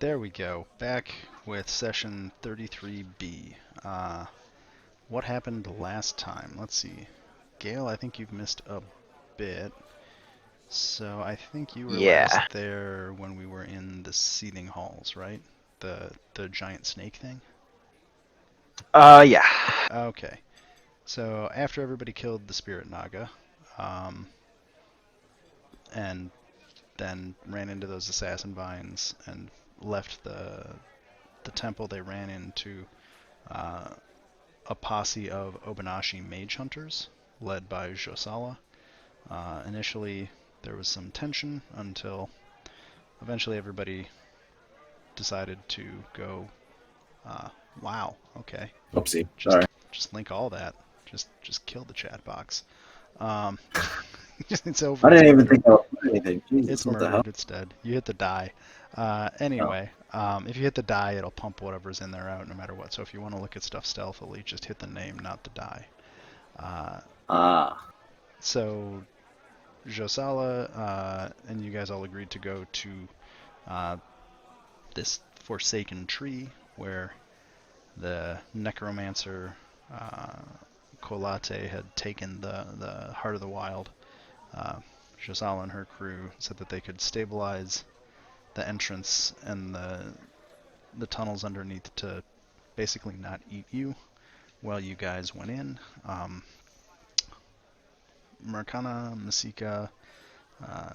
There we go. Back with session 33B. What happened last time? Let's see. Gale, I think you've missed a bit. So I think you were last Yeah. there when we were in the seating halls, right? The giant snake thing? Yeah. Okay. So after everybody killed the spirit naga, um, and then ran into those assassin vines and left the temple, they ran into uh, a posse of Obanashi mage hunters led by Josala. Initially, there was some tension until eventually everybody decided to go. Wow. Okay. Oopsie. Just Sorry. just link all that. Just kill the chat box. Um, it's I over. It's didn't even murdered. think I was doing anything. Jesus, It's what the hell? murdered. It's dead. You hit the die. Oh. Anyway, if you hit the die, it'll pump whatever's in there out no matter what. So if you want to look at stuff stealthily, just hit the name, not the die. Uh, Ah. so Josala and you guys all agreed to go to uh, this forsaken tree where the necromancer Kolate had taken the heart of the wild. Uh, Josala and her crew said that they could stabilize the entrance and the tunnels underneath to basically not eat you while you guys went in. Mercana, Masika, uh,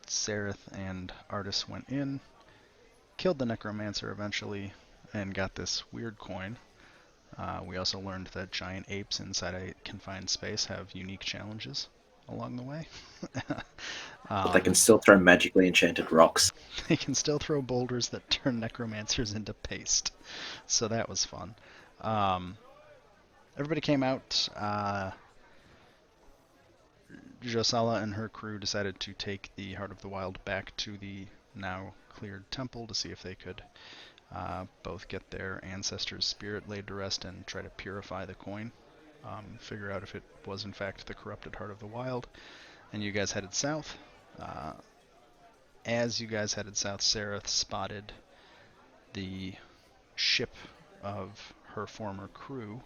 Sereth, and Artis went in, killed the necromancer eventually, and got this weird coin. We also learned that giant apes inside a confined space have unique challenges along the way. But they can still throw magically enchanted rocks. They can still throw boulders that turn necromancers into paste, so that was fun. Um, Everybody came out. Josala and her crew decided to take the Heart of the Wild back to the now cleared temple to see if they could both get their ancestors' spirit laid to rest and try to purify the coin. Figure out if it was in fact the corrupted Heart of the Wild. And you guys headed south. As you guys headed south, Sereth spotted the ship of her former crew,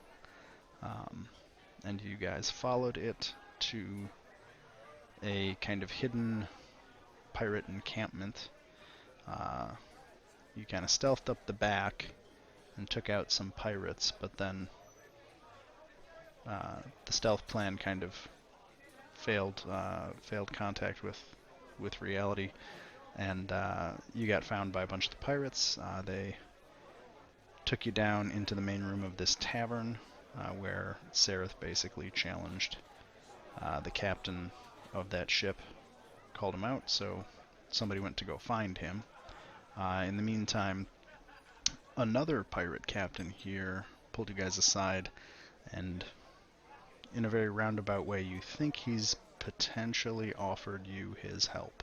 and you guys followed it to a kind of hidden pirate encampment. Uh, you kind of stealthed up the back and took out some pirates, but then the stealth plan kind of failed contact with reality, and you got found by a bunch of the pirates. They took you down into the main room of this tavern, where Sereth basically challenged the captain of that ship, called him out, so somebody went to go find him. In the meantime, another pirate captain here pulled you guys aside, and in a very roundabout way, you think he's potentially offered you his help,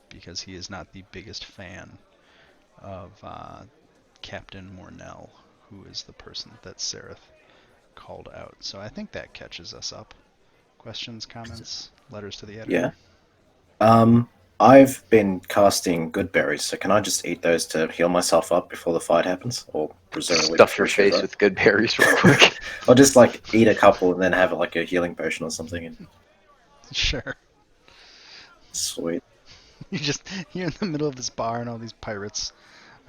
because he is not the biggest fan of Captain Mornell, who is the person that Sereth called out. So I think that catches us up. Questions, comments, letters to the editor? Yeah. I've been casting good berries, so can I just eat those to heal myself up before the fight happens, or presumably Stuff your before shows face up? with good berries real quick. Or just like eat a couple and then have like a healing potion or something. And Sure. sweet. You're in the middle of this bar and all these pirates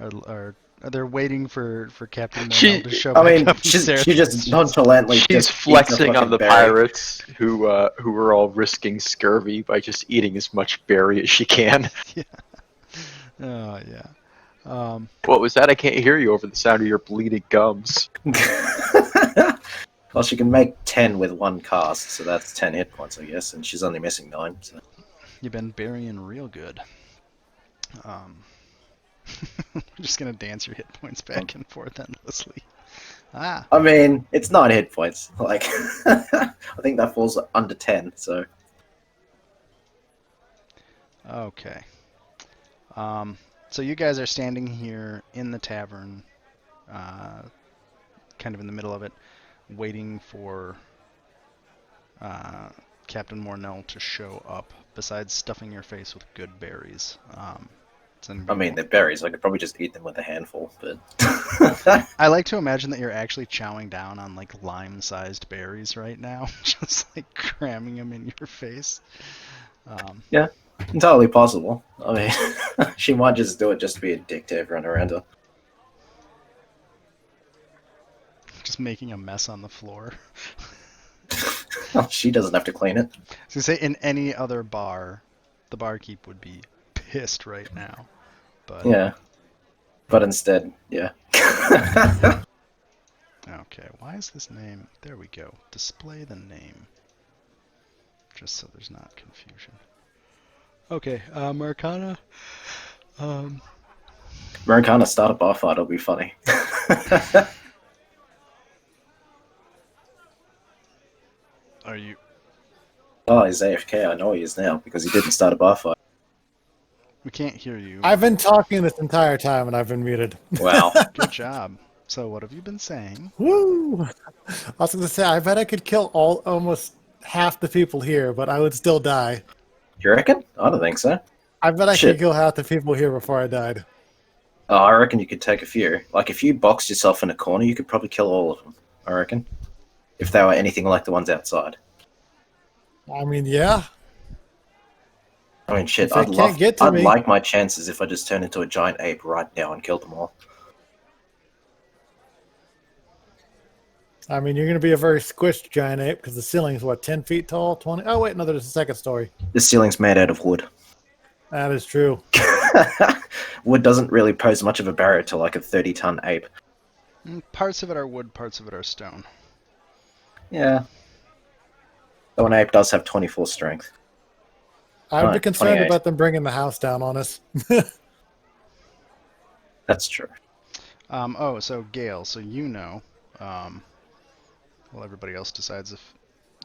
are they're waiting for Captain Mornell She, to show I back mean, up. she just nonchalantly she's just eats a flexing on fucking the berry. pirates who are all risking scurvy by just eating as much berry as she can. Yeah. Oh yeah. What was that? I can't hear you over the sound of your bleeding gums. Well, she can make 10 with one cast, so that's 10 hit points, I guess, and she's only missing 9. So. You've been burying real good. I'm just gonna dance your hit points back and forth endlessly. Ah. I mean, it's 9 hit points. Like, I think that falls under 10, so. Okay. So you guys are standing here in the tavern, kind of in the middle of it, waiting for Captain Mornell to show up, besides stuffing your face with good berries. I mean, they're berries. I could probably just eat them with a handful, but... I like to imagine that you're actually chowing down on like lime-sized berries right now, just like cramming them in your face. Yeah, entirely possible. I mean, she might just do it just to be a dick to everyone around her. Just making a mess on the floor. She doesn't have to clean it. So say in any other bar, the barkeep would be pissed right now. But Yeah. But instead, yeah. okay, why is this name? There we go. Display the name. Just so there's not confusion. Okay, Marcana. Marcana start a bar fight, it'll be funny. Are you? Oh, he's AFK. I know he is now because he didn't start a bar fight. We can't hear you. I've been talking this entire time and I've been muted. Wow. Good job. So what have you been saying? Woo! I was going to say, I bet I could kill almost half the people here, but I would still die. You reckon? I don't think so. I bet I Shit. could kill half the people here before I died. Oh, I reckon you could take a few. Like, if you boxed yourself in a corner, you could probably kill all of them, I reckon. If they were anything like the ones outside. I mean, yeah. I mean, shit, If they can't get to I'd me- like my chances if I just turned into a giant ape right now and killed them all. I mean, you're going to be a very squished giant ape because the ceiling's, what, 10 feet tall? 20? Oh, wait, no, there's a second story. The ceiling's made out of wood. That is true. Wood doesn't really pose much of a barrier to like a 30-ton ape. Parts of it are wood, parts of it are stone. Yeah. Though an ape does have 24 strength. I'd be Alright, concerned 28. about them bringing the house down on us. That's true. Oh, so Gale, so you know, well, everybody else decides if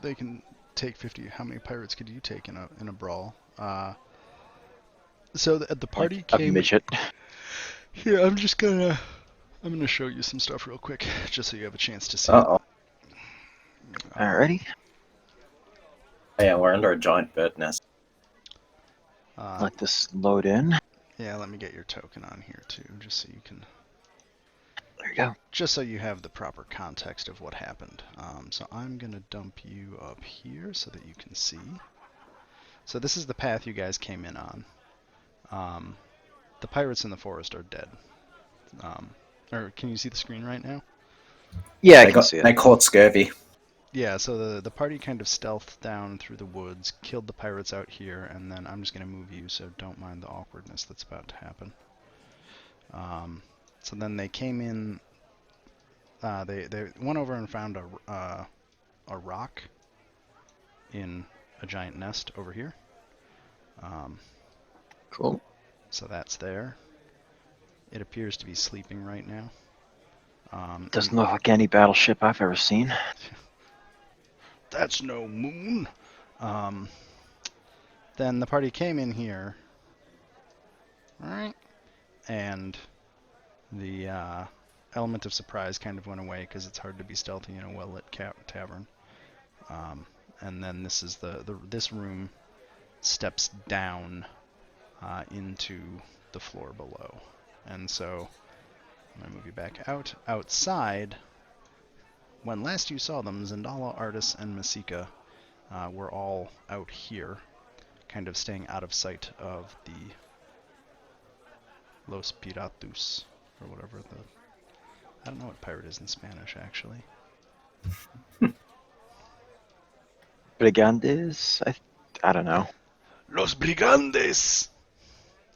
they can take 50. How many pirates could you take in a brawl? So the party Like a came. midget. Here, I'm gonna show you some stuff real quick, just so you have a chance to see. Uh-oh. Alrighty. Yeah, we're under a giant bird nest. Let this load in. Yeah, let me get your token on here too, just so you can. There you go. Just so you have the proper context of what happened. So I'm gonna dump you up here so that you can see. So this is the path you guys came in on. The pirates in the forest are dead. Or can you see the screen right now? Yeah, I can see They it. caught scurvy. Yeah, so the party kind of stealthed down through the woods, killed the pirates out here, and then I'm just going to move you, so don't mind the awkwardness that's about to happen. So then they came in, they went over and found a rock in a giant nest over here. Cool. So that's there. It appears to be sleeping right now. Doesn't look like any battleship I've ever seen. That's no moon. Then the party came in here, right? And the element of surprise kind of went away because it's hard to be stealthy in a well-lit tavern. And then this is this room steps down into the floor below. And so I'm gonna move you back out. Outside, when last you saw them, Zendala, Artis, and Masika were all out here, kind of staying out of sight of the Los Piratus, or whatever I don't know what pirate is in Spanish, actually. Brigandes? I don't know. Los Brigandes!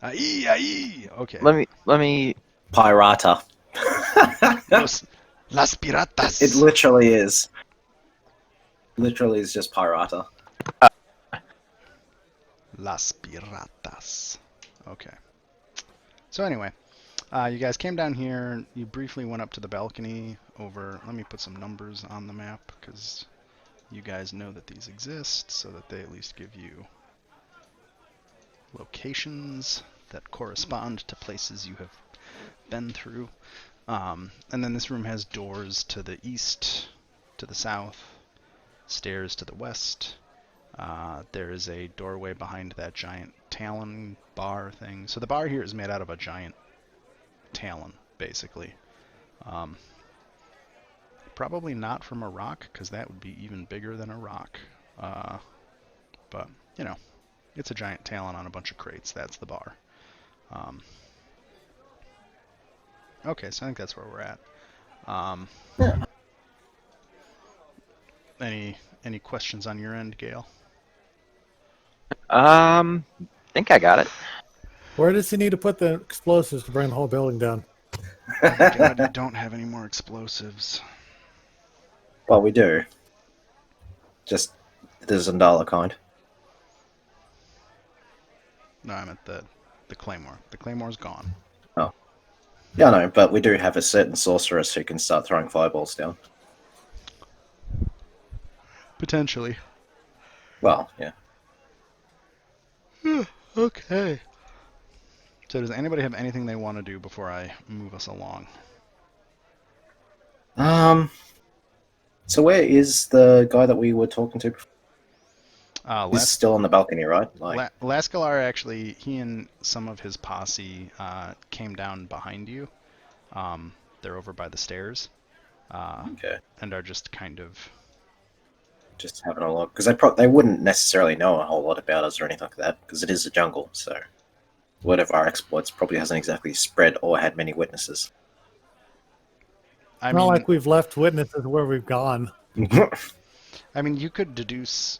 Ahí! Okay. Let me. Pirata. Las Piratas! It literally is. Literally is just pirata. Las Piratas. Okay. So anyway, you guys came down here. You briefly went up to the balcony over... Let me put some numbers on the map, because you guys know that these exist, so that they at least give you locations that correspond to places you have been through. And then this room has doors to the east, to the south, stairs to the west, There is a doorway behind that giant talon bar thing. So the bar here is made out of a giant talon, basically. Probably not from a rock, because that would be even bigger than a rock. But, you know, it's a giant talon on a bunch of crates. That's the bar. Okay, so I think that's where we're at. Yeah. Any questions on your end, Gale? Think I got it. Where does he need to put the explosives to bring the whole building down? Oh my god, you don't have any more explosives. Well, we do. Just the Zandala kind. No, I meant the claymore. The claymore's gone. Oh. Yeah, no, but we do have a certain sorceress who can start throwing fireballs down. Potentially. Well, yeah. Okay. So does anybody have anything they want to do before I move us along? So where is the guy that we were talking to before? He's still on the balcony, right? Lascalar actually, he and some of his posse came down behind you. They're over by the stairs. Okay. And are just kind of... Just having a look. Because they wouldn't necessarily know a whole lot about us or anything like that, because it is a jungle, so... Word of our exploits probably hasn't exactly spread or had many witnesses. I It's not like we've left witnesses where we've gone. I mean, you could deduce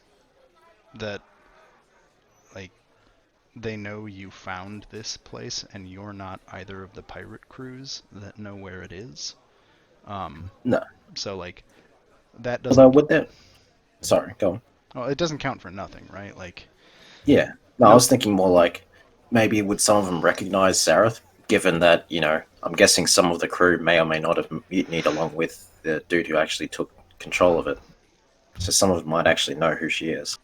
that, like, they know you found this place and you're not either of the pirate crews that know where it is. No. So, like, that doesn't... Although, would that... Sorry, go on. Well, it doesn't count for nothing, right? Like... Yeah. No, I was thinking more like, maybe would some of them recognize Sareth, given that, you know, I'm guessing some of the crew may or may not have mutinied along with the dude who actually took control of it. So some of them might actually know who she is.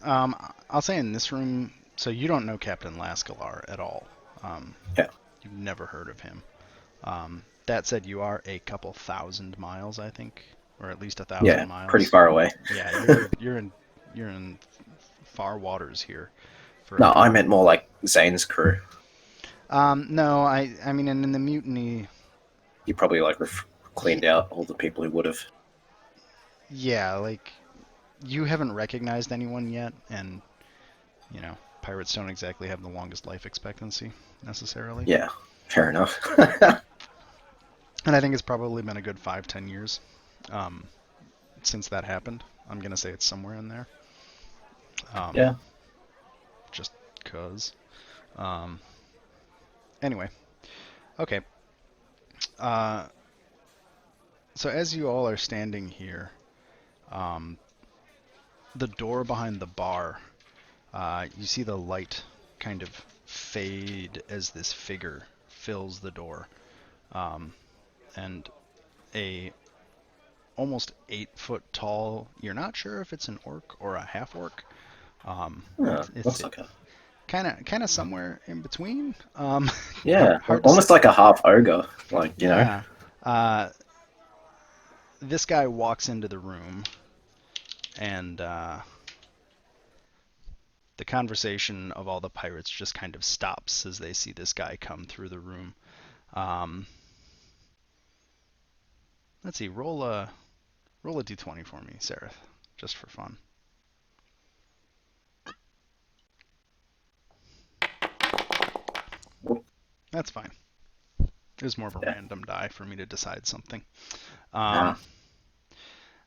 I'll say in this room, so you don't know Captain Lascalar at all. Yeah. You've never heard of him. That said, you are a couple thousand miles, I think, or at least 1,000 miles. Yeah, pretty far away. Yeah, you're in far waters here. No, I meant more like Zane's crew. No, I mean, in the mutiny... You probably, like, cleaned out all the people who would have. Yeah, like, you haven't recognized anyone yet, and, you know, pirates don't exactly have the longest life expectancy, necessarily. Yeah, fair enough. And I think it's probably been a good 5-10 years since that happened. I'm going to say it's somewhere in there. Yeah. Just cause. Anyway. Okay. So as you all are standing here, the door behind the bar, you see the light kind of fade as this figure fills the door. And a almost 8-foot tall, you're not sure if it's an orc or a half orc. Looks like a... Kind of somewhere in between. Yeah, hard almost like a half ogre, like, you know. Yeah. This guy walks into the room, and the conversation of all the pirates just kind of stops as they see this guy come through the room. Let's see. Roll a d20 for me, Sareth, just for fun. That's fine. It was more of a random die for me to decide something.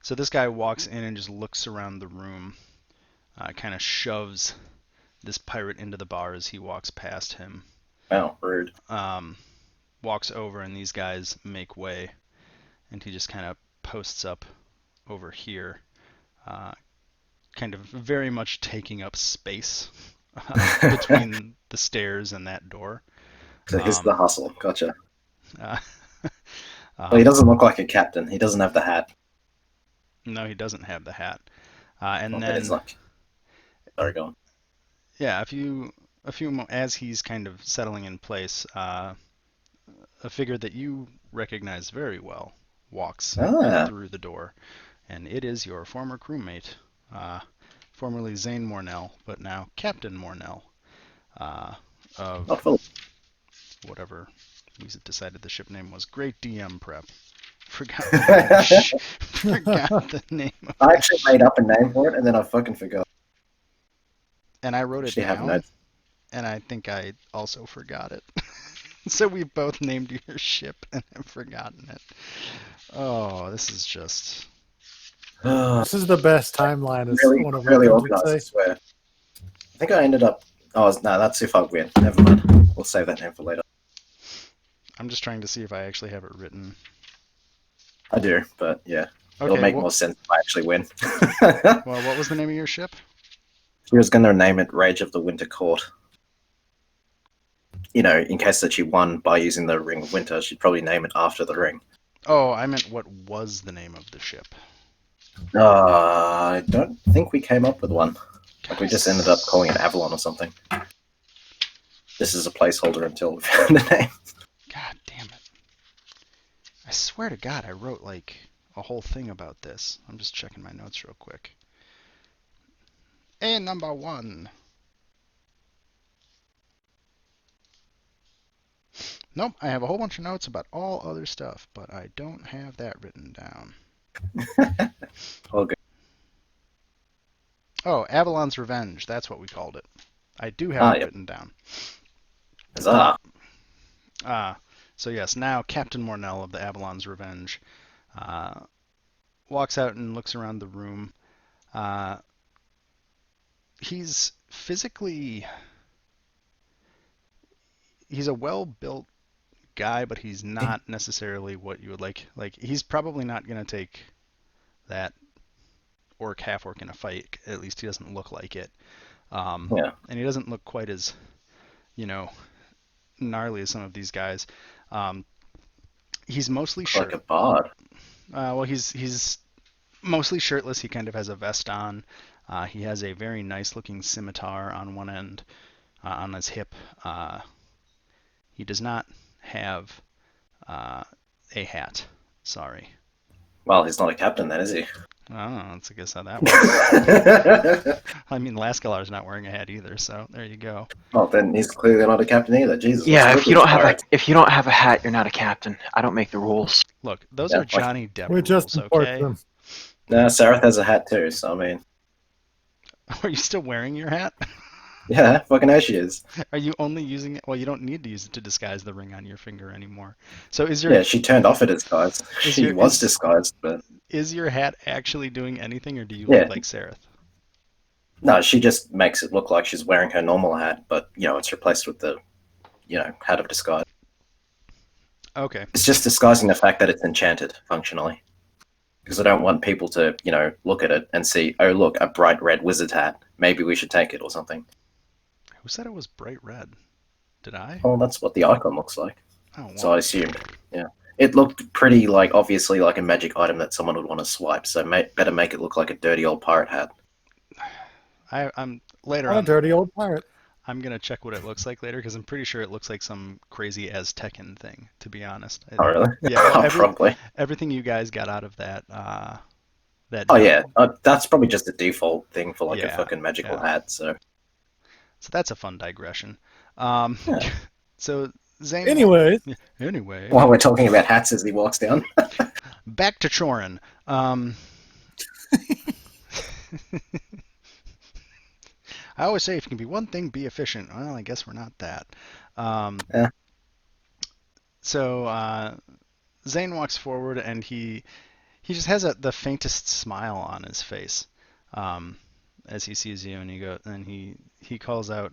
So this guy walks in and just looks around the room, kind of shoves this pirate into the bar as he walks past him. Wow, rude. Walks over, and these guys make way, and he just kind of posts up over here, kind of very much taking up space between the stairs and that door. So here's the hustle. Gotcha. Well, he doesn't look like a captain. He doesn't have the hat. No, he doesn't have the hat. And well, then, it's like... Sorry, go on. Yeah, as he's kind of settling in place, a figure that you recognize very well walks through the door, and it is your former crewmate, formerly Zane Mornell, but now Captain Mornell, of Not full. whatever we decided the ship name was. Great DM prep. Forgot the name of I the actually ship. made up a name for it, and then I fucking forgot. And I wrote it Actually have down, notes. and I think I also forgot it. So we both named your ship, and I've forgotten it. Oh, this is just... This is the best timeline, as really, one of our really friends would organized, say. I swear. I think I ended up. Oh no, that's if I win. Never mind. We'll save that name for later. I'm just trying to see if I actually have it written. I do, but yeah, it'll Okay, make well, more sense if I actually win. well, what was the name of your ship? She was going to name it Rage of the Winter Court. You know, in case that she won by using the Ring of Winter, she'd probably name it after the ring. Oh, I meant what was the name of the ship? I don't think we came up with one. Like we just ended up calling it Avalon or something. This is a placeholder until we found a name. God damn it. I swear to God, I wrote like a whole thing about this. I'm just checking my notes real quick. Number 1. Nope, I have a whole bunch of notes about all other stuff, but I don't have that written down. All good. Oh, Avalon's Revenge. That's what we called it. I do have it Yep. written down. Huzzah. So yes, now Captain Mornell of the Avalon's Revenge walks out and looks around the room. He's physically... He's a well-built guy, but he's not necessarily what you would like. Like, he's probably not going to take that orc, half-orc in a fight. At least he doesn't look like it. Yeah. And he doesn't look quite as, gnarly as some of these guys. He's mostly Like a bard. well, he's mostly shirtless. He kind of has a vest on. He has a very nice-looking scimitar on one end, on his hip. He does not have a hat. Sorry. Well, he's not a captain then, is he? I don't know. I guess how that works. I mean, Lascalar's not wearing a hat either, so there you go. Well, then he's clearly not a captain either. Jesus. Yeah, what's if you don't have a pirates? hat, you're not a captain. I don't make the rules. Look, those Yeah, are like- Johnny Depp We rules, just enforce okay? them. No, Sareth has a hat too, so I mean, Are you still wearing your hat? yeah, fucking hell she is. Are you only using it? Well, you don't need to use it to disguise the ring on your finger anymore. So is Yeah, she turned off a disguise. Is She your- was is- disguised, but is your hat actually doing anything, or do you Yeah. look like Sareth? no, she just makes it look like she's wearing her normal hat, but it's replaced with the, hat of disguise. Okay. It's just disguising the fact that it's enchanted functionally. Because I don't want people to, look at it and see, oh look, a bright red wizard hat. Maybe we should take it or something. Who said it was bright red? Did I? Well, that's what the icon looks like. Oh, So I well, assumed, yeah. It looked pretty, obviously like a magic item that someone would want to swipe, so better make it look like a dirty old pirate hat. I'm later I'm a on. dirty old pirate. I'm gonna check what it looks like later because I'm pretty sure it looks like some crazy Aztecan thing. To be honest. Oh, really? Yeah. Well, Probably. everything you guys got out of that. Oh, yeah. That's probably just a default thing for, a Yeah, fucking magical yeah. hat, so... So that's a fun digression. Yeah. So Zane. Anyways, Anyway. While we're talking about hats as he walks down. Back to Chorin. I always say if you can be one thing, be efficient. Well, I guess we're not that. Yeah. So Zane walks forward and he just has the faintest smile on his face as he sees you, and he calls out.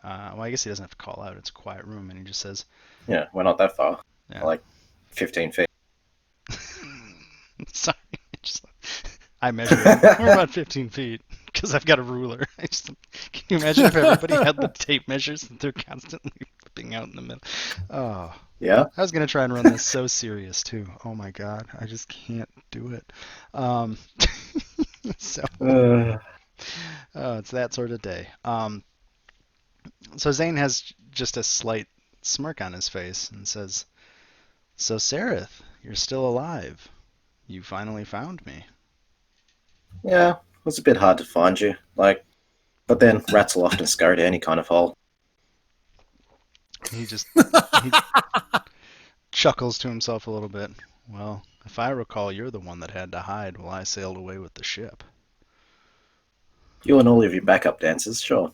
Well, I guess he doesn't have to call out. It's a quiet room, and he just says, Yeah, we're not that far. Yeah. Like 15 feet. "Sorry, I measure it. We're about 15 feet because I've got a ruler." Can you imagine if everybody had the tape measures that they're constantly flipping out in the middle? Oh, Yeah? I was gonna try and run this so serious too. Oh my god, I just can't do it. So it's that sort of day. So Zane has just a slight smirk on his face and says, "So Sareth, you're still alive. You finally found me." Yeah, was a bit hard to find you. Like, but then rats will often scurry to any kind of hole. He chuckles to himself a little bit. Well, if I recall, you're the one that had to hide while I sailed away with the ship. You and all of your backup dancers, sure.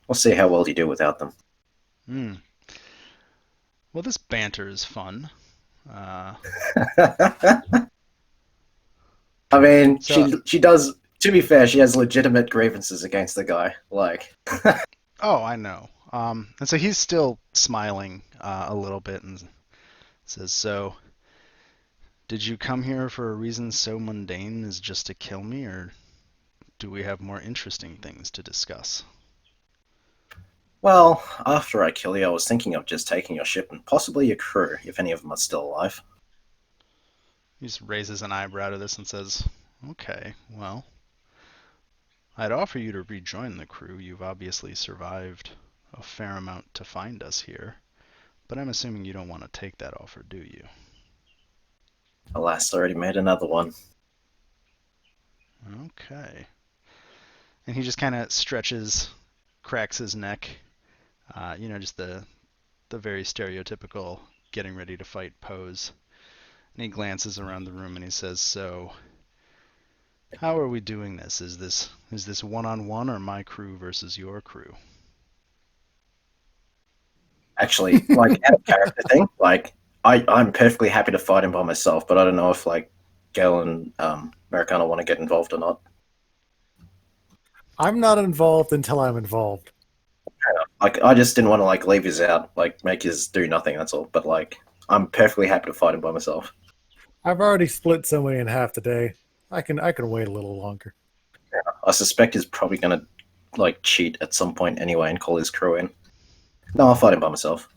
We'll see how well you do without them. Well, this banter is fun. I mean, So- she does. To be fair, she has legitimate grievances against the guy. Like, Oh, I know. And so he's still smiling a little bit and says, "So, did you come here for a reason so mundane as just to kill me, or do we have more interesting things to discuss?" well, after I kill you, I was thinking of just taking your ship and possibly your crew, if any of them are still alive. He just raises an eyebrow to this and says, "Okay, well, I'd offer you to rejoin the crew. You've obviously survived a fair amount to find us here, but I'm assuming you don't want to take that offer, do you?" Alas, I already made another one. Okay. And he just kind of stretches, cracks his neck. Just the very stereotypical getting ready to fight pose. And he glances around the room and he says, "So, how are we doing this? Is this one-on-one or my crew versus your crew?" Actually, like, out of character thing, like, I'm perfectly happy to fight him by myself, but I don't know if, like, Gail and Americana want to get involved or not. I'm not involved until I'm involved. Like, I just didn't want to, like, leave his out, like, make his do nothing, that's all. But, like, I'm perfectly happy to fight him by myself. I've already split somebody in half today. I can wait a little longer. I suspect he's probably going to, like, cheat at some point anyway and call his crew in. No, I'll fight him by myself.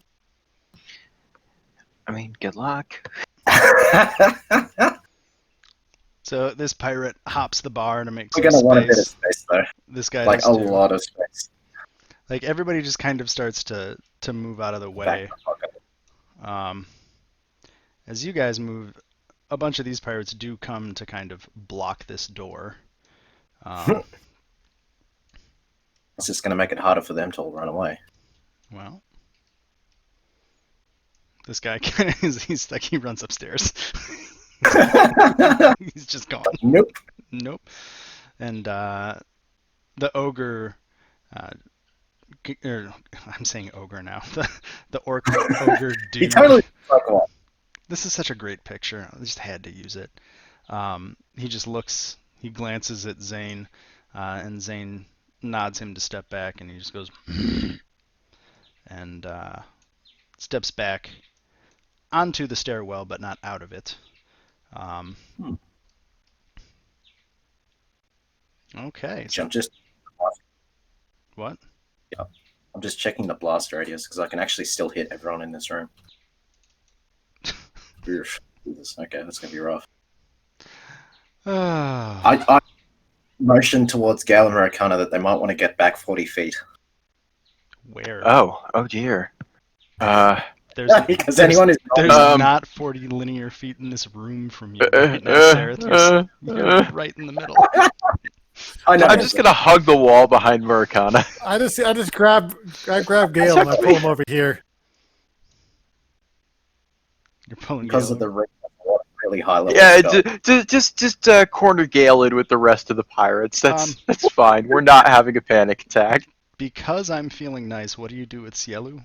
I mean, good luck. So this pirate hops the bar to make We're some going to want a bit of space. space, though. This guy Like, does a too. lot of space. Like everybody just kind of starts to move out of the way. Back the fuck up. As you guys move, a bunch of these pirates do come to kind of block this door. It's just going to make it harder for them to all run away. Well, this guy kind of he's like he runs upstairs. He's just gone. Nope. Nope. And the ogre, I'm saying ogre now. The orc ogre dude. He totally fuck off. This is such a great picture. I just had to use it. He just looks. He glances at Zane, and Zane nods him to step back, and he just goes and steps back onto the stairwell, but not out of it. Okay. So I'm just what? I'm just checking the blast radius because I can actually still hit everyone in this room. Oof. Jesus. Okay, that's gonna be rough. I motioned towards Gale and Maracana that they might want to get back 40 feet. Where? Oh dear. There's Because anyone is there's Um, not 40 linear feet in this room from you right now, Sareth. You're right in the middle. I know. I'm just gonna hug the wall behind Maracana. I just grab Gale and I pull him over here. You're pulling because Gale. of the ring, really high level. Yeah, spell. just corner Gale in with the rest of the pirates. That's fine. We're not having a panic attack. Because I'm feeling nice, what do you do with Cielu?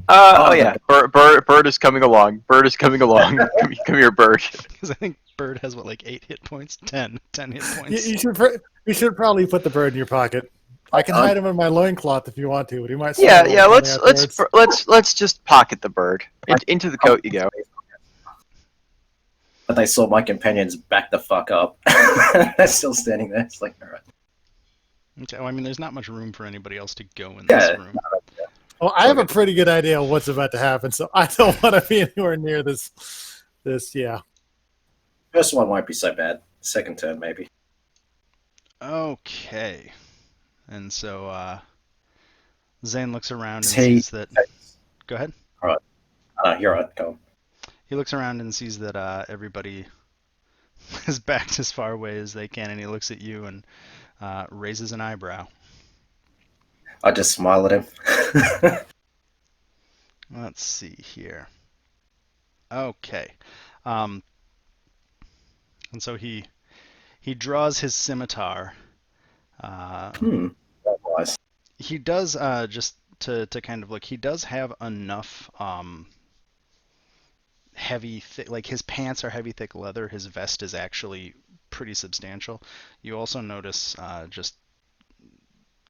Oh yeah, Bird is coming along. Bird is coming along. Come here, Bird. Because I think Bird has what, like 8 hit points? 10 hit points. You should probably put the bird in your pocket. I can hide him in my loincloth if you want to, but you might. Yeah. swallow it afterwards. Let's just pocket the bird. Into the coat you go. But they saw my companions back the fuck up. They're still standing there. It's like, all right. Okay, well, I mean, there's not much room for anybody else to go in this room. Well, I have a pretty good idea of what's about to happen, so I don't want to be anywhere near this. Yeah. First one won't be so bad. Second turn, maybe. Okay. And so Zane looks around and Hey. sees that... Go ahead. You're right. Go. He looks around and sees that everybody is backed as far away as they can, and he looks at you and raises an eyebrow. I just smile at him. Let's see here. Okay. And so he draws his scimitar. Likewise. He does just to kind of look. He does have enough heavy, like his pants are heavy, thick leather. His vest is actually pretty substantial. You also notice just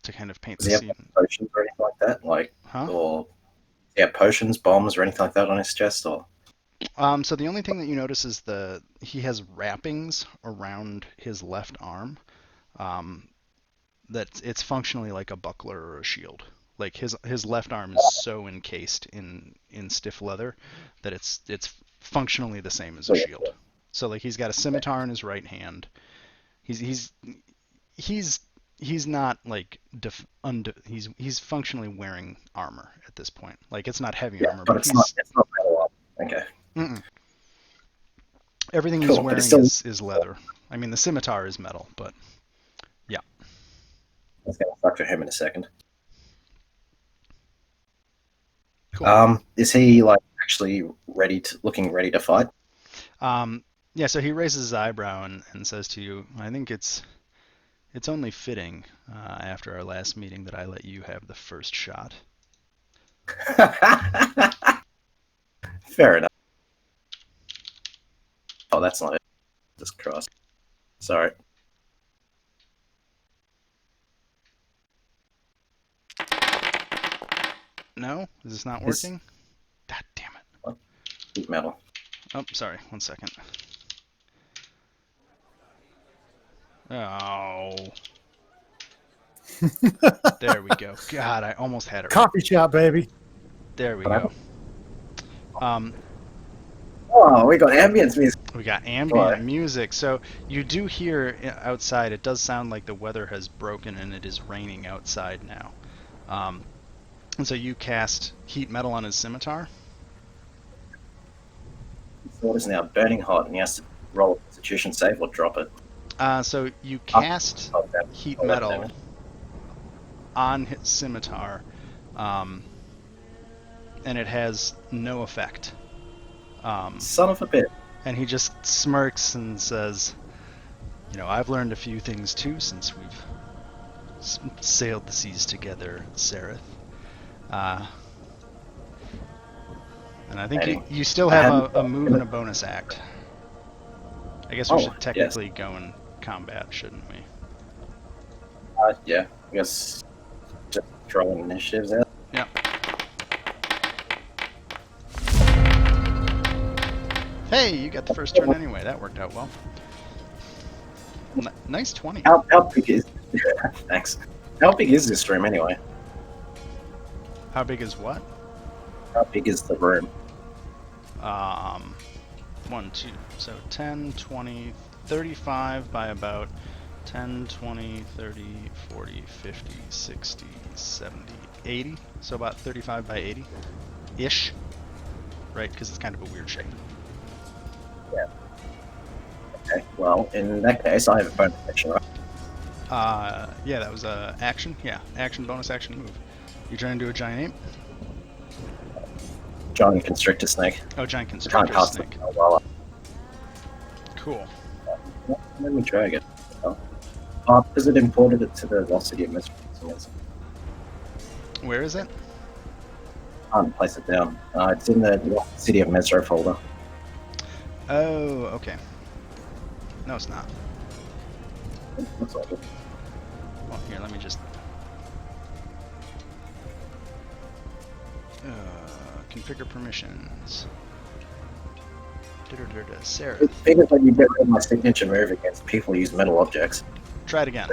to kind of paint Does the he scene. have potions or anything like that? Like, Huh? or yeah, potions, bombs, or anything like that on his chest? Or So the only thing that you notice is he has wrappings around his left arm. That it's functionally like a buckler or a shield. Like his left arm is so encased in stiff leather that it's functionally the same as a shield. So like he's got a scimitar in his right hand. He's not like he's functionally wearing armor at this point. Like it's not heavy armor, but it's not metal armor. Okay. Mm-mm. Everything Cool, he's but wearing it's still- is leather. I mean the scimitar is metal, but yeah. That's gonna fuck for him in a second. Cool. Is he like actually looking ready to fight? Yeah, so he raises his eyebrow and says to you, I think it's only fitting after our last meeting that I let you have the first shot. Fair enough. Oh, that's not it. Just cross. Sorry. No? Is this not working? God damn it. Deep metal. Oh, sorry. 1 second. Oh. There we go. God, I almost had it right. Coffee shop, baby. There we go. Oh, we got ambience music. We got ambient Right. music. So you do hear outside, it does sound like the weather has broken and it is raining outside now. And so you cast heat metal on his scimitar. His sword is now burning hot, and he has to roll a Constitution save or drop it. So you cast Oh, that- heat oh, that metal damage. on his scimitar, and it has no effect. Son of a bitch. And he just smirks and says, "You know, I've learned a few things too since we've sailed the seas together, Sereth. And I think you still have a move and a bonus act. I guess we Oh, should technically go in combat, shouldn't we? Yeah, I guess just throwing initiatives out. Yeah. Hey, you got the first turn anyway. That worked out well. Nice 20. How big is? Thanks. How big is this room anyway? How big is what? How big is the room? 1, 2. So 10, 20, 35 by about 10, 20, 30, 40, 50, 60, 70, 80. So about 35 by 80-ish. Right, because it's kind of a weird shape. Yeah. Okay. Well, in that case, I have a bonus action, right? Yeah, that was a action. Yeah, action, bonus action, move. You trying to do a giant ape? Giant constrictor snake. Oh, giant Can't constrictor cast snake. it. Oh, well, Cool. let me drag it. Oh, because it imported it to the Lost City of Misery. Where is it? Can't place it down. It's in the Lost City of Mesro folder. Oh, okay. No, it's not. That's all good. Well, here, let me just... configure permissions. Sarah. It figures that you get rid of my signature move against people who use metal objects. Try it again.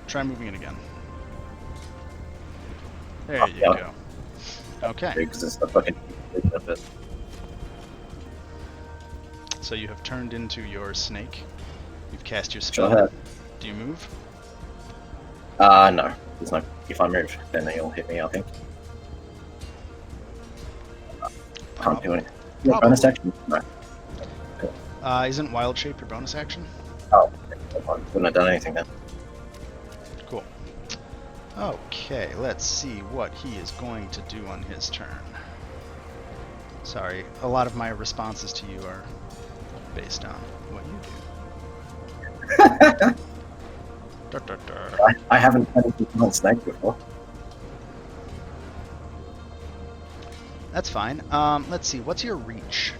Try moving it again. There you yeah. go. Okay. Because it's the fucking of it. So you have turned into your snake. You've cast your Sure spell. have. Do you move? No. There's no. If I move, then he'll hit me, I think. Can't do it. Yeah, bonus action? No. Isn't Wild Shape your bonus action? Oh, I wouldn't have done anything then. Cool. Okay, let's see what he is going to do on his turn. Sorry, a lot of my responses to you are based on what you do. I haven't had anything on Snake before. That's fine. Let's see, what's your reach?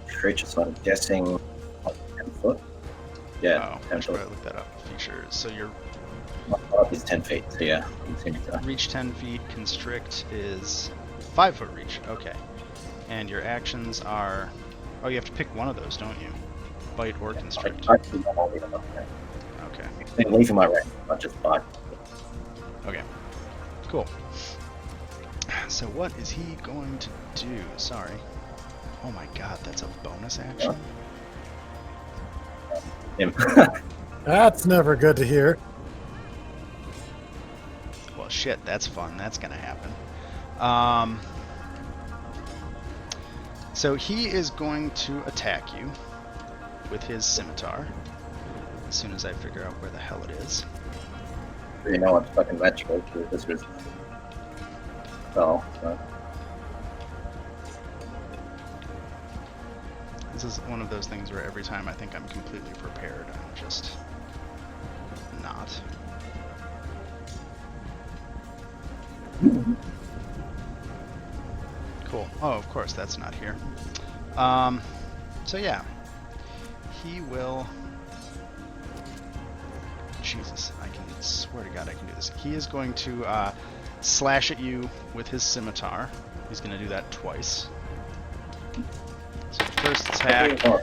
Creature, so I'm guessing like 10 foot. Yeah, Oh, 10 I should foot. probably look that up. Features. So your Up is 10 feet, so yeah, I'm assuming so. reach 10 feet, constrict is 5 foot reach. Okay. And your actions are... Oh, you have to pick one of those, don't you? Bite or constrict. I actually don't want to leave them up there. Okay. They're leaving my range, not just bite. Okay. Cool. So what is he going to do? Sorry. Oh my god, that's a bonus action? Him. That's never good to hear. Well, shit, that's fun. That's gonna happen. So he is going to attack you with his scimitar as soon as I figure out where the hell it is. You know what's fucking magical because this was so. This is one of those things where every time I think I'm completely prepared, I'm just not. Cool. Oh, of course, that's not here. So yeah, he will... Jesus, I can swear to God I can do this. He is going to slash at you with his scimitar. He's going to do that twice. So first attack... Oh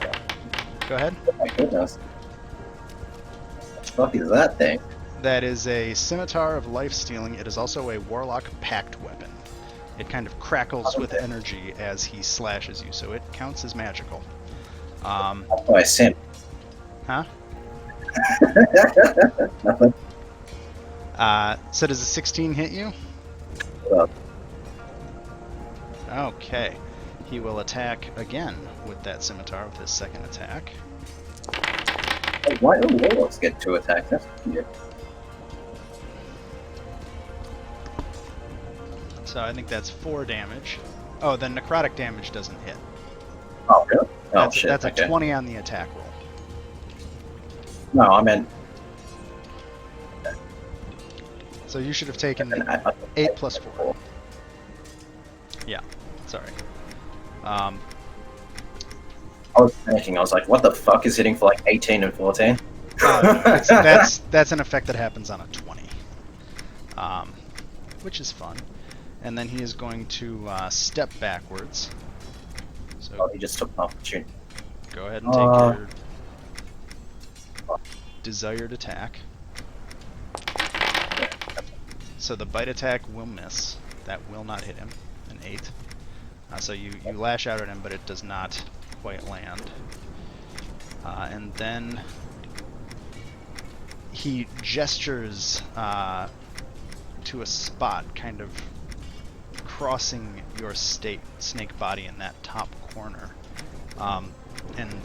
Go ahead. my goodness. What the fuck is that thing? That is a scimitar of life stealing. It is also a warlock pact weapon. It kind of crackles with energy as he slashes you, so it counts as magical. Oh, I sim. Huh? Nothing. So does a 16 hit you? Well, Okay. He will attack again with that scimitar with his second attack. why do warlocks get 2 attacks? That's weird. So I think that's 4 damage. Oh, then necrotic damage doesn't hit. Oh, really? Oh, That's, shit. that's a okay. 20 on the attack roll. No, I meant. So you should have taken I 8 plus 4. Yeah, sorry. I was panicking. I was like, what the fuck is hitting for like 18 and 14? That's an effect that happens on a 20, which is fun. And then he is going to step backwards. So Oh, he just took an opportunity. go ahead and take your desired attack. So the bite attack will miss. That will not hit him. An 8. So you lash out at him, but it does not quite land. And then he gestures to a spot, kind of crossing your snake body in that top corner, and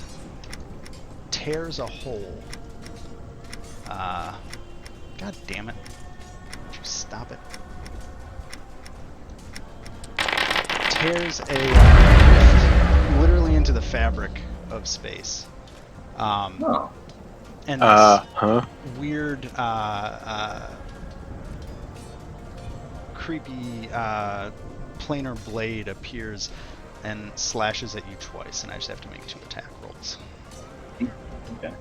tears a hole. God damn it. Would you stop it? Tears a rift literally into the fabric of space. Oh. And this Huh? weird, creepy, planar blade appears and slashes at you twice, and I just have to make 2 attack rolls. Okay.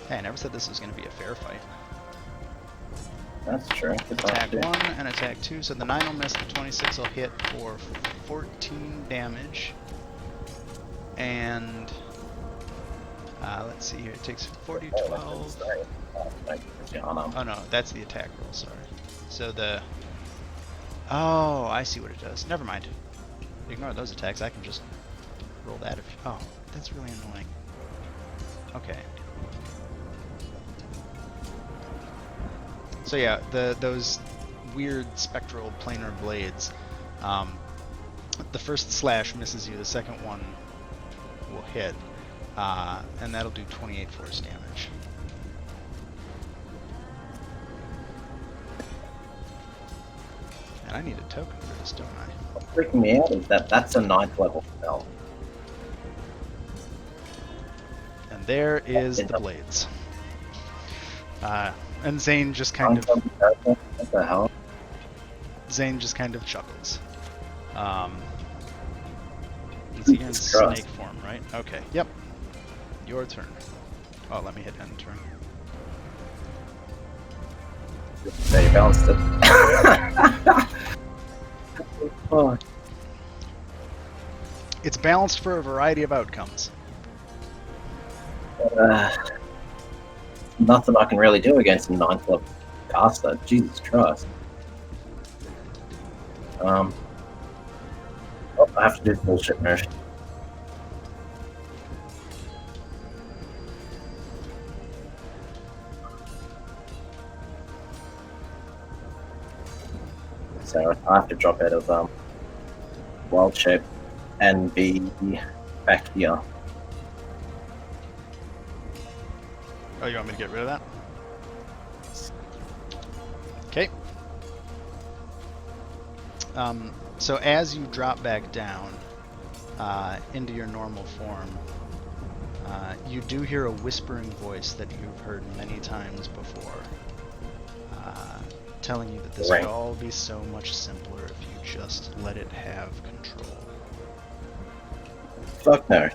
Hey, I never said this was going to be a fair fight. That's true. Attack 1 and attack 2, so the 9 will miss, the 26 will hit for 14 damage. And let's see here, it takes 40, 12. Oh no, that's the attack roll, sorry. So the... Oh, I see what it does. Never mind. Ignore those attacks, I can just roll that if... Oh, that's really annoying. Okay. So yeah, those weird spectral planar blades The first slash misses you. The second one will hit, and that'll do 28 force damage. And I need a token for this, don't I? What's freaking me out is that's a 9th level spell. And there is the blades. And Zane just kind of What the hell? Zane just kind of chuckles. Is he in Jesus snake Christ. form, right? Okay. Yep. Your turn. Oh, let me hit end turn. There, you balanced it. Oh, It's balanced for a variety of outcomes. nothing I can really do against a 9th level caster. Jesus Christ. Oh, I have to do bullshit move. So I have to drop out of wild shape and be back here. Oh, you want me to get rid of that? Okay. So as you drop back down into your normal form, you do hear a whispering voice that you've heard many times before, telling you that this would all be so much simpler if you just let it have control. Fuck no.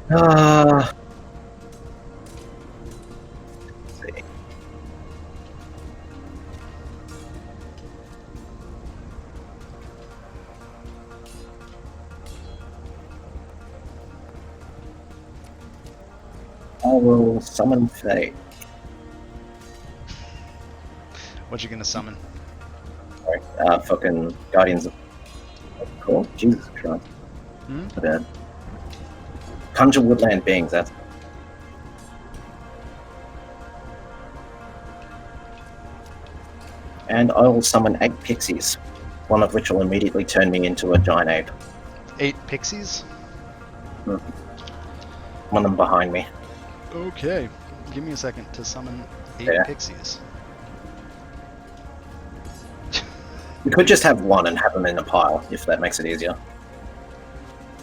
Let's see. I will summon Fate. What you gonna summon? Sorry, fucking Guardians of... Cool. Jesus Christ. Hmm? Bad. Conjure woodland beings, that's... And I will summon 8 pixies, one of which will immediately turn me into a giant ape. 8 pixies? One of them behind me. Okay. Give me a second to summon 8 Yeah. pixies. You could just have one and have them in a pile, if that makes it easier.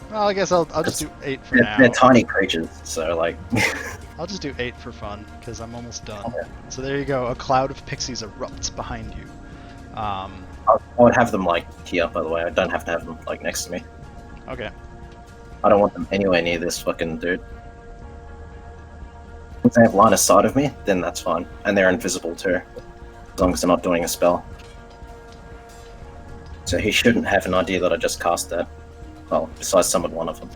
Well, I guess I'll just do 8 for They're, now. they're tiny creatures, so like... I'll just do 8 for fun, because I'm almost done. Okay. So there you go. A cloud of pixies erupts behind you. I would have them like here, by the way. I don't have to have them like next to me. Okay. I don't want them anywhere near this fucking dude. If they have line of sight of me, then that's fine. And they're invisible too. As long as they're not doing a spell. So he shouldn't have an idea that I just cast that. Well, besides summon one of them.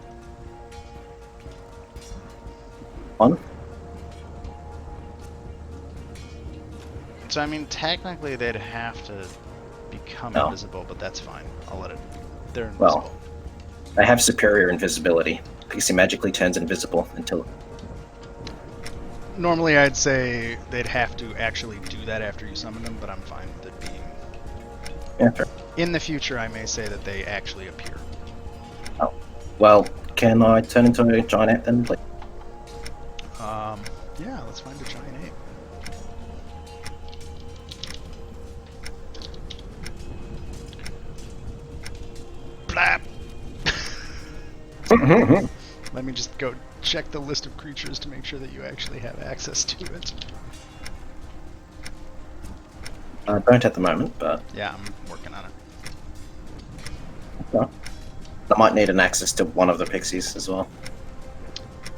One? So, I mean, technically they'd have to become No. invisible, but that's fine. I'll let it... They're Well. invisible. They have superior invisibility. Pixie magically turns invisible until... Normally I'd say they'd have to actually do that after you summon them, but I'm fine with it being... Yeah, fair. In the future, I may say that they actually appear. Well, can I turn into a giant ant then, please? Yeah, let's find a giant ape. Blap! Let me just go check the list of creatures to make sure that you actually have access to it. I don't at the moment, but Yeah, I'm working on it. I might need an access to one of the pixies as well.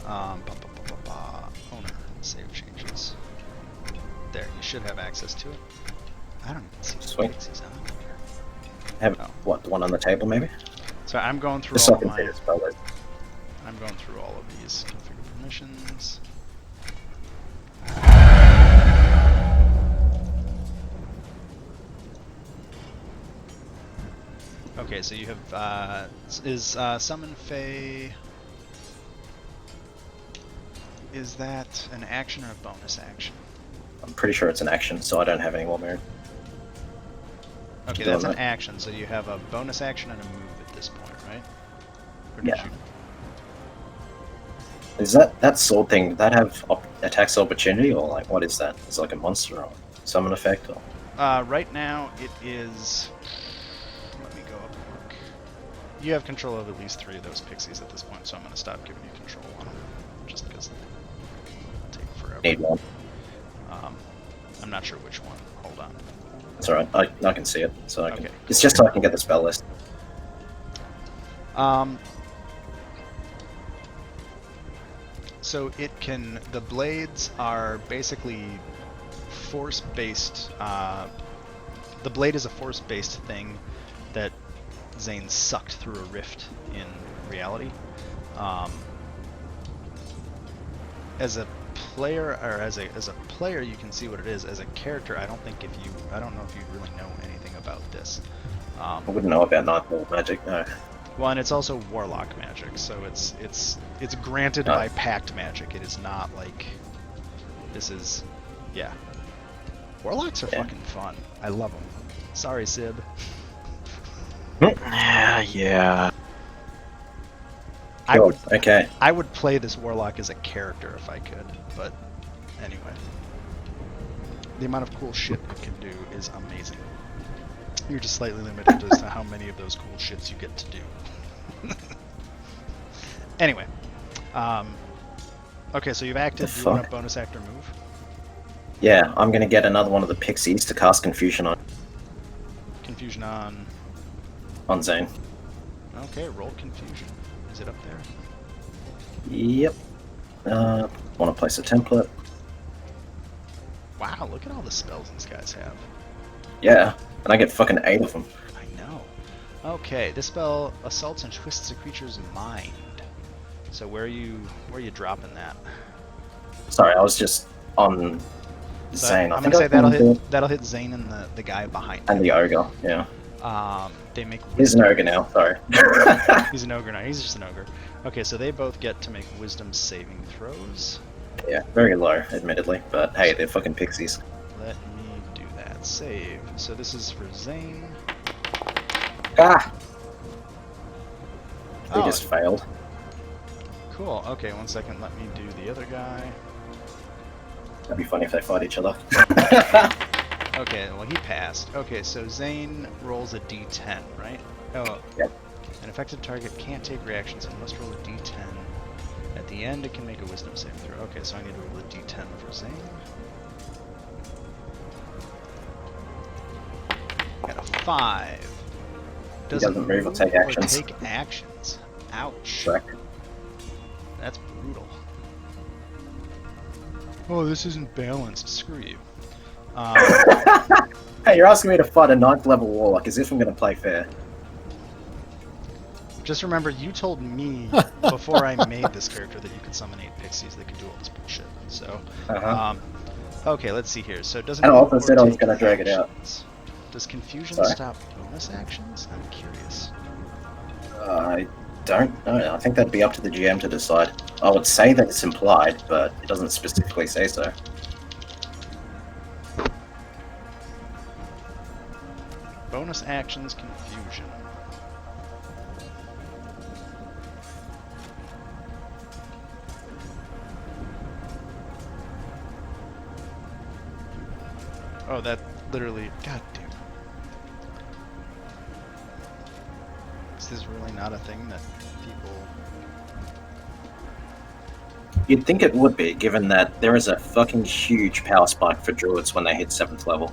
Owner, save changes. There, you should have access to it. I don't even see the Sweet. pixies on here. Have Oh. what, the one on the table maybe? So I'm going through Just so I all can my... see the spell list. I'm going through all of these. Configure permissions. Okay, so you have, Summon Fey... Is that an action or a bonus action? I'm pretty sure it's an action, so I don't have any more move. Okay, Doing that's an that. action, so you have a bonus action and a move at this point, right? Or did Yeah. you... Is that sword thing? Did that have attacks opportunity, or like what is that? Is it like a monster or summon effect? Or Right now, it is... Let me go up and look. You have control of at least 3 of those pixies at this point, so I'm going to stop giving you control on them. Just because it'll take forever. need one? I'm not sure which one. Hold on. It's alright. I can see it, so I can. Okay. It's just so I can get the spell list. So it can... The blades are basically force-based... the blade is a force-based thing that Zane sucked through a rift in reality. As a player, or as a player, you can see what it is. As a character, I don't know if you really know anything about this. I wouldn't know about Nightfall magic, no. Well, and it's also warlock magic, so it's granted by pact magic. It is not like this is, yeah. Warlocks are fucking fun. I love them. Sorry, Sib. Yeah. I would Okay. I would play this warlock as a character if I could, but anyway. The amount of cool shit it can do is amazing. You're just slightly limited as to how many of those cool shits you get to do. Anyway. Okay, so you've acted. Do you want a bonus act or move? Yeah, I'm gonna get another one of the pixies to cast Confusion Confusion on... on Zane. Okay, roll Confusion. Is it up there? Yep. Want to place a template? Wow, look at all the spells these guys have. Yeah, and I get fucking 8 of them. I know. Okay, this spell assaults and twists a creature's mind. So where are you dropping that? Sorry, I was just on So Zane. I'm gonna say that'll hit Zane and the guy behind him. And the ogre, yeah. They make He's an ogre now, sorry. He's an ogre now. He's just an ogre. Okay, so they both get to make wisdom saving throws. Yeah, very low, admittedly, but hey, they're fucking pixies. Let me do that save. So this is for Zane. Ah! They Oh. just failed. Cool. Okay, 1 second. Let me do the other guy. That'd be funny if they fight each other. Okay, well he passed. Okay, so Zane rolls a d10, right? Oh. Yep. An affected target can't take reactions and must roll a d10. At the end, it can make a wisdom saving throw. Okay, so I need to roll a d10 for Zane. Got a 5. Doesn't move or take actions. Take actions. Ouch. Correct. That's brutal. Oh, this isn't balanced. Screw you. Hey, you're asking me to fight a 9th level warlock as if I'm gonna play fair. Just remember, you told me before I made this character that you could summon 8 pixies that could do all this bullshit. So, okay, let's see here. So it doesn't. And I also move or said I was take gonna drag it out. actions. Does confusion Sorry? stop bonus actions? I'm curious. I don't know. I think that'd be up to the GM to decide. I would say that it's implied, but it doesn't specifically say so. Bonus actions, confusion. Oh, that literally. God damn. This is really not a thing that people. You'd think it would be, given that there is a fucking huge power spike for druids when they hit 7th level.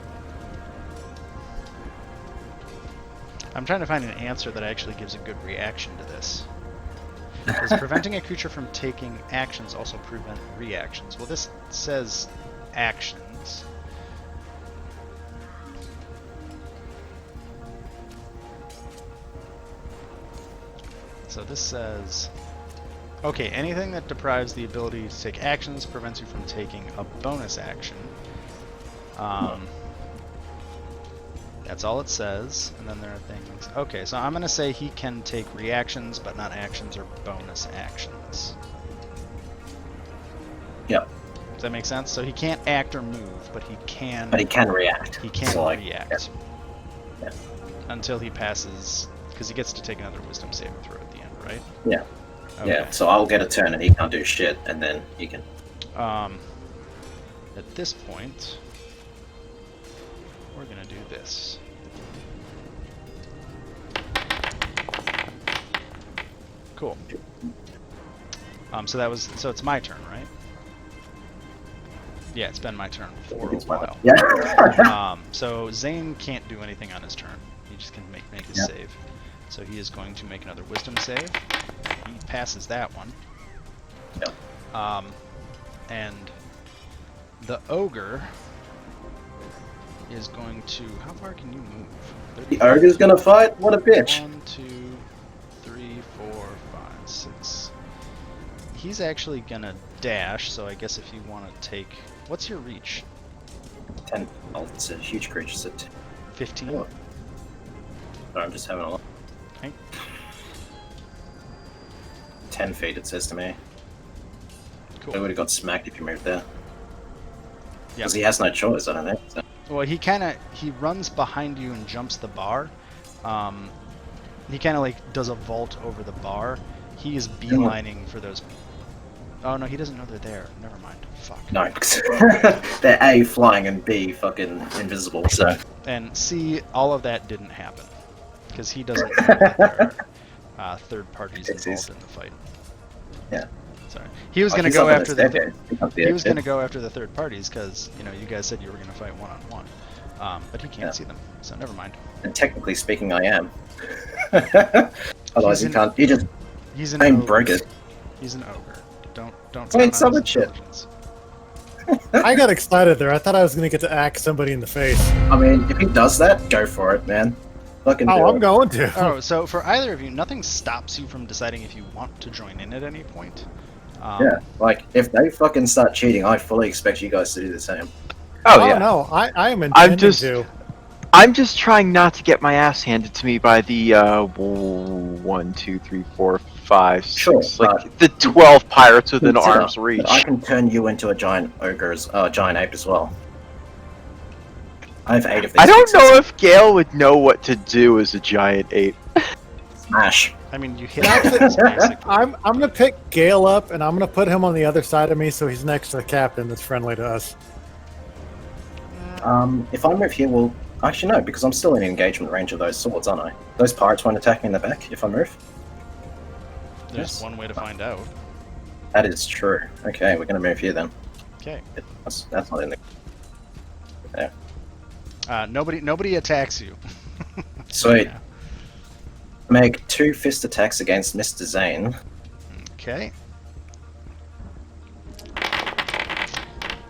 I'm trying to find an answer that actually gives a good reaction to this. Does preventing a creature from taking actions also prevent reactions? Well, this says actions. So this says, okay, anything that deprives the ability to take actions prevents you from taking a bonus action. That's all it says, and then there are things. Okay, so I'm gonna say he can take reactions, but not actions or bonus actions. Yep. Does that make sense? So he can't act or move, but he can. But he can react. He can So, like, react. Yeah. Until he passes, because he gets to take another wisdom saving throw at the end, right? Yeah. Okay. Yeah. So I'll get a turn and he can't do shit, and then he can. At this point, we're gonna do this. Cool. So it's my turn, right? Yeah, it's been my turn for a while. Yeah. So Zane can't do anything on his turn. He just can make his Yep. save. So he is going to make another wisdom save. He passes that one. Yep. And the ogre is going to. How far can you move? The ogre's gonna fight? What a bitch. 1, 2, 3, 4, 5, 6. He's actually gonna dash. So I guess if you want to take, what's your reach? 10. Oh, it's a huge creature. It's a 15. Oh. Sorry, I'm just having a look. Okay. 10 feet, it says to me. Cool. I would have got smacked if you moved there. Yeah. Because he has no choice, I don't think. So. Well, he runs behind you and jumps the bar. He kind of like does a vault over the bar. He is beelining for those. Oh no, he doesn't know they're there. Never mind. Fuck. No, they're A, flying, and B, fucking invisible, so. And C, all of that didn't happen. Because he doesn't know that there are third parties involved in the fight. Yeah. Sorry. He was going to go after the third parties because, you guys said you were going to fight one-on-one. But he can't see them, so never mind. And technically speaking, I am. Otherwise, He's he just. He's an I'm ogre. broken. He's an ogre. Don't I mean, count some on his of shit. intelligence. I got excited there. I thought I was gonna get to axe somebody in the face. I mean, if he does that, go for it, man. Fucking do I'm it. going to. Oh, so for either of you, nothing stops you from deciding if you want to join in at any point. Yeah, like, if they fucking start cheating, I fully expect you guys to do the same. Oh, yeah. No, I am intending to. I'm just trying not to get my ass handed to me by the 1, 2, 3, 4, 5, 6, Sure, like the 12 pirates within Consider arm's reach. that I can turn you into a giant giant ape as well. I have 8 of these. I don't pieces. know if Gale would know what to do as a giant ape. Smash. I mean, you hit him, basically. I'm gonna pick Gale up and I'm gonna put him on the other side of me so he's next to the captain that's friendly to us. If I move here, well, actually no, because I'm still in engagement range of those swords, aren't I? Those pirates won't attack me in the back if I move. There's Yes. one way to find out. That is true. Okay, we're gonna move here then. Okay. That's not in the. There. Nobody attacks you. Sweet. Yeah. Make 2 fist attacks against Mr. Zane. Okay.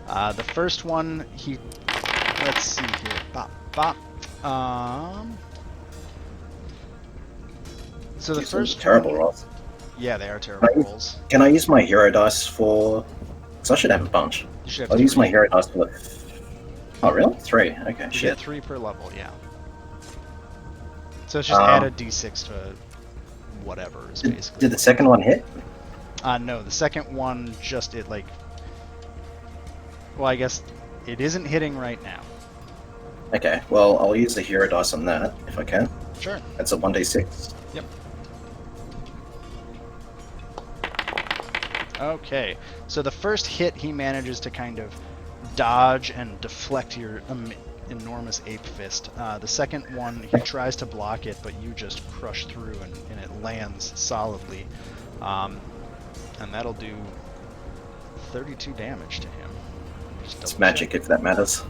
The first one, let's see here. Bop, bop. So the These are first terrible one, rolls. Yeah, they are terrible Right. rolls. Can I use my hero dice for? Because I should have a bunch. You should have I'll use 3. my hero dice for the. Oh really? 3. Okay, You shit. get 3 per level, yeah. So it's just Um, add a d6 to whatever is basically. Did the second one hit? No, the second one Well, I guess it isn't hitting right now. Okay, well I'll use the hero dice on that if I can. Sure. That's a 1d6. Yep. Okay, so the first hit he manages to kind of dodge and deflect your enormous ape fist. The second one, he tries to block it, but you just crush through and it lands solidly. And that'll do 32 damage to him. Just It's double magic check. if that matters.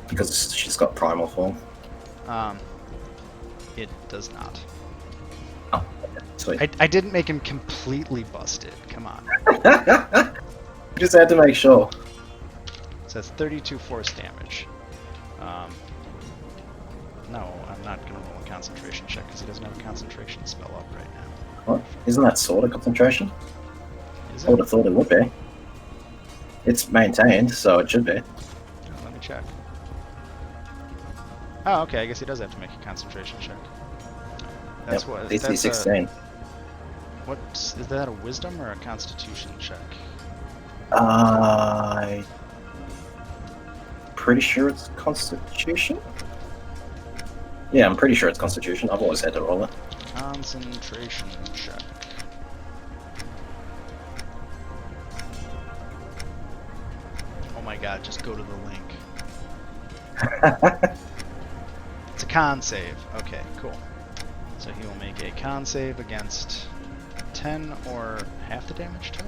Because she's got primal form. It does not. Oh, okay, sweet. I didn't make him completely busted. Come on. Just had to make sure. So that's 32 force damage. No, I'm not going to roll a concentration check because he doesn't have a concentration spell up right now. What? Isn't that sword a concentration? Is I it? would have thought it would be. It's maintained, so it should be. Oh, let me check. Oh, okay. I guess he does have to make a concentration check. That's Yep, what. DC That's 16. Is that a wisdom or a constitution check? I'm pretty sure it's Constitution. Yeah, I'm pretty sure it's Constitution. I've always had to roll it. Concentration check. Oh my god, just go to the link. It's a con save. Okay, cool. So he will make a con save against 10 or half the damage took.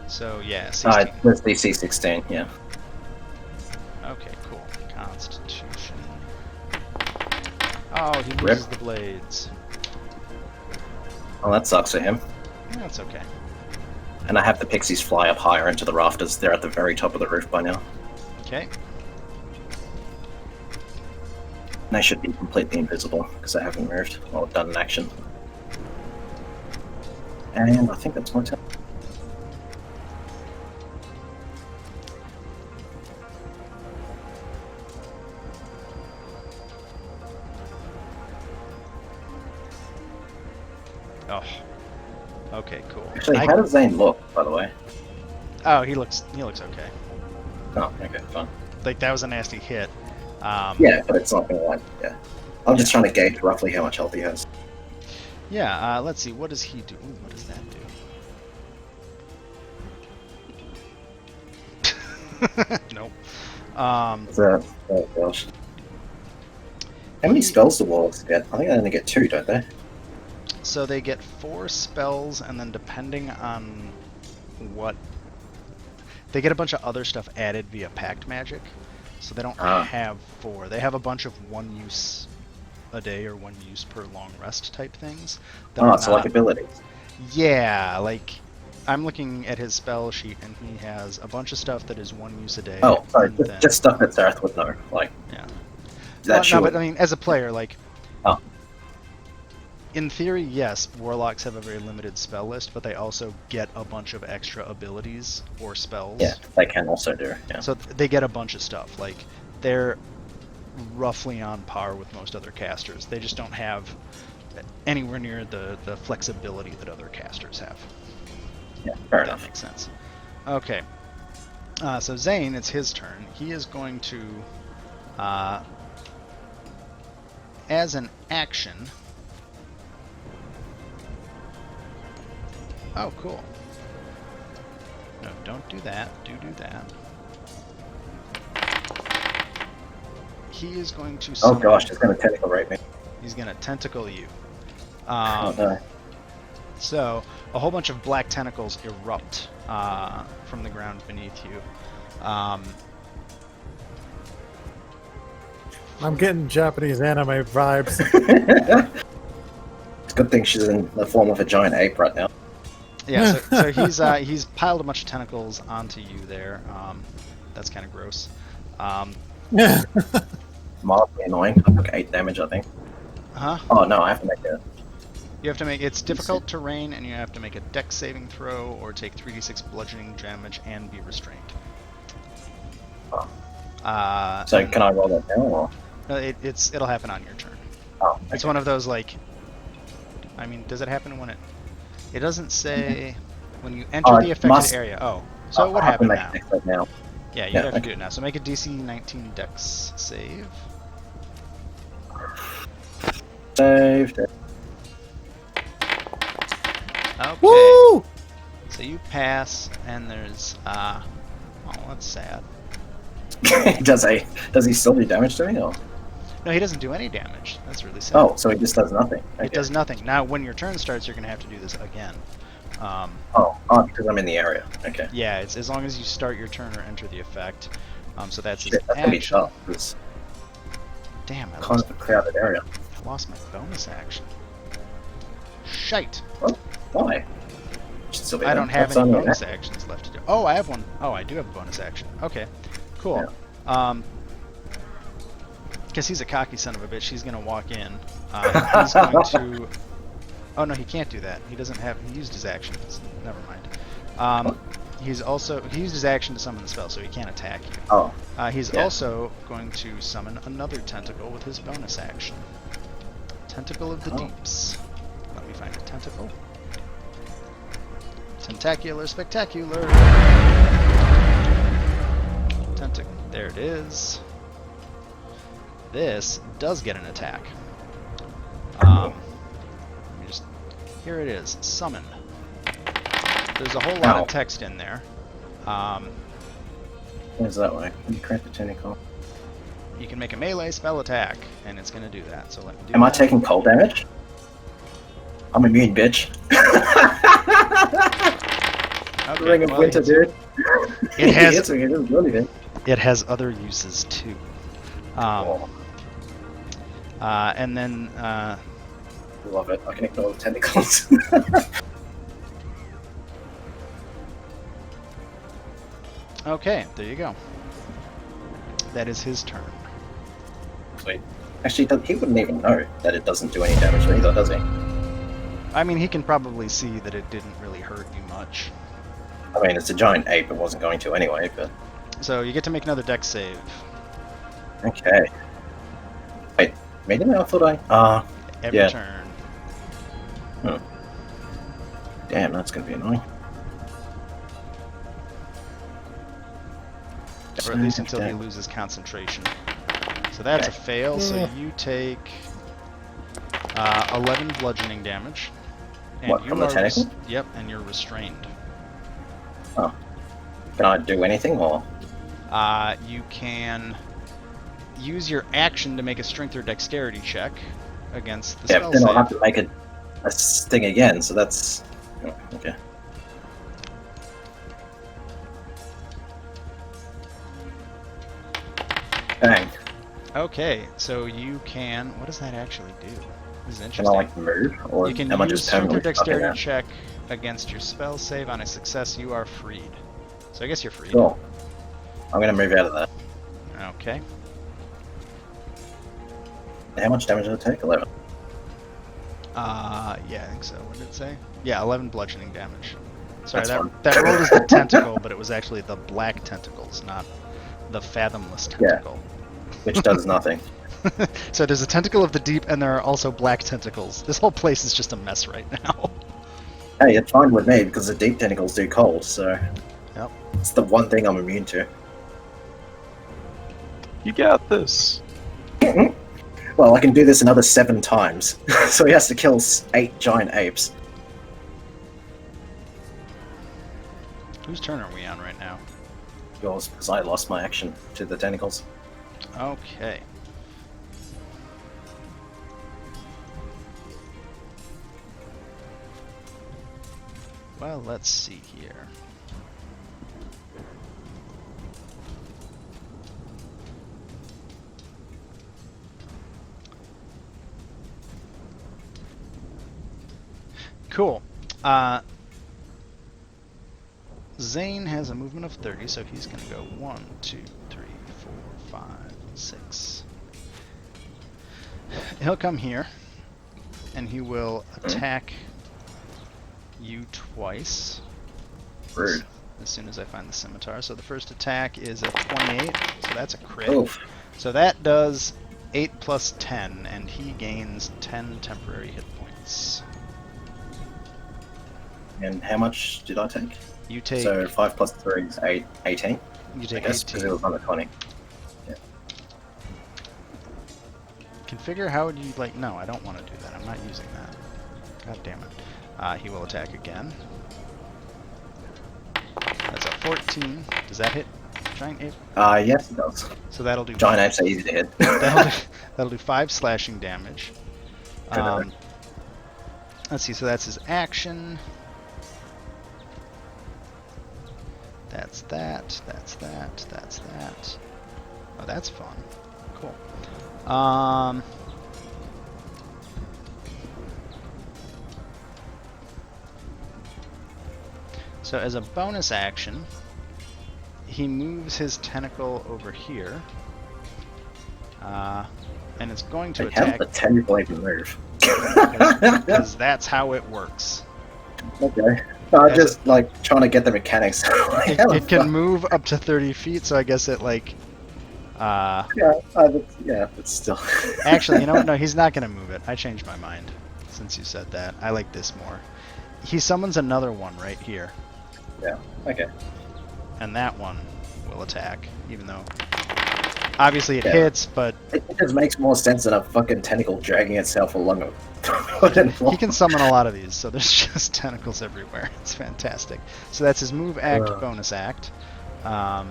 So yeah, 16. It's DC 16, yeah. Okay, cool. Constitution. Oh, he loses the blades. Well, that sucks for him. Yeah, that's okay. And I have the pixies fly up higher into the rafters. They're at the very top of the roof by now. Okay. And they should be completely invisible because they haven't moved or done an action. And I think that's my turn. Oh. Okay, cool. Actually, how does Zane look, by the way? Oh, he looks okay. Oh, okay, fine. Like that was a nasty hit. Yeah, but it's not gonna like, yeah. I'm just trying to gauge roughly how much health he has. Yeah, let's see. What does he do? Ooh, what does that do? Nope. Oh gosh. How many spells do warlocks get? I think they only get 2, don't they? So they get 4 spells, and then depending on what... They get a bunch of other stuff added via pact magic. So they don't have 4. They have a bunch of 1 use a day or 1 use per long rest type things. So like abilities. Yeah, like... I'm looking at his spell sheet, and he has a bunch of stuff that is 1 use a day. Oh, sorry, then... just stuff that Zareth would know. Like, yeah. No, but I mean, as a player, like... Oh. In theory, yes, warlocks have a very limited spell list, but they also get a bunch of extra abilities or spells. Yeah, they can also do. Yeah. So they get a bunch of stuff. Like, they're roughly on par with most other casters. They just don't have anywhere near the flexibility that other casters have. Yeah, fair That enough. makes sense. Okay. So Zane, it's his turn. He is going to, as an action... Oh, cool. No, don't do that. Do that. He is going to Oh summon... gosh, it's going to tentacle rape me. He's going to tentacle you. Oh no. So, a whole bunch of black tentacles erupt from the ground beneath you. I'm getting Japanese anime vibes. It's a good thing she's in the form of a giant ape right now. Yeah, so he's piled a bunch of tentacles onto you there. That's kind of gross. Mildly annoying. I took 8 damage, I think. Huh? Oh no, I have to make it. You have to make it's difficult terrain, and you have to make a dex saving throw or take 3d6 bludgeoning damage and be restrained. Oh. So can I roll that now, or? No, it'll happen on your turn. Oh, okay. It's one of those like. I mean, does it happen when it? It doesn't say when you enter the affected area. Oh, so it would happen now. Now. Yeah, you have to do it now. So make a DC 19 dex save. Saved. Okay. Woo! So you pass, and there's oh, that's sad. Does he still do damage to me, or? No, he doesn't do any damage. That's really sad. Oh, so he just does nothing. Okay. It does nothing. Now, when your turn starts, you're going to have to do this again. Because I'm in the area. Okay. Yeah, it's as long as you start your turn or enter the effect. So that's his Shit, that's gonna be action. tough. It's Damn, I kind of a crowded area. lost my bonus action. Shite. Well, why? Should still be I there. don't have What's any on your bonus neck? actions left to do. Oh, I have one. Oh, I do have a bonus action. Okay, cool. Yeah. Because he's a cocky son of a bitch, he's going to walk in. He's going to... Oh, no, he can't do that. He doesn't have... He used his action. Never mind. He used his action to summon the spell, so he can't attack you. Oh. He's also going to summon another tentacle with his bonus action. Tentacle of the Deeps. Let me find a tentacle. Tentacular spectacular. There it is. This does get an attack. Let me just, here it is. Summon. There's a whole lot of text in there. Where's that way? Can you crack the tentacle? You can make a melee spell attack, and it's going to do that. So let me do Am I that. taking cold damage? I'm immune, bitch. Okay, Ring of well, Winter, dude. It has- It doesn't do anything. It has other uses too. And then Love it. I can ignore the tentacles. okay, there you go. That is his turn. Sweet. Actually, he wouldn't even know that it doesn't do any damage either, does he? I mean, he can probably see that it didn't really hurt you much. I mean, it's a giant ape. It wasn't going to anyway, but... So you get to make another dex save. Okay. Wait, maybe I thought I... Every yeah. turn. Damn, that's going to be annoying. Or at least until he loses concentration. So that's a fail, so Yeah. you take 11 bludgeoning damage. And What, you from the are tentacle? Yep, and you're restrained. Oh. Can I do anything, or...? You can use your action to make a strength or dexterity check against the Yeah, spell but then I'll have save. to make a thing again, so that's... Oh, okay. Bang. Okay, so you can... What does that actually do? This is Can interesting. I, like, move? Or You can am I use just strength or permanently stuck in dexterity there? check against your spell save. On a success, you are freed. So I guess you're freed. Cool. I'm gonna move out of that. Okay. How much damage did it take? 11. Yeah, I think so. What did it say? Yeah, 11 bludgeoning damage. Sorry, That's that, fine. that rolled as the tentacle, but it was actually the black tentacles, not the fathomless tentacle. Which does nothing. So there's a tentacle of the deep, and there are also black tentacles. This whole place is just a mess right now. Hey, it's fine with me, because the deep tentacles do cold, so... Yep. It's the one thing I'm immune to. You got this. Well, I can do this another 7 times. So he has to kill 8 giant apes. Whose turn are we on right now? Yours, because I lost my action to the tentacles. Okay. Well, let's see here. Cool. Zane has a movement of 30, so he's going to go 1, 2, 3, 4, 5, 6. He'll come here, and he will attack you twice. Rude. As soon as I find the scimitar. So the first attack is a 28, so that's a crit. Oof. So that does 8 plus 10, and he gains 10 temporary hit points. And how much did I take? You take So 5 plus 3 is 18. you I take guess, because 18. it was under 20. Configure how would you like? No, I don't want to do that. I'm not using that. God damn it. He will attack again. That's a 14. Does that hit giant ape? Yes, it does. So that'll do. Giant apes are easy to hit. that'll do 5 slashing damage. Good. Let's see. So that's his action. That's that. That's that. That's that. Oh, that's fun. Cool. So as a bonus action, he moves his tentacle over here, and it's going to How attack does the tentacle even move? because that's how it works. Okay. As Just like trying to get the mechanics. It can move up to 30 feet, so I guess it like. Yeah, but still. Actually, you know what? No, he's not going to move it. I changed my mind since you said that. I like this more. he summons another one right here, Yeah. Okay. and that one will attack, even though obviously it Yeah. hits, but It just makes more sense than a fucking tentacle dragging itself along a wooden floor. he can summon a lot of these, so there's just tentacles everywhere. It's fantastic. So that's his move, act, bonus act. It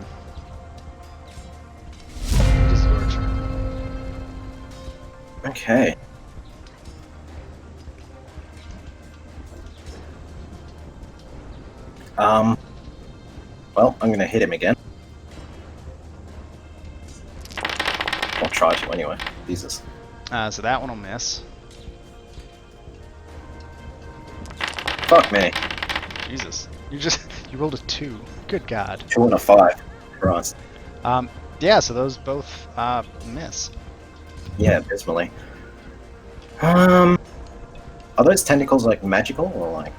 is your turn. Okay. Well, I'm gonna hit him again. I'll try to anyway. Jesus. So that one will miss. Fuck me. Jesus, you rolled a 2. Good God. 2 and a 5. Christ. Yeah, so those both miss. Yeah, abysmally. Are those tentacles like magical or like?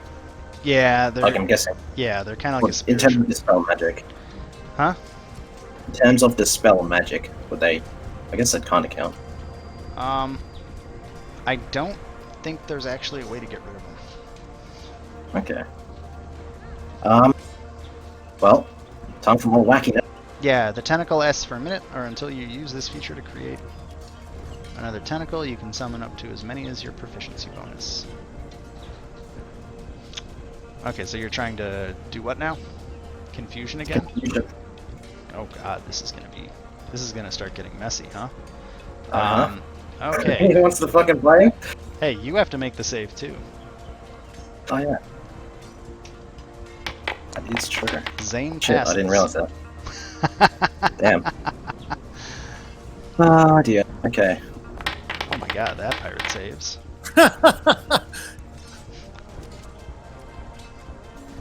Yeah, they're Like I'm guessing. they're kind of like a In terms spiritual. of dispel magic. Huh? In terms of dispel magic, would they? I guess that kind of count. I don't think there's actually a way to get rid of them. Okay. Well, time for more whackiness. Yeah, the tentacle lasts for a minute or until you use this feature to create another tentacle. You can summon up to as many as your proficiency bonus. Okay, so you're trying to do what now? Confusion again? Confusion. Oh god, this is gonna start getting messy, huh? Uh-huh. Okay. Who wants to fucking play? Hey, you have to make the save too. Oh yeah. That is true. Zane Shit, passes. I didn't realize that. Damn. Oh dear. Okay. Oh my god, that pirate saves.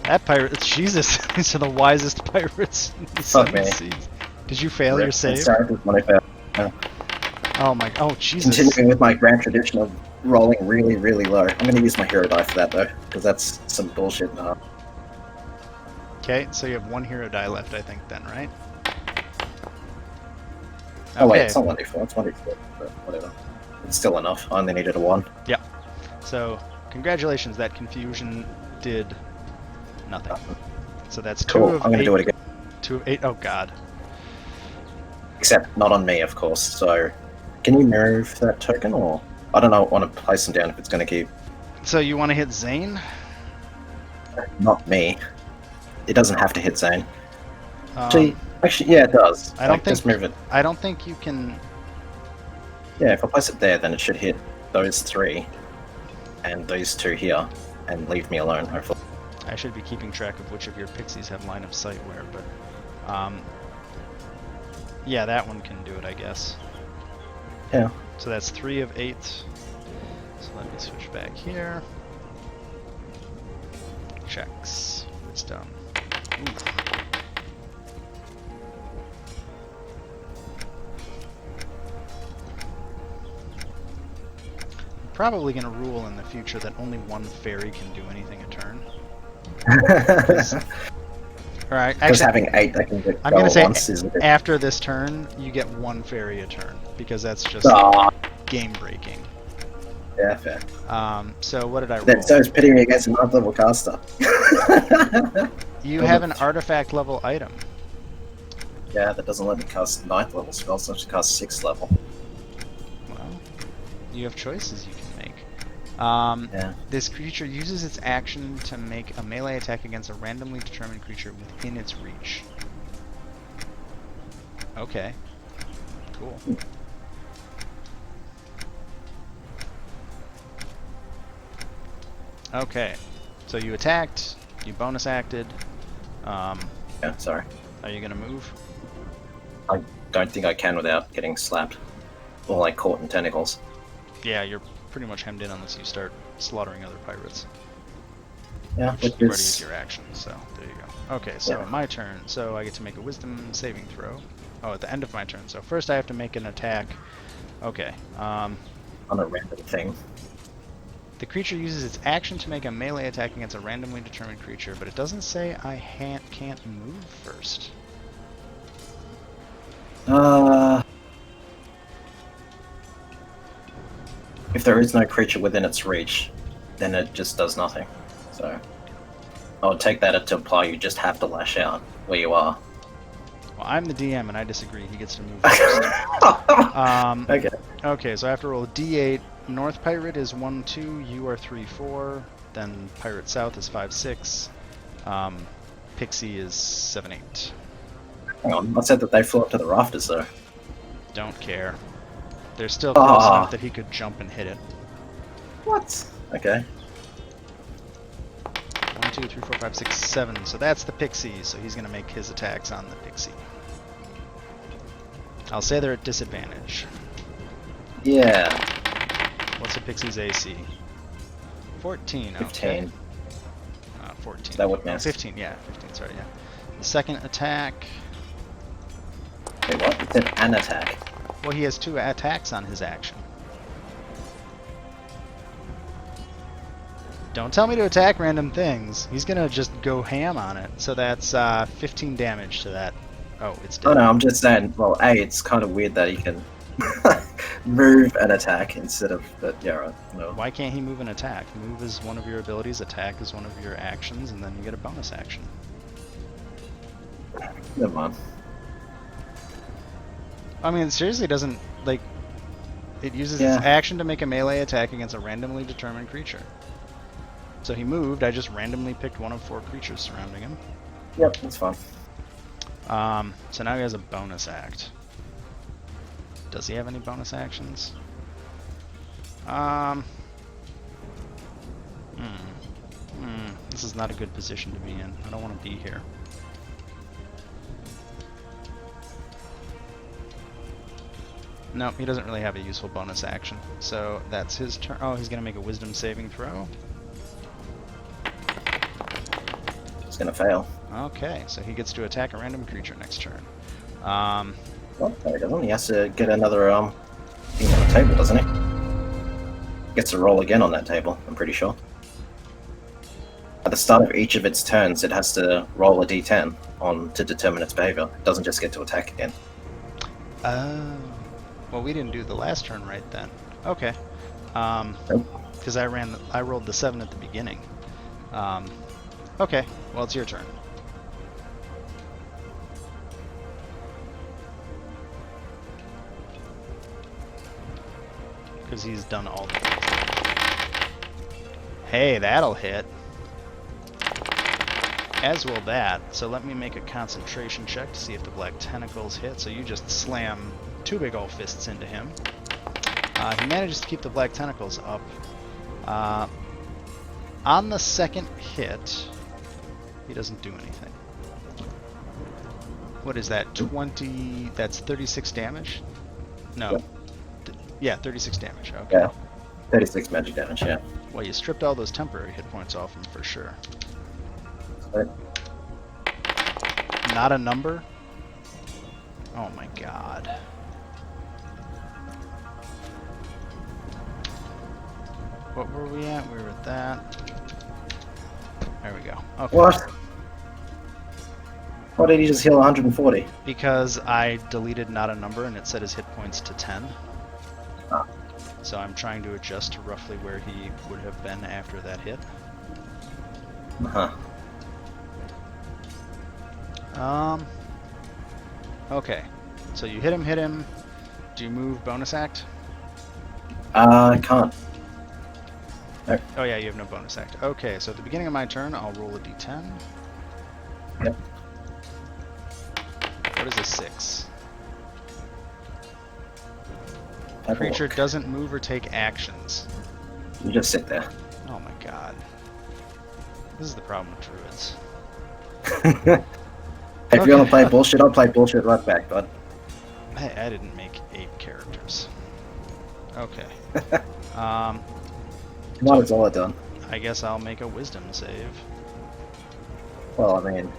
That pirate, Jesus, these are the wisest pirates in the Fuck Seven me. Seas. Did you fail your save? Sorry for my fail. Oh my, oh Jesus. Continuing with my grand tradition of rolling really, really low. I'm gonna use my hero die for that though, because that's some bullshit. Okay, so you have one hero die left, I think, then, right? Oh wait, Okay. it's not 1d4, it's 1d4, but whatever. It's still enough. I only needed a 1. So, congratulations, that confusion did nothing. So that's Cool, 2 of I'm gonna 8. do it again. 2 of 8, oh god. Except not on me, of course. So, can you move that token, or I don't know. I want to place them down if it's going to keep. So you want to hit Zane? Not me. It doesn't have to hit Zane. Um, Actually, yeah, it does. I don't Like, just think- move it. I don't think you can... Yeah, if I place it there, then it should hit those 3 and those 2 here, and leave me alone. Hopefully. I should be keeping track of which of your pixies have line of sight where, but... yeah, that one can do it, I guess. Yeah. So that's 3 of 8. So let me switch back here. Checks. Wisdom. Oof. Probably going to rule in the future that only one fairy can do anything a turn. Alright, Because actually, having 8 that can go I'm gonna say once is a bit. after this turn, you get 1 fairy a turn, because that's just Aw, game breaking. yeah, fair. So what did I roll? Then so is pitting me against a 9th level caster. You have an artifact level item. Yeah, that doesn't let me cast 9th level spells, so I have to cast 6th level. Well, you have choices you can make. Yeah. This creature uses its action to make a melee attack against a randomly determined creature within its reach. Okay. Cool. Okay. So you attacked, you bonus acted. Yeah, sorry. Are you gonna move? I don't think I can without getting slapped. Or like caught in tentacles. Yeah, you're pretty much hemmed in unless you start slaughtering other pirates. Yeah, Which which you've already is... used your action, so there you go. Okay, so Yeah. my turn. So I get to make a wisdom saving throw. Oh, at the end of my turn. So first I have to make an attack. Okay. on a random thing. The creature uses its action to make a melee attack against a randomly determined creature, but it doesn't say I can't move first. If there is no creature within its reach, then it just does nothing. So I would take that to imply you just have to lash out where you are. Well, I'm the DM and I disagree. He gets to move first. Okay. Okay, so I have to roll a d8. North Pirate is 1-2, you are 3-4, then Pirate South is 5-6, Pixie is 7-8. Hang on, I said that they flew up to the rafters though. Don't care. They're still close enough that he could jump and hit it. What? Okay. 1, 2, 3, 4, 5, 6, 7. So that's the Pixie, so he's going to make his attacks on the Pixie. I'll say they're at disadvantage. Yeah. What's a Pixie's AC? 14, 15. okay. 14. That would miss. 15, yeah, 15, sorry, yeah. The second attack... Wait, what? It's an attack. Well, he has 2 attacks on his action. Don't tell me to attack random things. He's gonna just go ham on it. So that's 15 damage to that. Oh, it's dead. Oh no, I'm just saying, well, A, it's kind of weird that he can move and attack instead of, but yeah, right. No. Why can't he move and attack? Move is one of your abilities, attack is one of your actions, and then you get a bonus action. Never mind. I mean, it seriously doesn't, like, it uses Yeah. its action to make a melee attack against a randomly determined creature. So he moved, I just randomly picked one of 4 creatures surrounding him. Yep, that's fine. So now he has a bonus act. Does he have any bonus actions? This is not a good position to be in. I don't want to be here. No, he doesn't really have a useful bonus action. So that's his turn. Oh, he's going to make a wisdom saving throw. It's gonna fail. Okay, so he gets to attack a random creature next turn. Well, no, he doesn't. He has to get another thing on the table, doesn't he? Gets to roll again on that table, I'm pretty sure. At the start of each of its turns, it has to roll a d10 to determine its behavior. It doesn't just get to attack again. Oh. Well, we didn't do the last turn right then. Okay. Nope. Because I rolled the 7 at the beginning. Okay. Well, it's your turn. Because he's done all the... Hey, that'll hit. As will that. So let me make a concentration check to see if the black tentacles hit. So you just slam 2 big ol' fists into him. He manages to keep the black tentacles up. On the second hit, he doesn't do anything. What is that? 20... That's 36 damage? No. Yep. Yeah, 36 damage. Okay. Yeah. 36 magic damage, yeah. Well, you stripped all those temporary hit points off him for sure. Right. Not a number? Oh my god. What were we at? We were at that. There we go. Okay. What? Why did he just heal 140? Because I deleted not a number and it set his hit points to 10. Ah. So I'm trying to adjust to roughly where he would have been after that hit. Uh-huh. Okay. So you hit him. Do you move bonus act? I can't. Oh yeah, you have no bonus act. Okay, so at the beginning of my turn, I'll roll a d10. Yep. What is a 6? Have a Creature look. doesn't move or take actions. You just sit there. Oh my god. This is the problem with druids. If you want to play bullshit, I'll play bullshit right back, bud. Hey, I didn't make 8 characters. Okay. Not as all done. I guess I'll make a wisdom save. Well, I mean,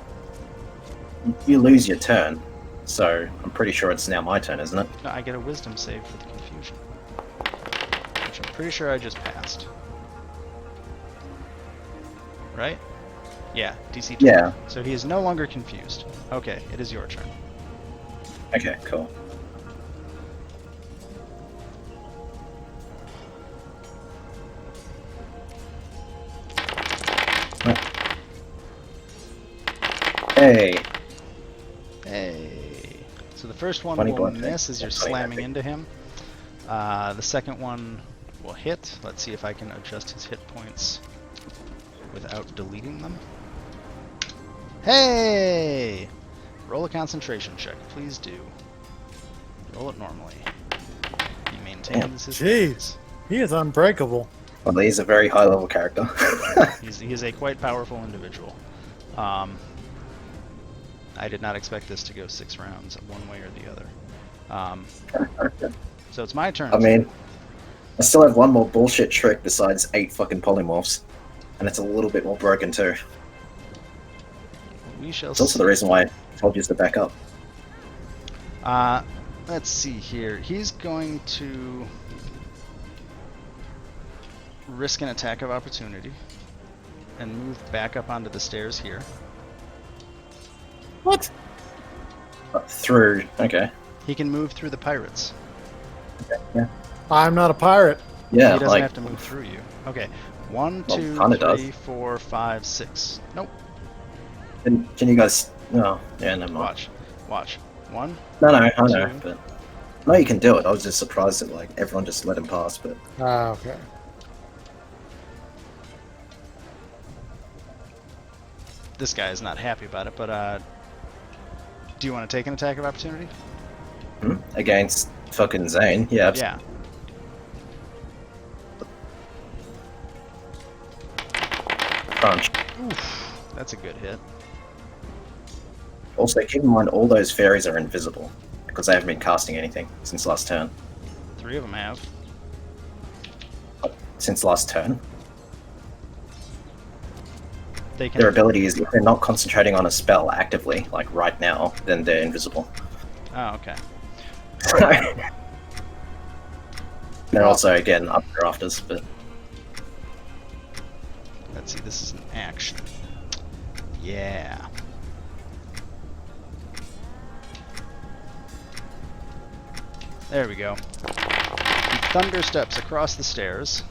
you lose your turn, so I'm pretty sure it's now my turn, isn't it? No, I get a wisdom save for the confusion. Which I'm pretty sure I just passed. Right? Yeah, DC 20. Yeah. So he is no longer confused. Okay, it is your turn. Okay, cool. Hey. Hey. So the first one 20 will blood miss tank. as you're 20 slamming epic. into him. The second one will hit. Let's see if I can adjust his hit points without deleting them. Hey! Roll a concentration check, please do. Roll it normally. He maintains his Jeez. phase. He is unbreakable. Well, he's a very high level character. He is a quite powerful individual. I did not expect this to go 6 rounds, one way or the other. So it's my turn. I mean, I still have one more bullshit trick besides 8 fucking polymorphs. And it's a little bit more broken too. We shall It's also see. the reason why I told you to back up. Let's see here. He's going to risk an attack of opportunity and move back up onto the stairs here. What? Through. Okay. He can move through the pirates. Yeah. I'm not a pirate. Yeah, He doesn't like. have to move through you. Okay. 1, Well, 2, kinda does. 3, 4, 5, 6. Nope. Can you guys. No. Yeah, never mind. Watch. 1. No, I know. 2. But. No, you can do it. I was just surprised that, like, everyone just let him pass, but. Ah, okay. This guy is not happy about it, but do you want to take an attack of opportunity? Against fucking Zane. Yeah, Yeah. crunch. Oof. That's a good hit. Also, keep in mind all those fairies are invisible because they haven't been casting anything since last turn. 3 of them have. Since last turn, They can. their ability is if they're not concentrating on a spell actively, like right now, then they're invisible. Oh, okay. They're also again up their afters, but Let's see. This is an action. Yeah. There we go. He thunder steps across the stairs.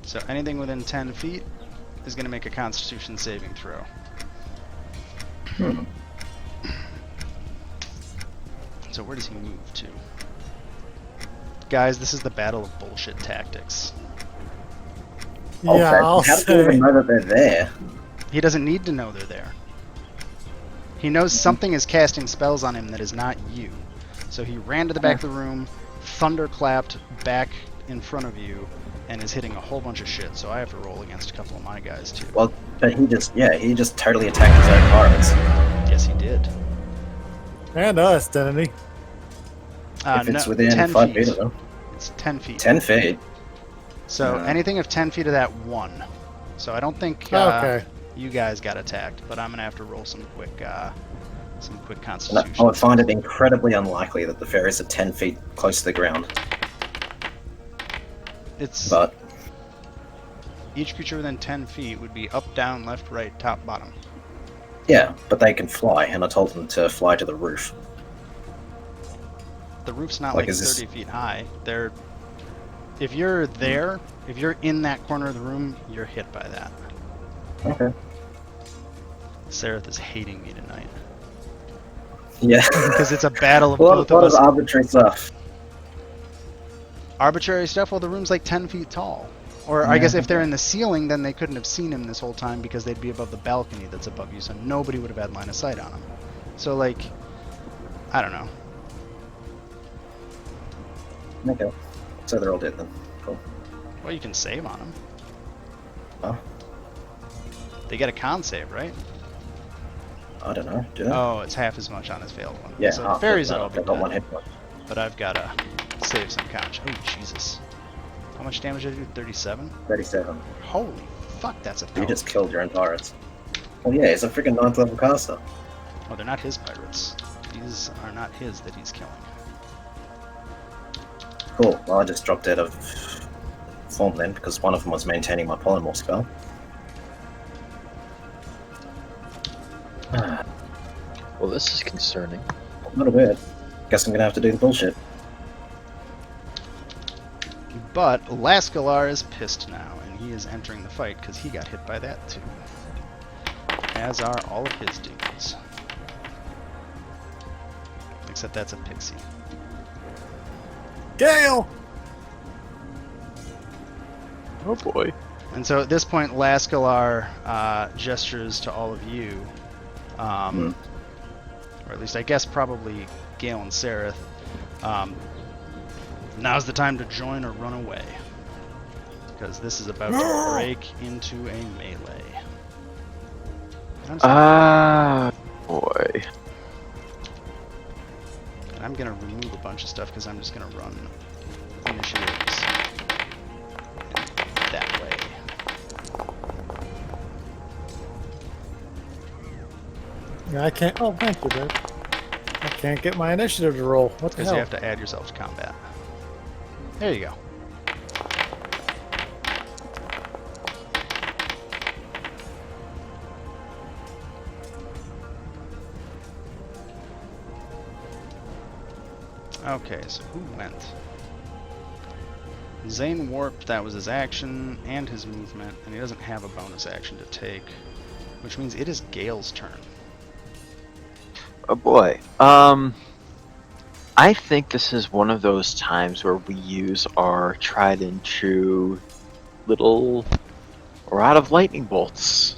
So anything within 10 feet is going to make a Constitution saving throw. So where does he move to? Guys, this is the battle of bullshit tactics. Yeah, I'll how do you even say. know that they're there? He doesn't need to know they're there. He knows something is casting spells on him that is not you. So he ran to the back of the room, thunderclapped back in front of you, and is hitting a whole bunch of shit. So I have to roll against a couple of my guys too. Well, but he just totally attacked his own pirates. Yes, he did. And us, didn't he? If it's No, within 10 5 feet. feet of them. It's 10 feet. 10 feet. So Yeah. anything of 10 feet of that, 1. So I don't think Okay. you guys got attacked, but I'm gonna have to roll some quick And Constitution. I would find it incredibly unlikely that the fairies are 10 feet close to the ground. It's But each creature within 10 feet would be up, down, left, right, top, bottom. yeah, but they can fly, and I told them to fly to the roof. The roof's not Like, like is 30 this- feet high. If you're there, if you're in that corner of the room, you're hit by that. Okay. Seraph is hating me tonight Yeah. because it's a battle of What both of is us. arbitrary stuff? Arbitrary stuff. Well, the room's like 10 feet tall. Or I guess if they're in the ceiling, then they couldn't have seen him this whole time because they'd be above the balcony that's above you, so nobody would have had line of sight on him. So like, I don't know. Okay. So they're all dead then. Cool. Well, you can save on them. Oh, They get a con save, right? I don't know. Do they? Oh, it's half as much on his failed one. yeah. So half, fairies but will all be they've got one dead, hit point. but I've got to save some con. Oh, Jesus. How much damage did I do? 37? 37. Holy fuck, that's a You power. just killed your own pirates. Well, yeah, he's a freaking 9th level caster. Oh, they're not his pirates. These are not his that he's killing. Cool. Well, I just dropped out of form then because one of them was maintaining my polymorph spell. Well, this is concerning. Not a bit. Guess I'm gonna have to do the bullshit. But Lascalar is pissed now, and he is entering the fight because he got hit by that too. As are all of his dudes. except that's a pixie. Gale! Oh boy. And so at this point, Lascalar gestures to all of you, or at least I guess probably Gale and Sereth. Now's the time to join or run away, because this is about to break into a melee. Boy. And I'm gonna remove a bunch of stuff because I'm just gonna run initiatives that way. Yeah, I can't. Oh, thank you, babe. I can't get my initiative to roll. What the Because hell? you have to add yourself to combat. There you go. Okay, so who went? Zane warped, that was his action and his movement, and he doesn't have a bonus action to take, which means it is Gale's turn. Oh boy. I think this is one of those times where we use our tried and true little rod of lightning bolts.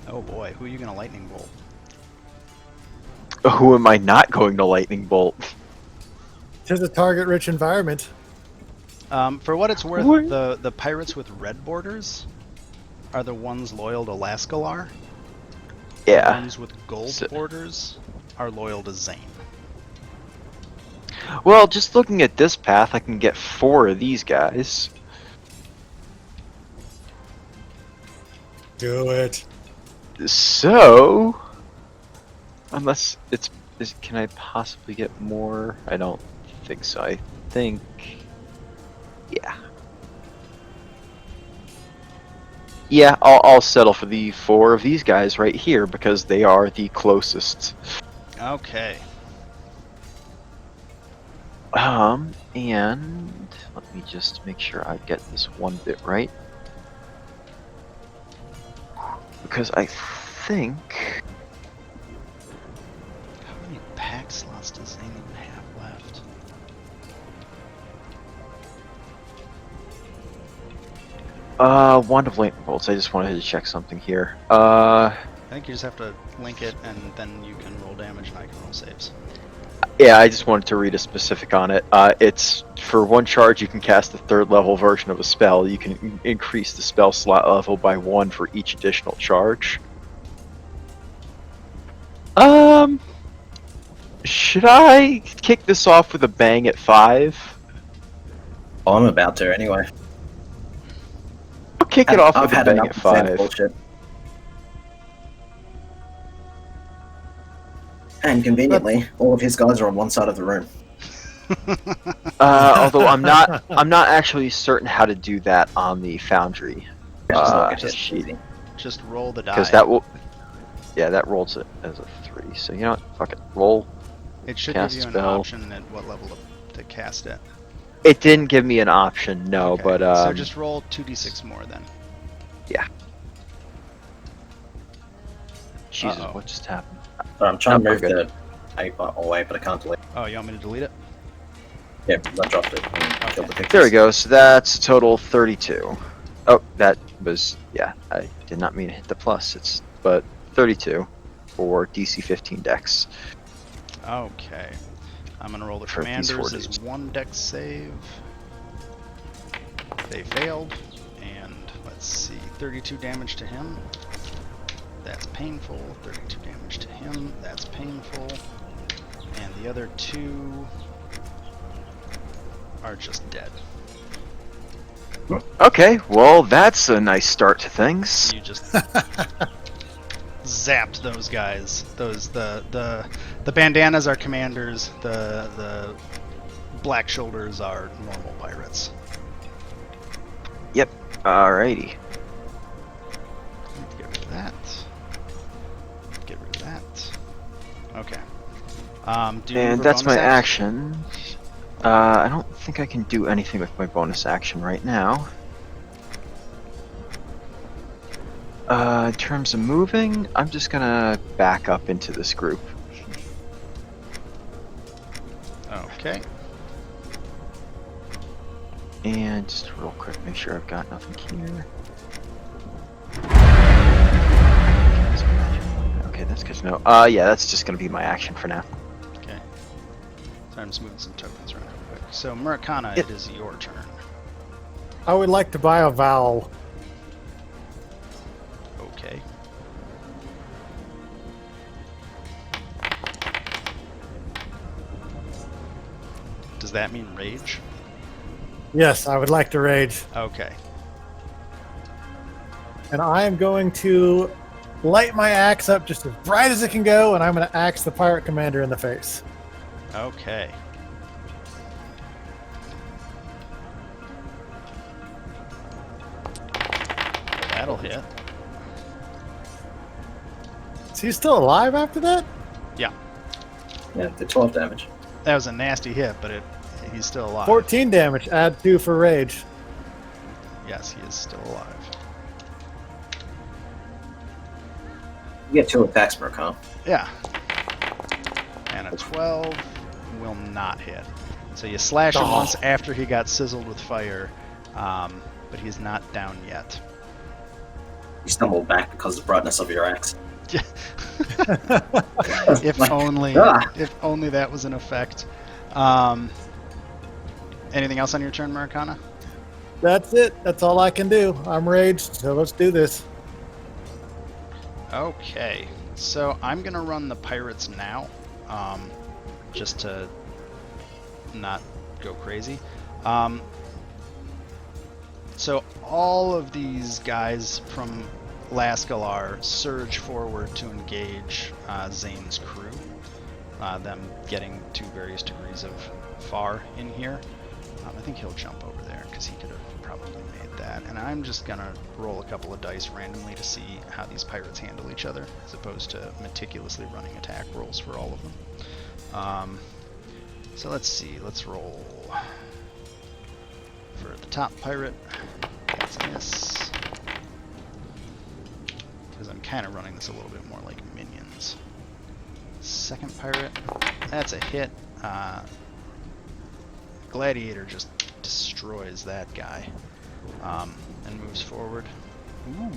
Oh boy, who are you gonna lightning bolt? Who am I not going to lightning bolt? Tis a target-rich environment. For what it's worth, What? the pirates with red borders are the ones loyal to Lascalar. The Yeah. ones with gold So- borders are loyal to Zane. Well, just looking at this path, I can get 4 of these guys. Do it. So, unless can I possibly get more? I don't think so. I think, yeah. Yeah, I'll settle for the 4 of these guys right here because they are the closest. Okay. And let me just make sure I get this one bit right. Because I think... How many pack slots does Zane even have left? Wand of Lightning Bolts. I just wanted to check something here. I think you just have to link it, and then you can roll damage, and I can roll saves. Yeah, I just wanted to read a specific on it. It's for 1 charge you can cast the 3rd level version of a spell. You can increase the spell slot level by 1 for each additional charge. Should I kick this off with a bang at 5? Oh, I'm about to anyway. I'll kick it off I've with a had bang enough at of that 5. bullshit. And conveniently, all of his guys are on one side of the room. Although I'm not actually certain how to do that on the Foundry Just sheet. Just roll the die. Because that will, yeah, that rolls it as a 3. So you know what? Fuck it. Roll. It should cast give you an spell. option at what level to cast it. It didn't give me an option, no, Okay, but so just roll 2d6 more then. yeah. Jesus, Uh-oh. what just happened? I'm trying to Oh, move good. the paper away, but I can't delete it. Oh, you want me to delete it? Yeah, I dropped it and killed the pictures. There we go. So that's a total 32. Oh, that was, yeah. I did not mean to hit the plus. But 32 for DC 15 Dex. Okay. I'm gonna roll the For these commanders as 40s. 1 dex save. They failed, and let's see, 32 damage to him. That's painful. 32 damage to him. That's painful. And the other 2 are just dead. Okay, well, that's a nice start to things. You just zapped those guys. Those the bandanas are commanders. The black shoulders are normal pirates. Yep. Alrighty. Get rid of that. Get rid of that. Okay. Do you And move a that's my bonus action. I don't think I can do anything with my bonus action right now. In terms of moving, I'm just gonna back up into this group. Okay. And just real quick, make sure I've got nothing here. Okay, that's good to know. Yeah, that's just gonna be my action for now. Okay. So I'm just moving some tokens around real quick. So Murakana, Yep. it is your turn. I would like to buy a vowel. Okay. Does that mean rage? Yes, I would like to rage. Okay. And I am going to light my axe up just as bright as it can go, and I'm going to axe the pirate commander in the face. Okay. That'll hit. Is he still alive after that? Yeah. Yeah, the 12 damage. That was a nasty hit, but he's still alive. 14 damage, add 2 for rage. Yes, he is still alive. You get 2 attacks per comp. Yeah. And a 12 will not hit. So you slash him Oh. once after he got sizzled with fire, but he's not down yet. You stumble back because of the brightness of your axe. If Like, only, ah. if only that was an effect. Anything else on your turn, Murakana? That's it. That's all I can do. I'm raged, so let's do this. Okay, so I'm gonna run the pirates now, just to not go crazy. So all of these guys from Lascalar surge forward to engage Zane's crew, them getting to various degrees of far in here. I think he'll jump over there because he could have probably made that. And I'm just gonna roll a couple of dice randomly to see how these pirates handle each other, as opposed to meticulously running attack rolls for all of them. So let's see, let's roll for the top pirate. That's a miss. Because I'm kind of running this a little bit more like minions. Second pirate, that's a hit. Gladiator just destroys that guy, and moves forward. Ooh.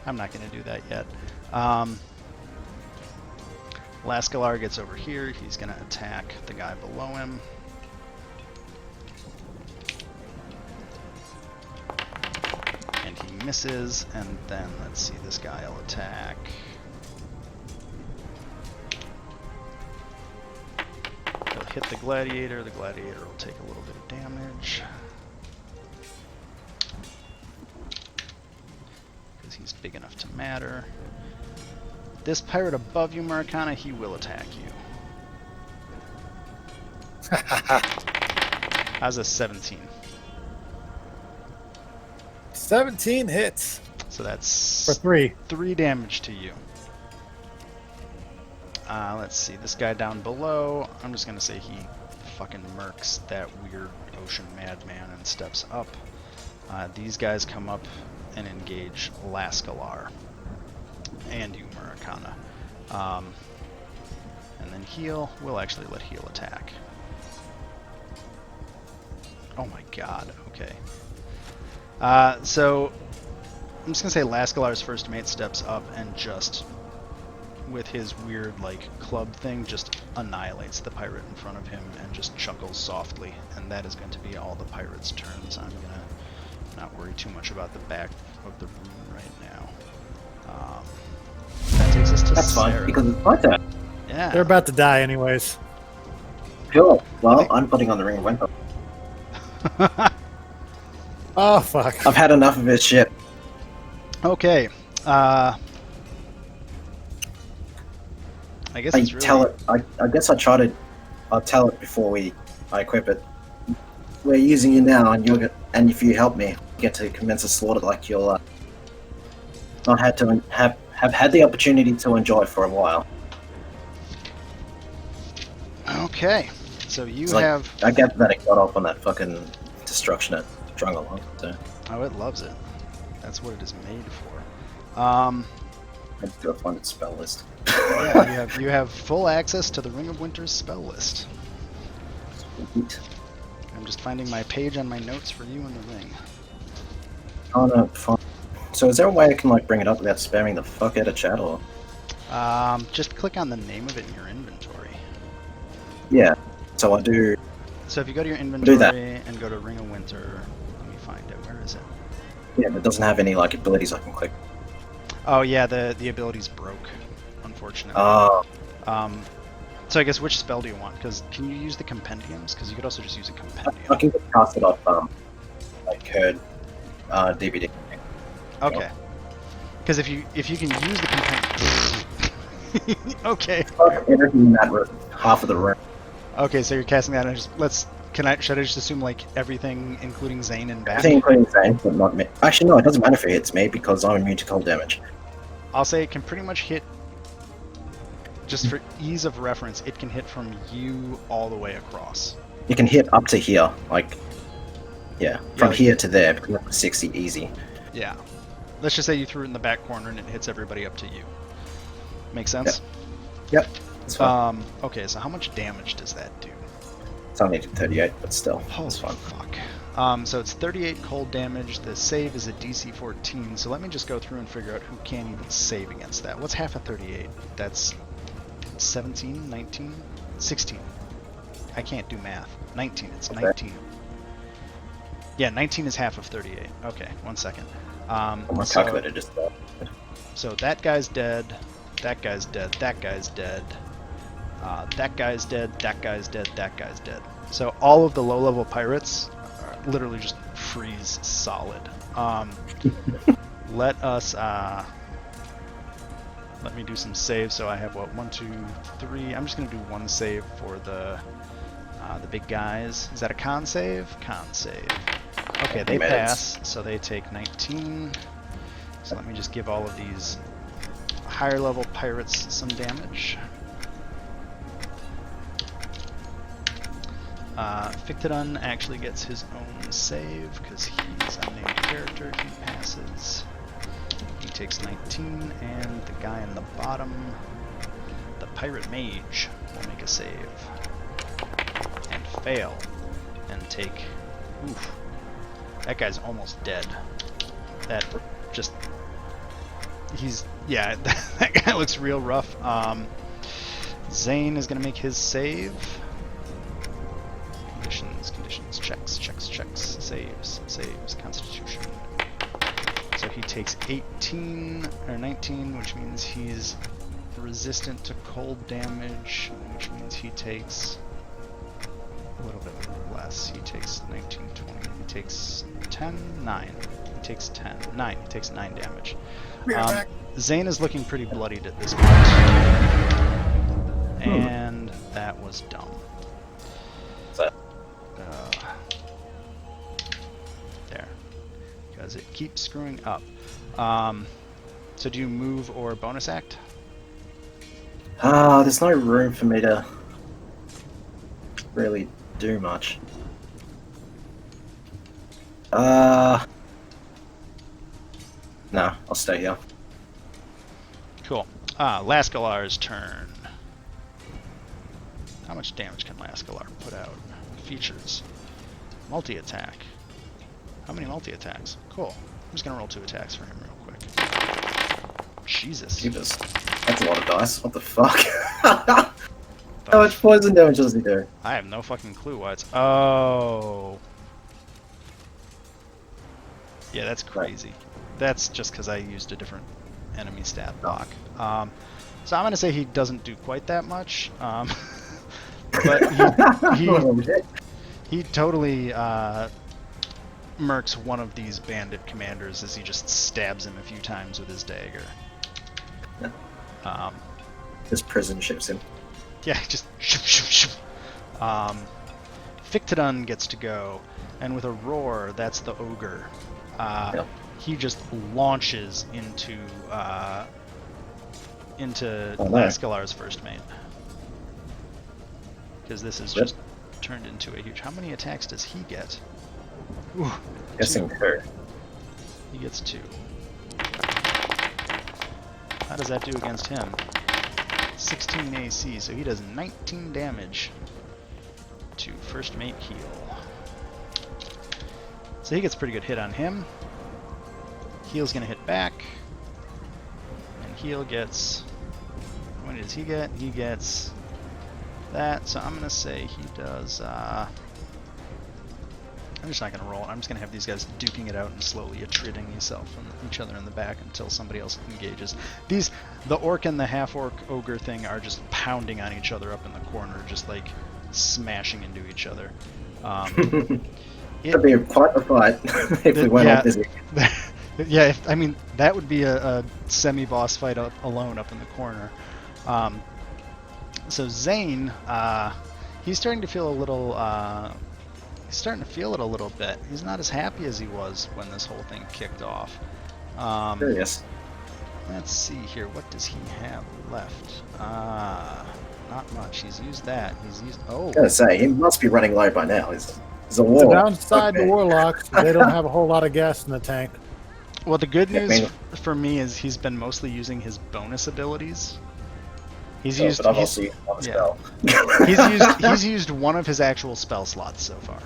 I'm not going to do that yet. Lascalar gets over here. He's going to attack the guy below him. And he misses, and then let's see, this guy will attack. He'll hit the gladiator will take a little bit of damage. Because he's big enough to matter. This pirate above you, Murakana, he will attack you. How's a 17? 17 hits So that's for 3. 3 damage to you. Let's see, this guy down below, I'm just gonna say he fucking murks that weird ocean madman and steps up. These guys come up and engage Lascalar. And you, Murakana. And then heal, we'll actually let heal attack. Oh my god, okay. So, I'm just gonna say Lascalar's first mate steps up and just, with his weird, like, club thing, just annihilates the pirate in front of him and just chuckles softly. And that is going to be all the pirates' turns. I'm gonna not worry too much about the back of the room right now. That takes us to That's Sarah. fine, because it's my turn. Yeah. They're about to die anyways. Sure. Well, I'm putting on the Ring of Winter. Oh, fuck. I've had enough of this shit. Okay. I guess I it's really... tell it. I guess I'll tell it before I equip it. We're using you now, and if you help me, you get to commence a slaughter like you'll not had to have had the opportunity to enjoy for a while. Okay. So you It's like, have... I get that it got off on that fucking destruction at Drungalong. So. Oh, it loves it. That's what it is made for. Let's do a funded spell list. Yeah, you have full access to the Ring of Winter's spell list. Sweet. I'm just finding my page on my notes for you in the ring. Oh no, fine. So is there a way I can like bring it up without spamming the fuck out of chat, or? Just click on the name of it in your inventory. Yeah. So I do. So if you go to your Do inventory that. and go to Ring of Winter, let me find it. Where is it? Yeah, but it doesn't have any like abilities I can click. Oh yeah, the ability's broke, unfortunately. Oh, So I guess which spell do you want? Because can you use the compendiums? Because you could also just use a compendium. I can just cast it off like Curd DVD. Okay. Because if you can use the compendium. Okay. Everything in that room, half of the room. Okay, so you're casting that. And should I just assume like everything, including Zane and back? Everything including Zane, but not me. Actually, no, it doesn't matter if it hits me because I'm immune to cold damage. I'll say it can pretty much hit. Just for ease of reference, it can hit from you all the way across. You can hit up to here, like, yeah, from like- here to there, because that's 60 easy. Yeah. Let's just say you threw it in the back corner and it hits everybody up to you. Make sense? Yep, that's fine. Okay, so how much damage does that do? It's only 38, but still, Holy it's fine. fuck. So it's 38 cold damage. The save is a DC 14. So let me just go through and figure out who can even save against that. What's half of 38? That's 17, 19, 16. I can't do math. 19, it's 19. Yeah, 19 is half of 38. Okay, 1 second. My calculator just So that guy's dead, that guy's dead, that guy's dead, that guy's dead, that guy's dead, that guy's dead. So all of the low-level pirates literally just freeze solid. Let me do some saves. So I have what, 1, 2, 3. I'm just gonna do one save for the big guys. Is that a con save? Con save. Okay, they pass, so they take 19. So let me just give all of these higher level pirates some damage. Fictodon actually gets his own save because he's a named character. He passes. He takes 19, and the guy in the bottom, the pirate mage, will make a save and fail and take. Oof. That guy's almost dead. That just. Yeah, that guy looks real rough. Zane is going to make his save. Conditions, checks, saves, constitution. So he takes 18 or 19, which means he's resistant to cold damage, which means he takes a little bit less. He takes 19, 20, he takes 10, 9. He takes 10, 9, he takes 9 damage. Zane is looking pretty bloodied at this point. And that was dumb. There. Because it keeps screwing up. So do you move or bonus act? There's no room for me to really do much. No, I'll stay here. Cool. Lascalar's turn. How much damage can Lascalar put out? Features. Multi-attack. How many multi-attacks? Cool. I'm just gonna roll 2 attacks for him real quick. Jesus. Jesus. That's a lot of dice. What the fuck? How much poison damage does he do? I have no fucking clue why it's... Oh. Yeah, that's crazy. That's just because I used a different enemy stat block. So I'm going to say he doesn't do quite that much. But he totally murks one of these bandit commanders as he just stabs him a few times with his dagger. This prison ships him. Yeah, just shoo, shoo, shoo. Fictodon gets to go, and with a roar, that's the ogre. He just launches into Lascalar's first mate. Because this is just turned into a huge... How many attacks does he get? Ooh, Guessing 2. He gets 2. How does that do against him? 16 AC, so he does 19 damage to first mate heal. So he gets a pretty good hit on him. Heal's gonna hit back. And heal gets... What does he get? He gets that, so I'm gonna say he does... I'm just not going to roll it. I'm just going to have these guys duking it out and slowly attriting each other in the back until somebody else engages. The orc and the half-orc ogre thing are just pounding on each other up in the corner, just like smashing into each other. It'd be quite a fight if we went all busy. Yeah, I mean, that would be a semi-boss fight alone up in the corner. So Zane, he's starting to feel a little... He's starting to feel it a little bit. He's not as happy as he was when this whole thing kicked off. Curious. Let's see here. What does he have left? Not much. He's used that. He's used... Oh. I was gonna say, he must be running low by now. He's a The war. downside to warlocks, they don't have a whole lot of gas in the tank. Well, the good news for me is he's been mostly using his bonus abilities. He's used. But I've also used one spell. He's used one of his actual spell slots so far.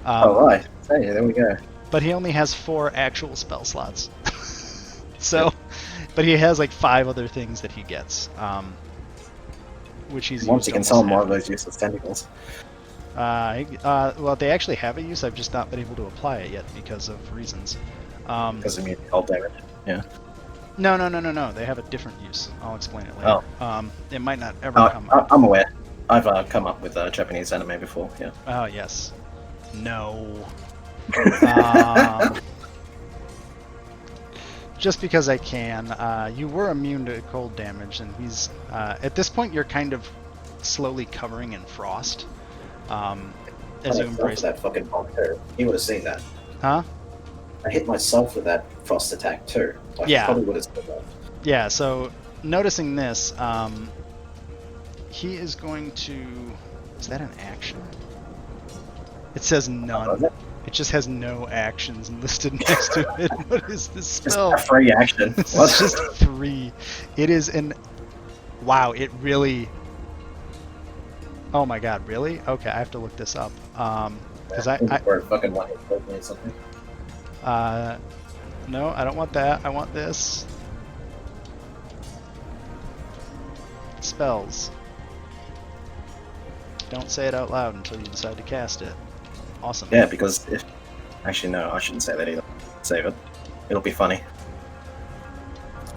Right. Hey, there we go. But he only has 4 actual spell slots. So, but he has like 5 other things that he gets, which he's Once used you can almost sell more half. of those useless tentacles. Well, they actually have a use. I've just not been able to apply it yet because of reasons. Because of cold damage. Yeah. No. They have a different use. I'll explain it later. It might not ever come up. I'm aware. I've come up with Japanese anime before. Yeah. Oh yes. No. Just because I can. You were immune to cold damage, and he's at this point you're kind of slowly covering in frost. As you embrace that fucking bomb too. He would have seen that. Huh? I hit myself with that frost attack too. Yeah. Probably would have seen that. Yeah. So noticing this, he is going to. Is that an action? It says none. It just has no actions listed next to it. What is this Just spell? a free action. It's What? just 3. It is an... Wow, it really... Oh my god, really? Okay, I have to look this up. Because I Or fucking one hit kill me or something. no, I don't want that. I want this. Spells. Don't say it out loud until you decide to cast it. Awesome. Yeah, because if... Actually, no, I shouldn't say that either. Save it. It'll be funny.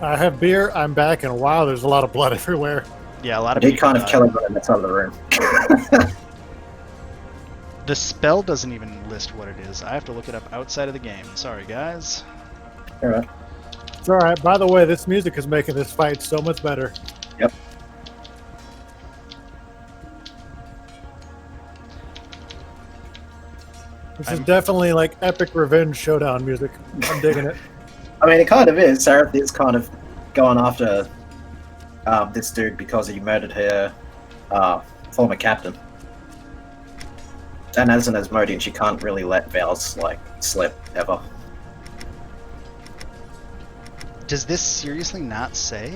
I have beer, I'm back, and wow, there's a lot of blood everywhere. Yeah, a lot I of did people kind of died. kill everyone that's out of the room. The spell doesn't even list what it is. I have to look it up outside of the game. Sorry, guys. Alright. It's alright. By the way, this music is making this fight so much better. Yep. This is definitely like epic revenge showdown music. I'm digging it. I mean, it kind of is. Sarah is kind of going after this dude because he murdered her former captain. And as an Asmodean, she can't really let vows, like, slip, ever. Does this seriously not say?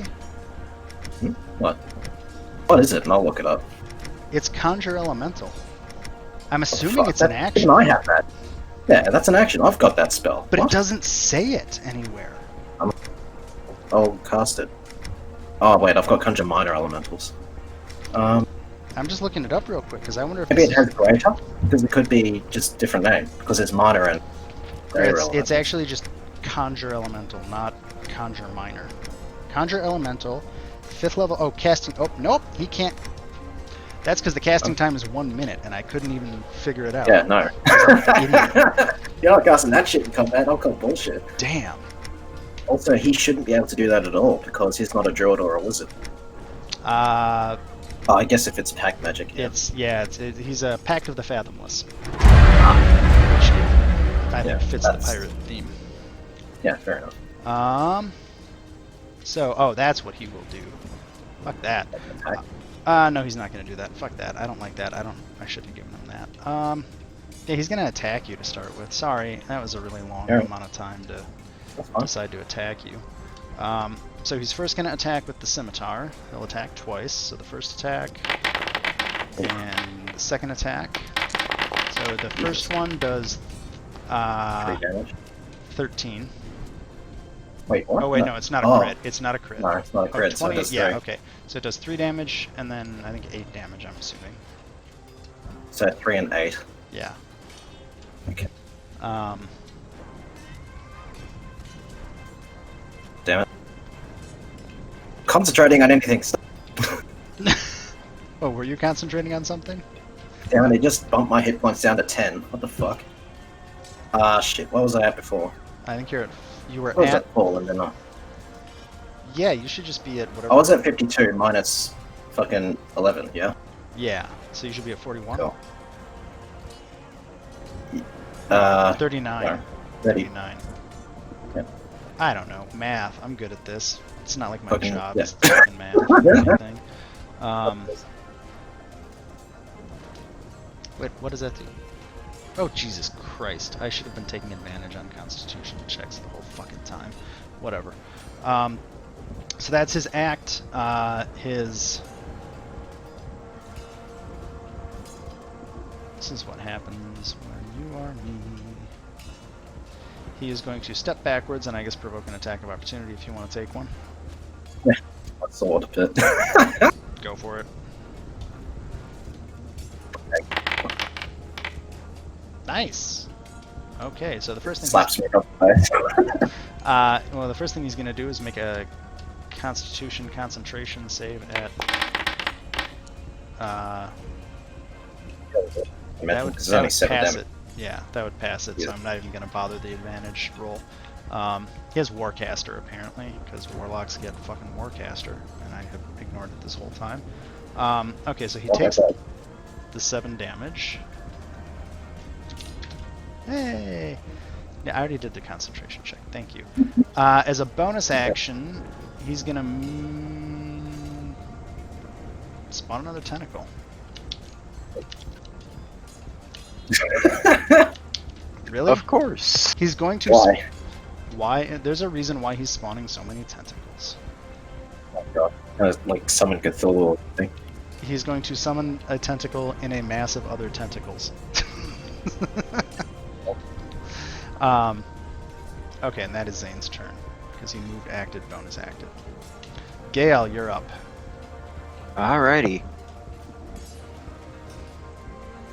What? What is it? And I'll look it up. It's Conjure Elemental. I'm Oh, assuming fuck, it's an that- action. Even I have that. Yeah, that's an action. I've got that spell. But What? it doesn't say it anywhere. I'll cast it. Oh, wait, I've got Conjure Minor Elementals. I'm just looking it up real quick because I wonder if Maybe it it's, has greater? Because it could be just different name. Because it's minor and greater it's elemental. actually just Conjure Elemental, not Conjure Minor. Conjure Elemental, 5th level. Oh, casting. Oh, nope, he can't. That's because the casting time is 1 minute, and I couldn't even figure it out. Yeah, no. Idiot. You're not casting that shit in combat. I'll call bullshit. Damn. Also, he shouldn't be able to do that at all because he's not a druid or a wizard. Oh, I guess if it's pack magic. Yeah. He's a Pact of the Fathomless, which I think fits the that's- pirate theme. Yeah, fair enough. So, that's what he will do. Fuck that. Attack. No, he's not gonna do that. Fuck that. I don't like that. I shouldn't have given him that. Yeah, he's gonna attack you to start with. Sorry, that was a really long Yeah. amount of time to That's fine. decide to attack you. So he's first going to attack with the scimitar. He'll attack twice. So the first attack and the second attack. So the first one does 3 damage. 13. Wait, what? Oh wait, no, it's not a crit. It's not a crit. No, it's not a crit, so it does 3. Yeah, okay. So it does 3 damage, and then I think 8 damage, I'm assuming. So 3 and 8. Yeah. Okay. Um, Damn it. Concentrating on anything. oh, were you concentrating on something? Damn it, it just bumped my hit points down to 10. What the fuck? Shit, what was I at before? I think you were What was at... that fall and then Yeah, you should just be at whatever... I was at 52 minus fucking 11, yeah? Yeah, so you should be at 41. Cool. 39. no, 39. Yeah. I don't know. Math. I'm good at this. It's not like my Fucking- job. yeah. It's fucking math. or anything. Wait, what does that do? Oh, Jesus Christ. I should have been taking advantage on Constitution checks the whole fucking time. Whatever. So that's his act. This is what happens when you are me. He is going to step backwards and I guess provoke an attack of opportunity if you want to take one. A sword pit. Go for it. Nice. Okay, so the first thing Slaps me up the face. well, the first thing he's going to do is make a Constitution concentration save at that would pass it. Yeah, that would pass it, so I'm not even going to bother the advantage roll. He has Warcaster, apparently, because Warlocks get fucking Warcaster, and I have ignored it this whole time. Okay, so he takes the 7 damage. Hey! Yeah, I already did the concentration check, thank you. As a bonus action, he's going to spawn another tentacle. Really? Of course. He's going to... Why? Why? There's a reason why he's spawning so many tentacles. Oh god. Like summon Cthulhu or something. He's going to summon a tentacle in a mass of other tentacles. Okay, and that is Zane's turn, because he moved, acted, bonus acted. Gale, you're up. Alrighty.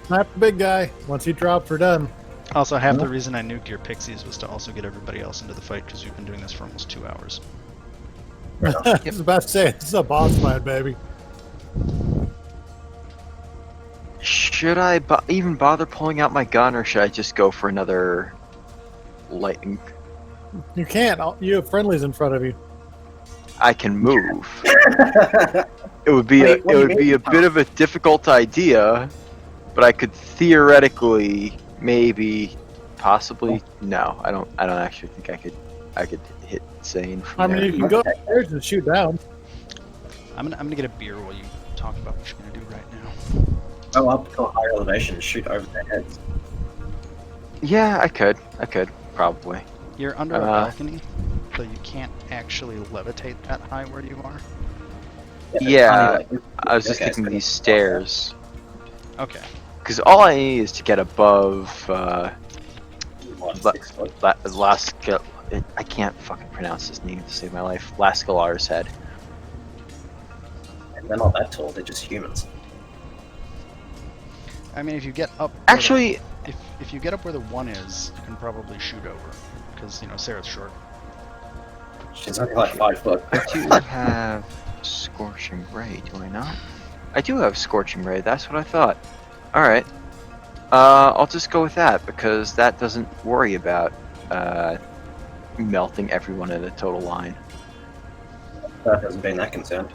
Not the big guy. Once he drops, we're done. Also, half the reason I nuked your pixies was to also get everybody else into the fight, because we've been doing this for almost 2 hours. I was about to say, this is a boss fight, baby. Should I even bother pulling out my gun, or should I just go for another lightning? You can't. You have friendlies in front of you. I can move. It would be Wait, what do you mean? a bit of a difficult idea, but I could theoretically, maybe, possibly. No, I don't actually think I could hit Zane from I mean, there. you can go upstairs and shoot down. I'm gonna get a beer while you talk about what you're gonna do right now. Go up to a higher elevation and shoot over their heads. Yeah, I could, probably. You're under a balcony, so you can't actually levitate that high where you are. Yeah, I was just Okay, thinking so- these stairs. Okay. Because all I need is to get above I can't fucking pronounce his name to save my life. Lascalar's head. And they're not that tall, they're just humans. I mean, if you get up... Actually, if you get up where the 1 is, you can probably shoot over. Because, you know, Sarah's short. She's only like 5 foot. I do have Scorching Ray, do I not? I do have Scorching Ray, that's what I thought. Alright. I'll just go with that, because that doesn't worry about melting everyone in a total line. That hasn't been that concerned.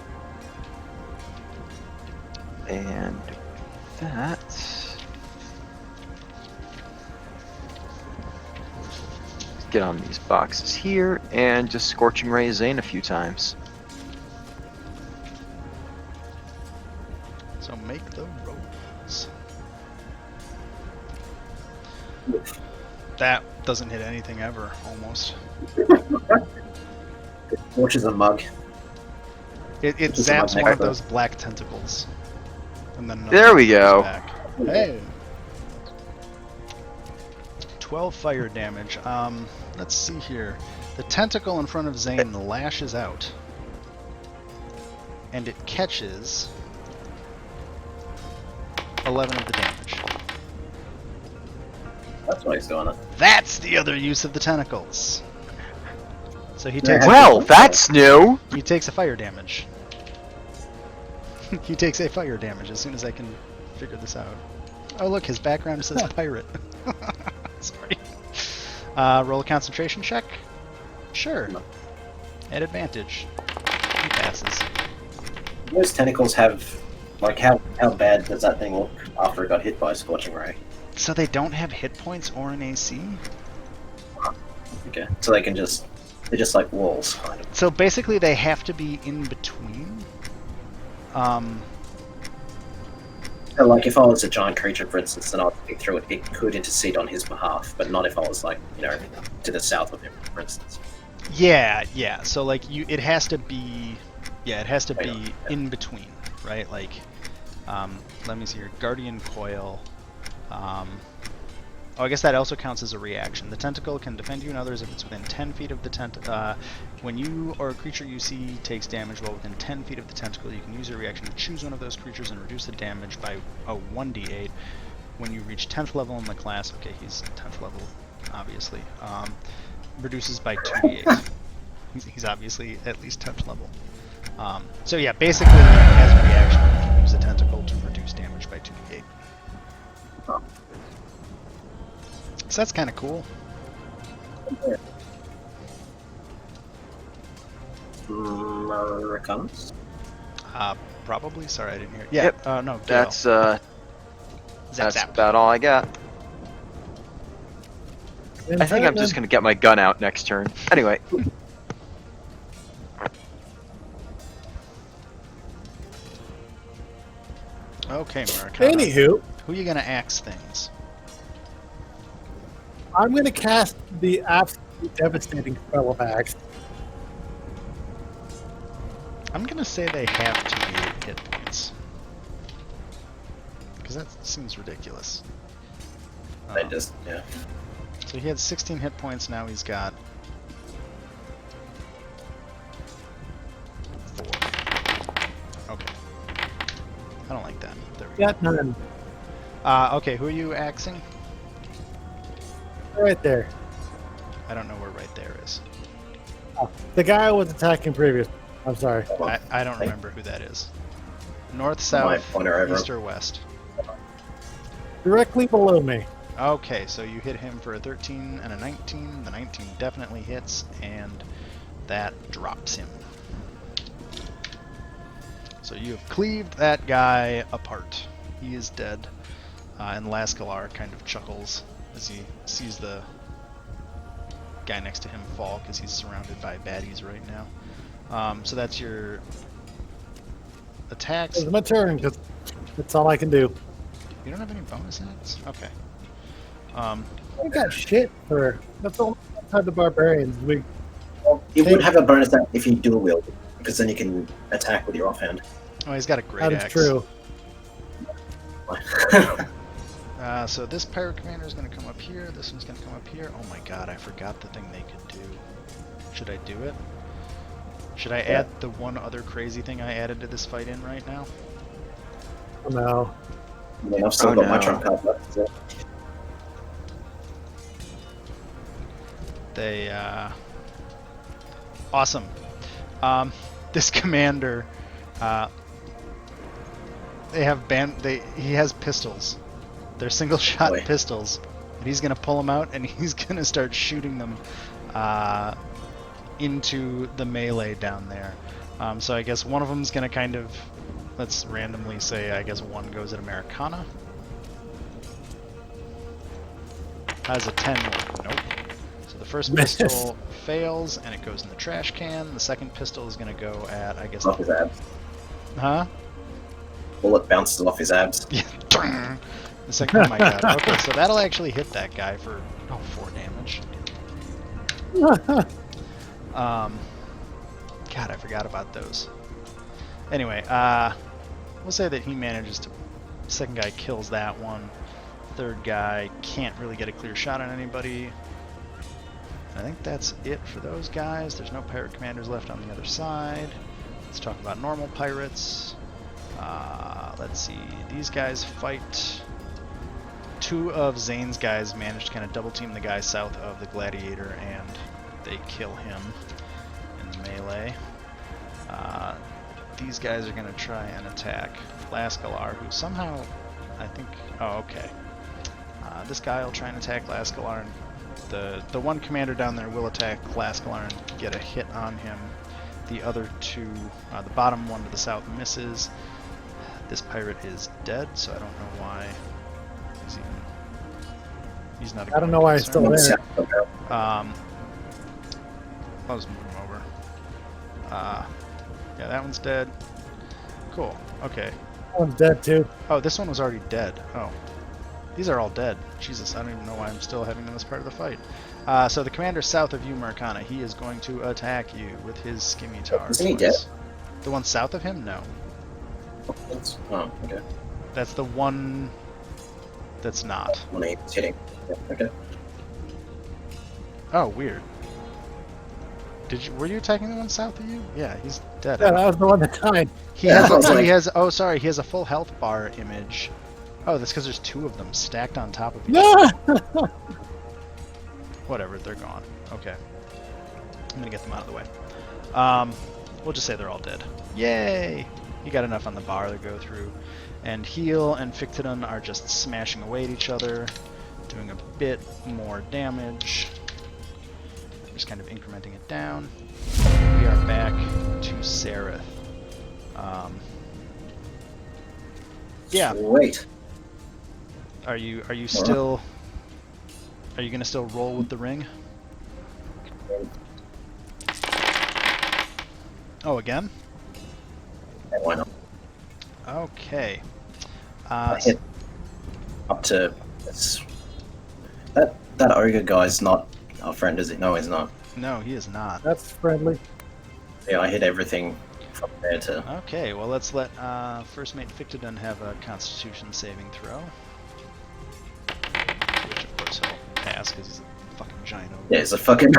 And that... Get on these boxes here, and just Scorching Ray Zane a few times. So make the rolls. That doesn't hit anything ever, almost. Launches a mug. It Just a zaps mug one of necro. those black tentacles. And then There we another go. comes back. Hey! 12 fire damage. Let's see here. The tentacle in front of Zane lashes out. And it catches 11 of the damage. That's why he's doing it. That's the other use of the tentacles. So he Yeah. takes Well, that's new. he takes a fire damage. He takes a fire damage as soon as I can figure this out. Oh look, his background says pirate. Sorry. Roll a concentration check. Sure. At advantage. He passes. Those tentacles have, like, how bad does that thing look after it got hit by a scorching ray? So they don't have hit points or an AC? Okay, so they're just like walls. Kind of. So basically they have to be in between. So, like, if I was a giant creature, for instance, and I was pick through it, it could intercede on his behalf, but not if I was, like, to the south of him, for instance. Yeah. So like it has to be, it has to Right be on, yeah. in between, right? Like, let me see here. Guardian Coil. I guess that also counts as a reaction. The tentacle can defend you and others if it's within 10 feet of the tentacle. When you or a creature you see takes damage while within 10 feet of the tentacle, you can use your reaction to choose one of those creatures and reduce the damage by a 1d8. When you reach 10th level in the class, okay, he's 10th level, obviously, reduces by 2d8. He's obviously at least 10th level. So yeah, basically, as a reaction, you can use a tentacle to reduce damage by 2d8. So that's kind of cool. Americans? Probably. Sorry, I didn't hear. Yeah. Yep. No. Gale. That's Zap, that's zap. about all I got. I think I'm just gonna get my gun out next turn. Anyway, Okay, Maricano. Anywho, Who are you gonna axe things? I'm going to cast the absolutely devastating spell of Axe. I'm gonna say they have to be hit points. Because that seems ridiculous. They just, yeah. So he had 16 hit points, now he's got 4. Okay. I don't like that. There we go. Got none. Okay, who are you axing? Right there. I don't know where right there is. The guy I was attacking previous. I'm sorry. I don't remember who that is. North, My south, pointer over. east, or west? Directly below me. Okay, so you hit him for a 13 and a 19. The 19 definitely hits, and that drops him. So you have cleaved that guy apart. He is dead. And Lascalar kind of chuckles as he sees the guy next to him fall because he's surrounded by baddies right now. So that's your attacks. It's my turn because that's all I can do. You don't have any bonus acts? Okay. I got shit for. That's all outside the barbarians. You would have a bonus act if you dual wield, because then you can attack with your offhand. Oh, he's got a great That axe. is true. So this pirate commander is going to come up here. This one's going to come up here. Oh my god, I forgot the thing they could do. Should I do it? Should I add the one other crazy thing I added to this fight in right now? Oh, no. I mean, I've still got my no. trump card left. So. They, awesome. This commander, he has pistols. They're single shot Boy. pistols. And he's gonna pull them out and he's gonna start shooting them, into the melee down there. So I guess one of them's gonna kind of, let's randomly say, I guess one goes at Americana. Has a 10 work? Nope. So the first Miss. pistol fails and it goes in the trash can. The second pistol is gonna go at, I guess, Off his abs. huh? Bullet bounces off his abs. Yeah. The second, oh my god. Okay, so that'll actually hit that guy for 4 damage. God, I forgot about those. Anyway, we'll say that he manages to... Second guy kills that one. Third guy can't really get a clear shot on anybody. I think that's it for those guys. There's no pirate commanders left on the other side. Let's talk about normal pirates. Let's see. These guys fight. Two of Zane's guys managed to kind of double team the guy south of the Gladiator, and they kill him in melee. These guys are going to try and attack Lascalar, who somehow, I think... Oh, okay. This guy will try and attack Lascalar, and the one commander down there will attack Lascalar and get a hit on him. The other two, the bottom one to the south misses. This pirate is dead, so I don't know why he's not a I don't know why he's still there. I'll just move him over. Yeah, that one's dead. Cool. Okay. That one's dead too. Oh, this one was already dead. Oh. These are all dead. Jesus, I don't even know why I'm still having them as part of the fight. So the commander south of you, Marcana, he is going to attack you with his scimitar. Isn't he dead? The one south of him? No. Oh, okay. That's the one that's not. When he's hitting. Yeah, okay. Oh, weird. Were you attacking the one south of you? Yeah, he's dead. Yeah, that was the one that died. He Yeah, has. I was like- He has. Oh, sorry. He has a full health bar image. Oh, that's because there's two of them stacked on top of each other. No! Whatever, they're gone. Okay. I'm gonna get them out of the way. We'll just say they're all dead. Yay! You got enough on the bar to go through. And Heal and Fictidon are just smashing away at each other, doing a bit more damage. Just kind of incrementing it down. We are back to Sereth. Yeah. Wait. Are you still? Are you gonna still roll with the ring? Oh, again? Yeah, why not? Okay. I hit up to that ogre guy's not our friend, is he? No, he's not. No, he is not. That's friendly. Yeah, I hit everything from there to. Okay, well let's let First Mate Fictidon have a Constitution saving throw. Which of course he'll pass because he's a fucking giant ogre. Yeah, it's a fucking.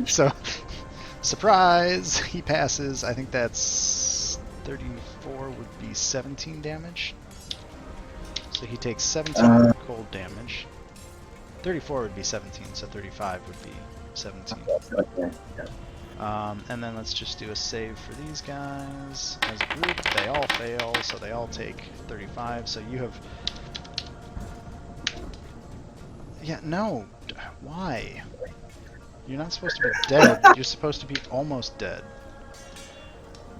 So, surprise! He passes. I think that's 34 would be 17 damage. So he takes 17 cold damage. 34 would be 17, so 35 would be 17. And then let's just do a save for these guys. As a group, they all fail, so they all take 35. So you have... Yeah, no. Why? You're not supposed to be dead. You're supposed to be almost dead.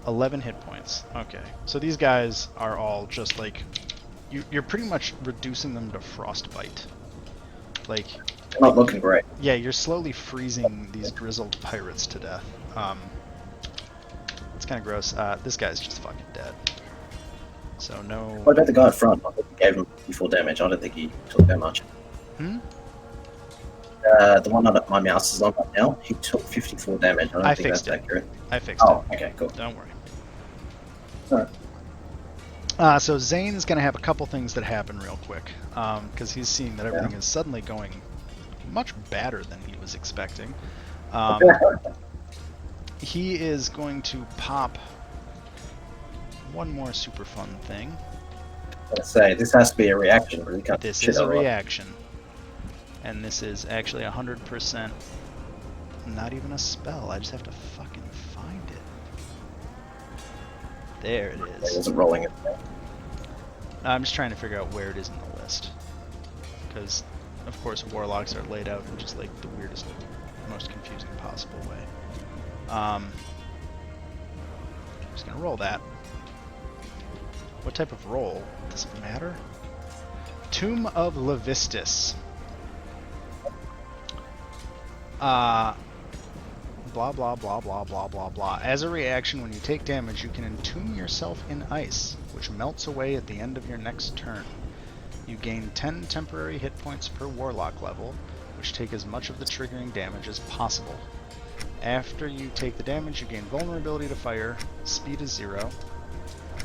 11 hit points. Okay. So these guys are all just like... You're pretty much reducing them to frostbite. Like... Not looking great. Yeah, you're slowly freezing these grizzled pirates to death. It's kind of gross. This guy's just fucking dead. So no... What about the guy up front? I think he gave him 54 damage. I don't think he took that much. Hmm? The one that my mouse is on right now, he took 54 damage. I don't think fixed that's it. accurate. I fixed Oh, it. okay, cool. Don't worry. Alright. So Zane's going to have a couple things that happen real quick. Because he's seeing that everything is suddenly going much badder than he was expecting. He is going to pop one more super fun thing. Let's say this has to be a reaction. Really can't This shit is a out of it. reaction. And this is actually 100% not even a spell. I just have to fucking find it. There it It is. wasn't rolling it. I'm just trying to figure out where it is in the list. Because, of course, warlocks are laid out in just like the weirdest, most confusing possible way. I'm just gonna roll that. What type of roll? Does it matter? Tomb of Levistus. Blah blah blah blah blah blah blah. As a reaction, when you take damage, you can entomb yourself in ice, which melts away at the end of your next turn. You gain 10 temporary hit points per warlock level, which take as much of the triggering damage as possible. After you take the damage, you gain vulnerability to fire, speed is 0,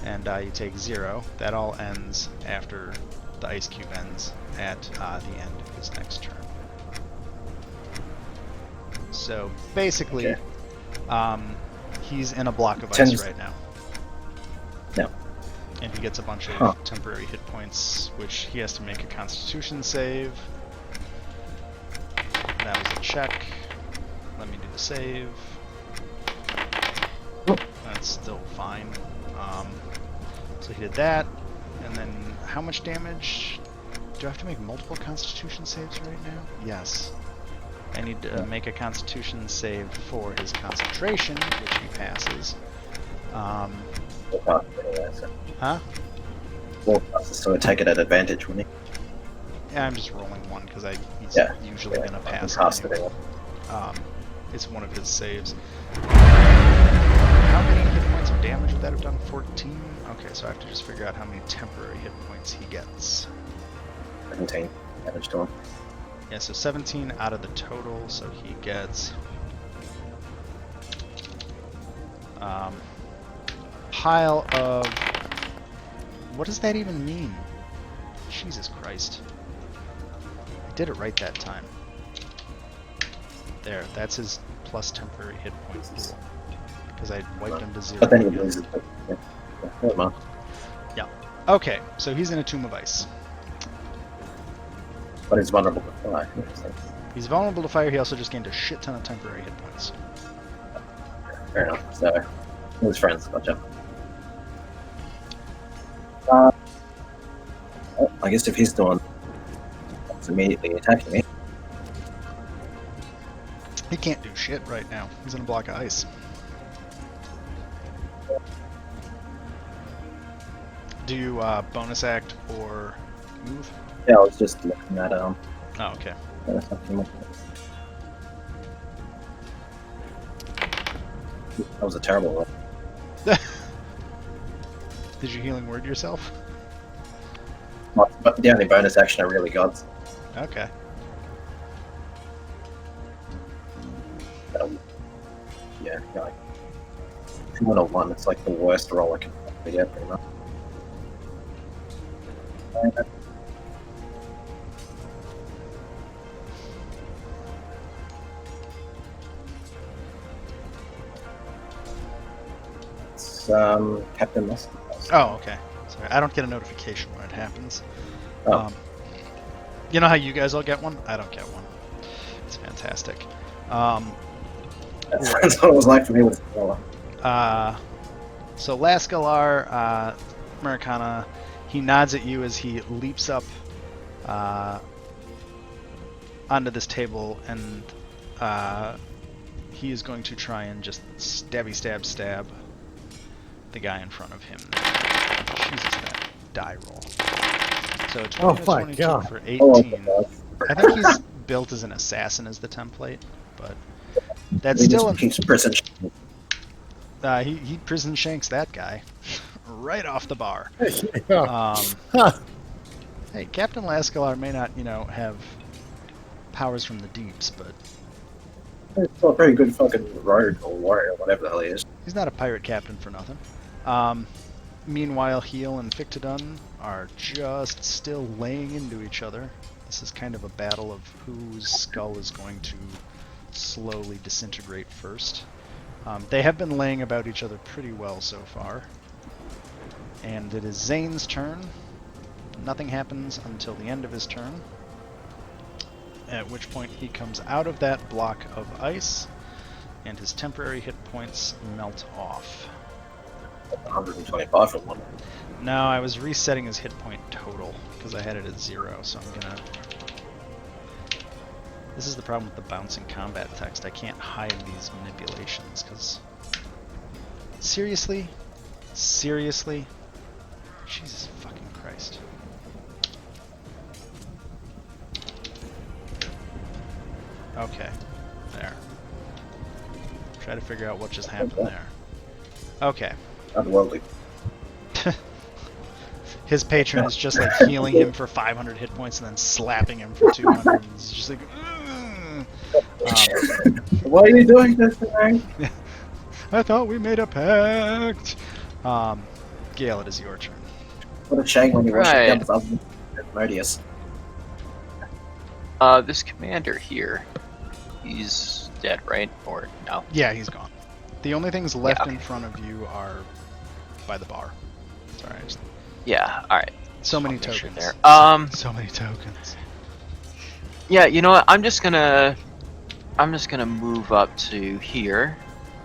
and you take 0. That all ends after the ice cube ends at the end of his next turn. So basically, he's in a block of ice right now. No. And he gets a bunch of temporary hit points, which he has to make a Constitution save. That was a check. Let me do the save. That's still fine. So he did that, and then how much damage? Do I have to make multiple Constitution saves right now? Yes. I need to make a Constitution save for his concentration, which he passes. Huh? So take it at advantage, wouldn't he? Yeah, I'm just rolling one because he's usually gonna pass. Anyway. It's one of his saves. How many hit points of damage would that have done? 14? Okay, so I have to just figure out how many temporary hit points he gets. 17 damage to him. Yeah, so 17 out of the total, so he gets pile of... What does that even mean? Jesus Christ. I did it right that time. There, that's his plus temporary hit point pool. Because I wiped him to 0. But then he loses. Yeah. Okay, so he's in a Tomb of Ice. But he's vulnerable to fire. He's vulnerable to fire, he also just gained a shit ton of temporary hit points. Fair enough. So, his friends, gotcha. I guess if he's doing, it's immediately attacking me. He can't do shit right now. He's in a block of ice. Do you bonus act or move? Yeah, I was just looking at Oh, okay. That was a terrible one. Did you healing word yourself? But the only bonus action I really got. Okay. Yeah, like 2-1. It's like the worst roll I can get, pretty much. It's Captain Muscle. Oh, okay. Sorry, I don't get a notification when it happens. Oh. You know how you guys all get one? I don't get one. It's fantastic. That's what it was like for me with Passarella. So Lascalar, Americana, he nods at you as he leaps up onto this table, and he is going to try and just stabby stab the guy in front of him. Jesus, that die roll. So 20 my 22 God. for Oh, 18. I think he's built as an assassin as the template, but that's He still just keeps prison. he prison shanks that guy right off the bar. Yeah. Hey, Captain Lascalar may not, have powers from the deeps, but It's still a pretty good fucking rogue or warrior, whatever the hell he is. he's not a pirate captain for nothing. Meanwhile, Heel and Fictodon are just still laying into each other. This is kind of a battle of whose skull is going to slowly disintegrate first. They have been laying about each other pretty well so far. And it is Zane's turn. Nothing happens until the end of his turn, at which point he comes out of that block of ice, and his temporary hit points melt off. 125 from one. No, I was resetting his hit point total, because I had it at 0, so I'm gonna... This is the problem with the bouncing combat text. I can't hide these manipulations, because... Seriously? Seriously? Jesus fucking Christ. Okay. There. Try to figure out what just happened there. Okay. Otherworldly. His patron is just like healing him for 500 hit points and then slapping him for 200. He's just like, "Ugh." Why are you doing this today? I thought we made a pact. Gale, it is your turn. What a shame when you wash it Right. down with other Modius. This commander here, he's dead, right? Or no? Yeah, he's gone. The only things left okay. in front of you are by the bar. Sorry, Yeah. All right. so many I'll make sure tokens. there. So many tokens. Yeah. You know what? I'm just gonna move up to here,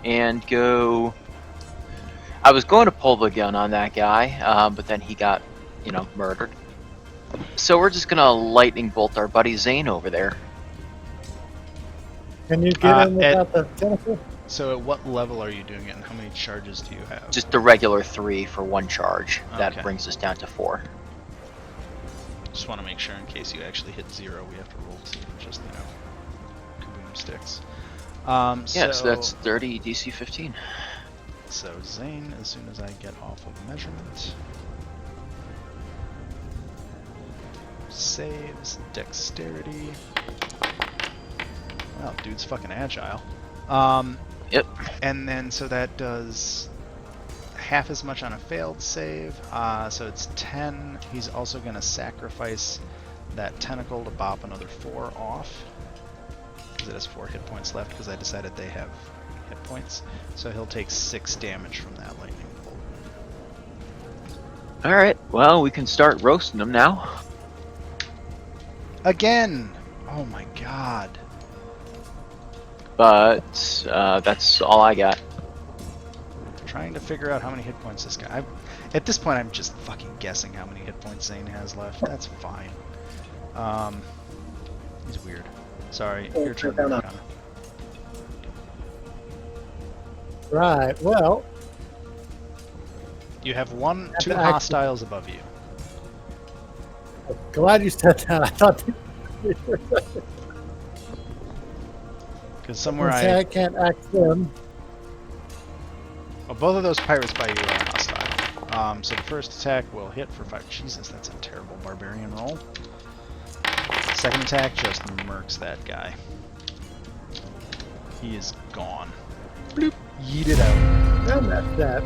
and go. I was going to pull the gun on that guy, but then he got, murdered. So we're just gonna lightning bolt our buddy Zane over there. Can you get in without the Jennifer? So at what level are you doing it, and how many charges do you have? Just the regular 3 for 1 charge. Okay. That brings us down to 4. Just want to make sure in case you actually hit 0, we have to roll to see if it just, kaboom sticks. Yeah, so that's 30 DC 15. So Zane, as soon as I get off of measurement, saves dexterity. Wow, dude's fucking agile. Yep. And then so that does half as much on a failed save. So it's 10. He's also going to sacrifice that tentacle to bop another 4 off, because it has 4 hit points left, because I decided they have hit points. So he'll take 6 damage from that lightning bolt. Alright, well, we can start roasting them now. Again! Oh my god. But that's all I got. Trying to figure out how many hit points this guy... At this point, I'm just fucking guessing how many hit points Zane has left. That's fine. He's weird. Sorry, your turn, Connor. Right. Well, You have 2 actually- hostiles above you. glad you said that. I thought Because somewhere I can't act them. Well, both of those pirates by you are hostile. So the first attack will hit for 5. Jesus, that's a terrible barbarian roll. Second attack just murks that guy. He is gone. Bloop. Yeet it out. And that's that.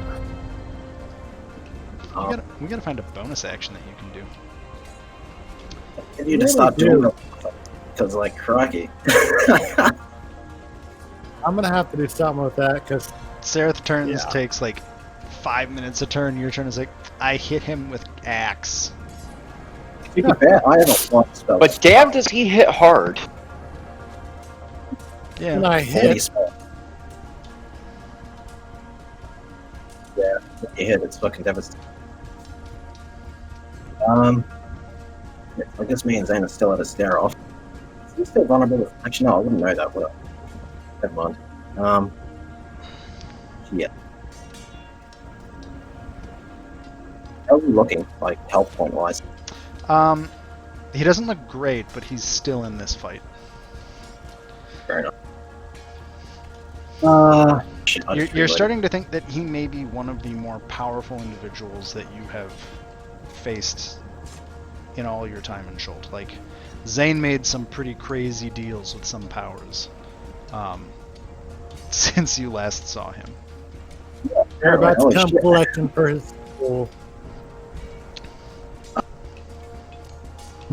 We gotta find a bonus action that you can do. Can you just start doing it? Because, like, crikey. I'm gonna have to do something with that because Sereth turns Yeah. takes like 5 minutes a turn. Your turn is like, I hit him with axe. To be fair, I have a flight spell. But damn, does he hit hard. Yeah. when I Any hit, spell. Yeah, when you hit, it's fucking devastating. Yeah, I guess me and Zane are still at a stare off. Is he still vulnerable? Actually, no, I wouldn't know that, would I? Never mind. Yeah. How are we looking, like, health point wise? He doesn't look great, but he's still in this fight. Fair enough. Shit, I You're just reloaded. starting to think that he may be one of the more powerful individuals that you have faced in all your time in Schult. Like, Zane made some pretty crazy deals with some powers since you last saw him. they're about to Holy come shit. collect him for his school.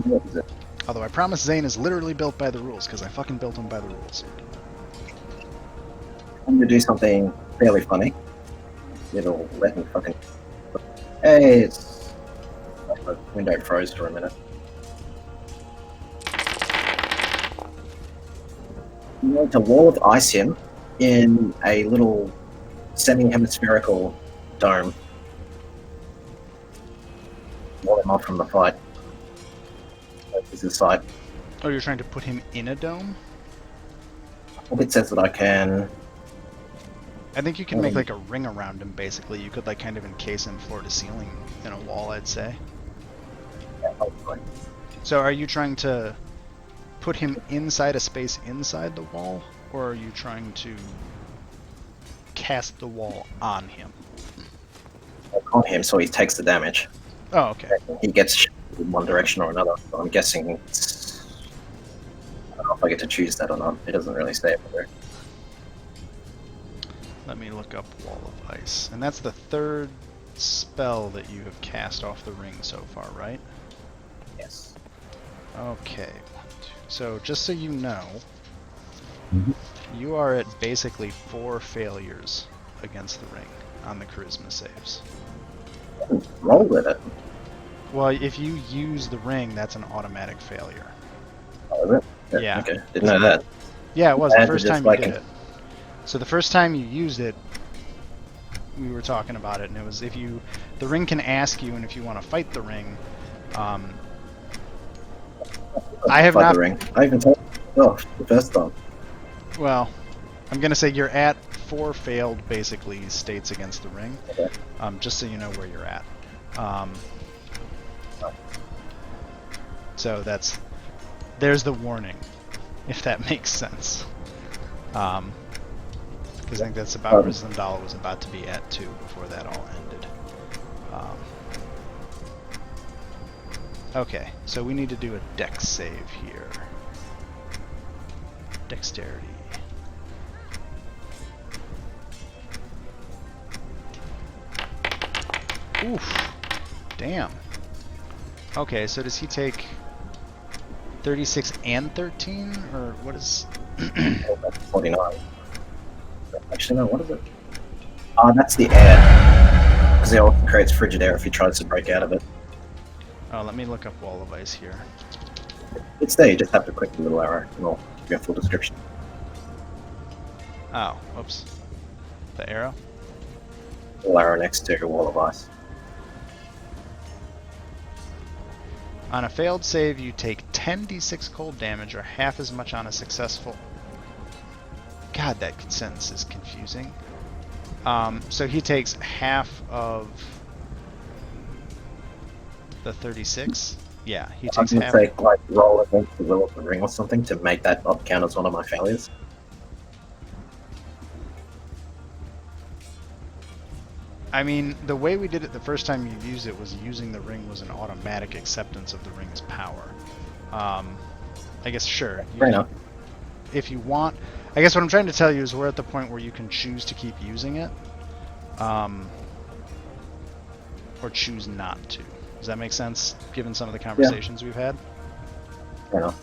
What is it? Although I promise Zane is literally built by the rules, because I fucking built him by the rules. I'm gonna do something fairly funny. It'll let me fucking. Hey, it's. The window froze for a minute. I'm going to wall of ice him in a little semi-hemispherical dome. Wall him off from the fight. This is site. Oh, you're trying to put him in a dome? I think it says that I can. I think you can make like a ring around him, basically. You could like kind of encase him floor to ceiling in a wall, I'd say. Yeah, hopefully. So are you trying to put him inside a space inside the wall, or are you trying to cast the wall on him? On him, so he takes the damage. Oh, okay. He gets in one direction or another. So I'm guessing it's. know if I get to choose that or not. It doesn't really say it there. Let me look up Wall of Ice. And that's the third spell that you have cast off the ring so far, right? Yes. Okay. So just so you know, Mhm. you are at basically 4 failures against the ring on the charisma saves. Roll with it. Well, if you use the ring, that's an automatic failure. Oh, is it? Yeah. Okay. Didn't know that. Yeah, it was I the had to first just, time like, you did it. So the first time you used it, we were talking about it, and it was if you, the ring can ask you, and if you want to fight the ring, I have Fight not. the ring. I even told the first time. Well, I'm gonna say you're at 4 failed basically states against the ring, Okay. just so you know where you're at. So there's the warning, if that makes sense. Because I think that's about where Zendala was about to be at too before that all ended. Okay, so we need to do a dex save here. Dexterity. Oof. Damn. Okay, so does he take 36 and 13? Or what is... Oh, that's 49. Actually, no, what is it? That's the air. Because it also creates frigid air if he tries to break out of it. Oh, let me look up Wall of Ice here. It's there, you just have to click the little arrow, and I'll give you a full description. Oh, oops. The arrow? Little arrow next to Wall of Ice. On a failed save, you take 10d6 cold damage, or half as much on a successful... God, that sentence is confusing. So he takes half of the 36? Yeah, he I'm takes gonna half... say, like, roll against the will of the ring or something to make that not count as one of my failures. I mean, the way we did it the first time you used it was using the ring was an automatic acceptance of the ring's power. I guess, sure. Fair enough. If you want... I guess what I'm trying to tell you is we're at the point where you can choose to keep using it. Or choose not to. Does that make sense, given some of the conversations we've had? Fair enough.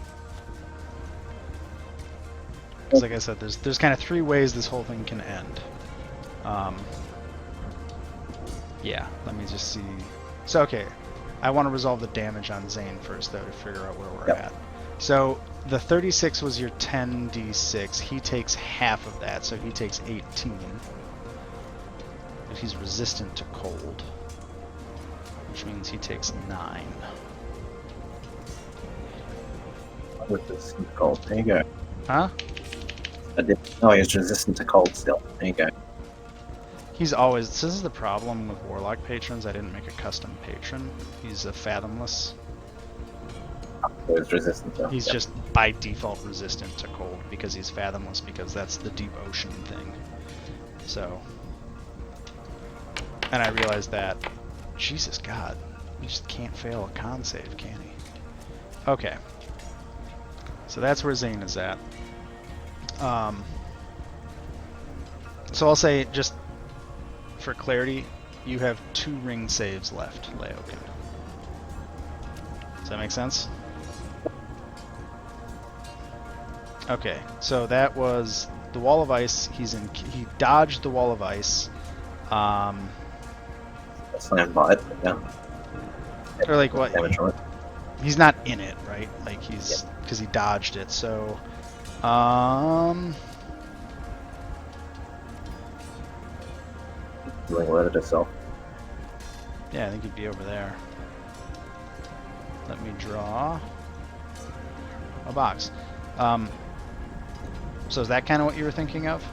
Because like I said, there's kind of 3 ways this whole thing can end. Yeah, let me just see. So, okay, I want to resolve the damage on Zane first, though, to figure out where we're at. So, the 36 was your 10d6. He takes half of that, so he takes 18. But he's resistant to cold, which means he takes 9. With this cold. There you go. Huh? No, he's resistant to cold still. There you go. He's always... This is the problem with Warlock patrons. I didn't make a custom patron. He's a Fathomless. So he's resistant to He's just by default resistant to cold because he's Fathomless, because that's the deep ocean thing. So... And I realized that... Jesus God. You just can't fail a con save, can he? Okay. So that's where Zane is at. So I'll say, just for clarity, you have 2 ring saves left, Leokin. Does that make sense? Okay, so that was the Wall of Ice. He dodged the Wall of Ice. slam by it, yeah. Or like what? Damage on it. He's not in it, right? Like he's... Because he dodged it, so... Ring alerted itself. Yeah, I think he'd be over there. Let me draw a box. So is that kind of what you were thinking of?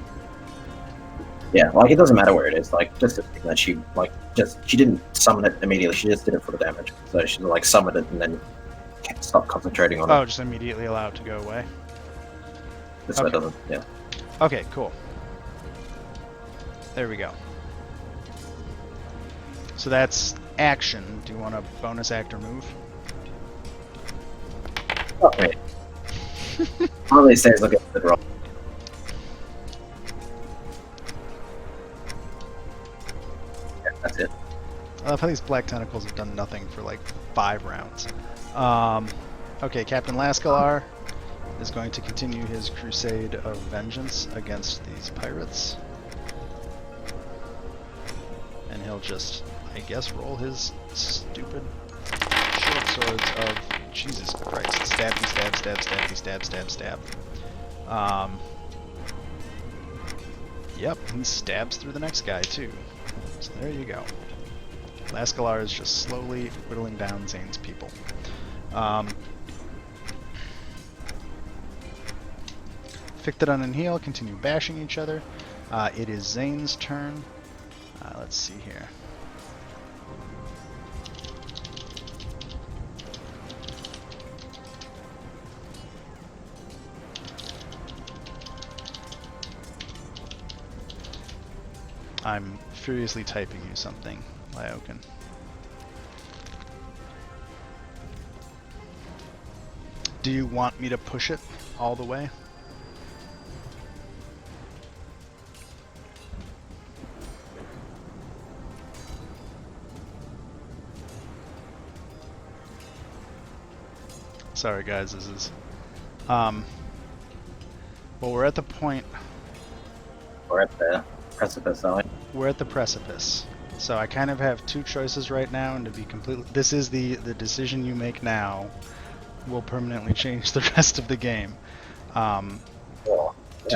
Yeah, like it doesn't matter where it is. Like just that she she didn't summon it immediately. She just did it for the damage. So she like summoned it and then can't stop concentrating on Oh, it. just immediately allow it to go away. This way it okay. doesn't. Yeah. Okay, cool. There we go. So that's action. Do you want a bonus act or move? Oh, wait. One of these days I'll get the roll. Yeah, that's it. I love how these black tentacles have done nothing for like 5 rounds. Okay, Captain Lascalar is going to continue his crusade of vengeance against these pirates. And he'll just, I guess, roll his stupid short swords of Jesus Christ. Stabby, stab, stab, stabby, stab, stab, stab. Yep, he stabs through the next guy too. So there you go. Lascalar is just slowly whittling down Zane's people. Fictodon and Heal continue bashing each other. It is Zane's turn. Let's see here. I'm furiously typing you something, Lyokin. Do you want me to push it all the way? Sorry guys, this is well, we're at the point. We're at the precipice, aren't we? We're at the precipice. So I kind of have 2 choices right now, and to be completely, this is the decision you make now will permanently change the rest of the game. Do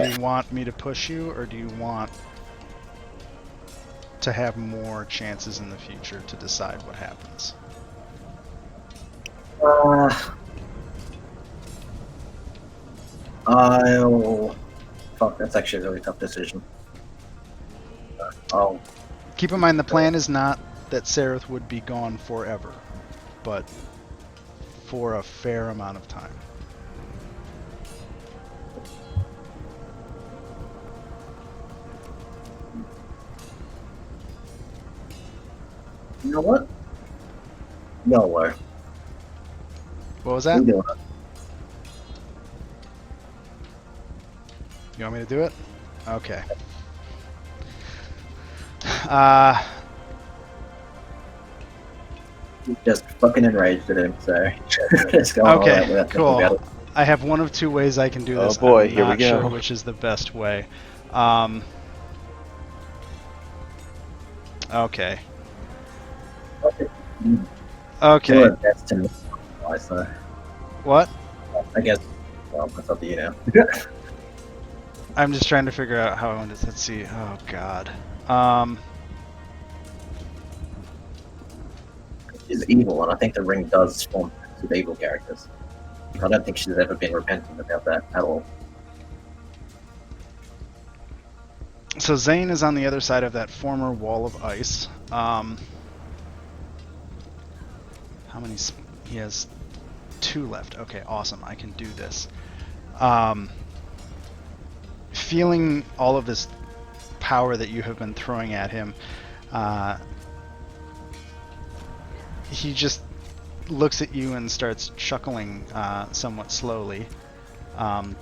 you want me to push you, or do you want to have more chances in the future to decide what happens? Fuck, that's actually a really tough decision. Keep in mind the plan is not that Sareth would be gone forever, but for a fair amount of time. You know what? No way. What was that? You do it. You want me to do it? Okay. Just fucking enraged at him, so just go on all that Okay, without thinking about cool. it. I have one of 2 ways I can do this. Oh boy, I'm here we not go. sure which is the best way. Okay. Okay. Well, that's to me. So What? I guess, well, that's up to you now. I'm just trying to figure out how I want to. Let's see. Oh God. She's evil, and I think the ring does spawn with evil characters. I don't think she's ever been repentant about that at all. So Zane is on the other side of that former wall of ice. How many? He has 2 left. Okay, awesome. I can do this. Feeling all of this power that you have been throwing at him, he just looks at you and starts chuckling somewhat slowly. And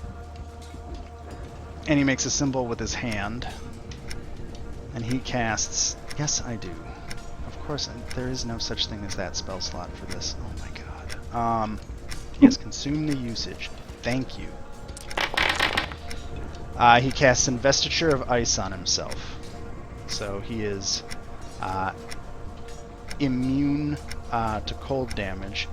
he makes a symbol with his hand. And he casts... Yes, I do. Of course, there is no such thing as that spell slot for this. Oh my god. He has consumed the usage. Thank you. He casts Investiture of Ice on himself. So he is immune to cold damage.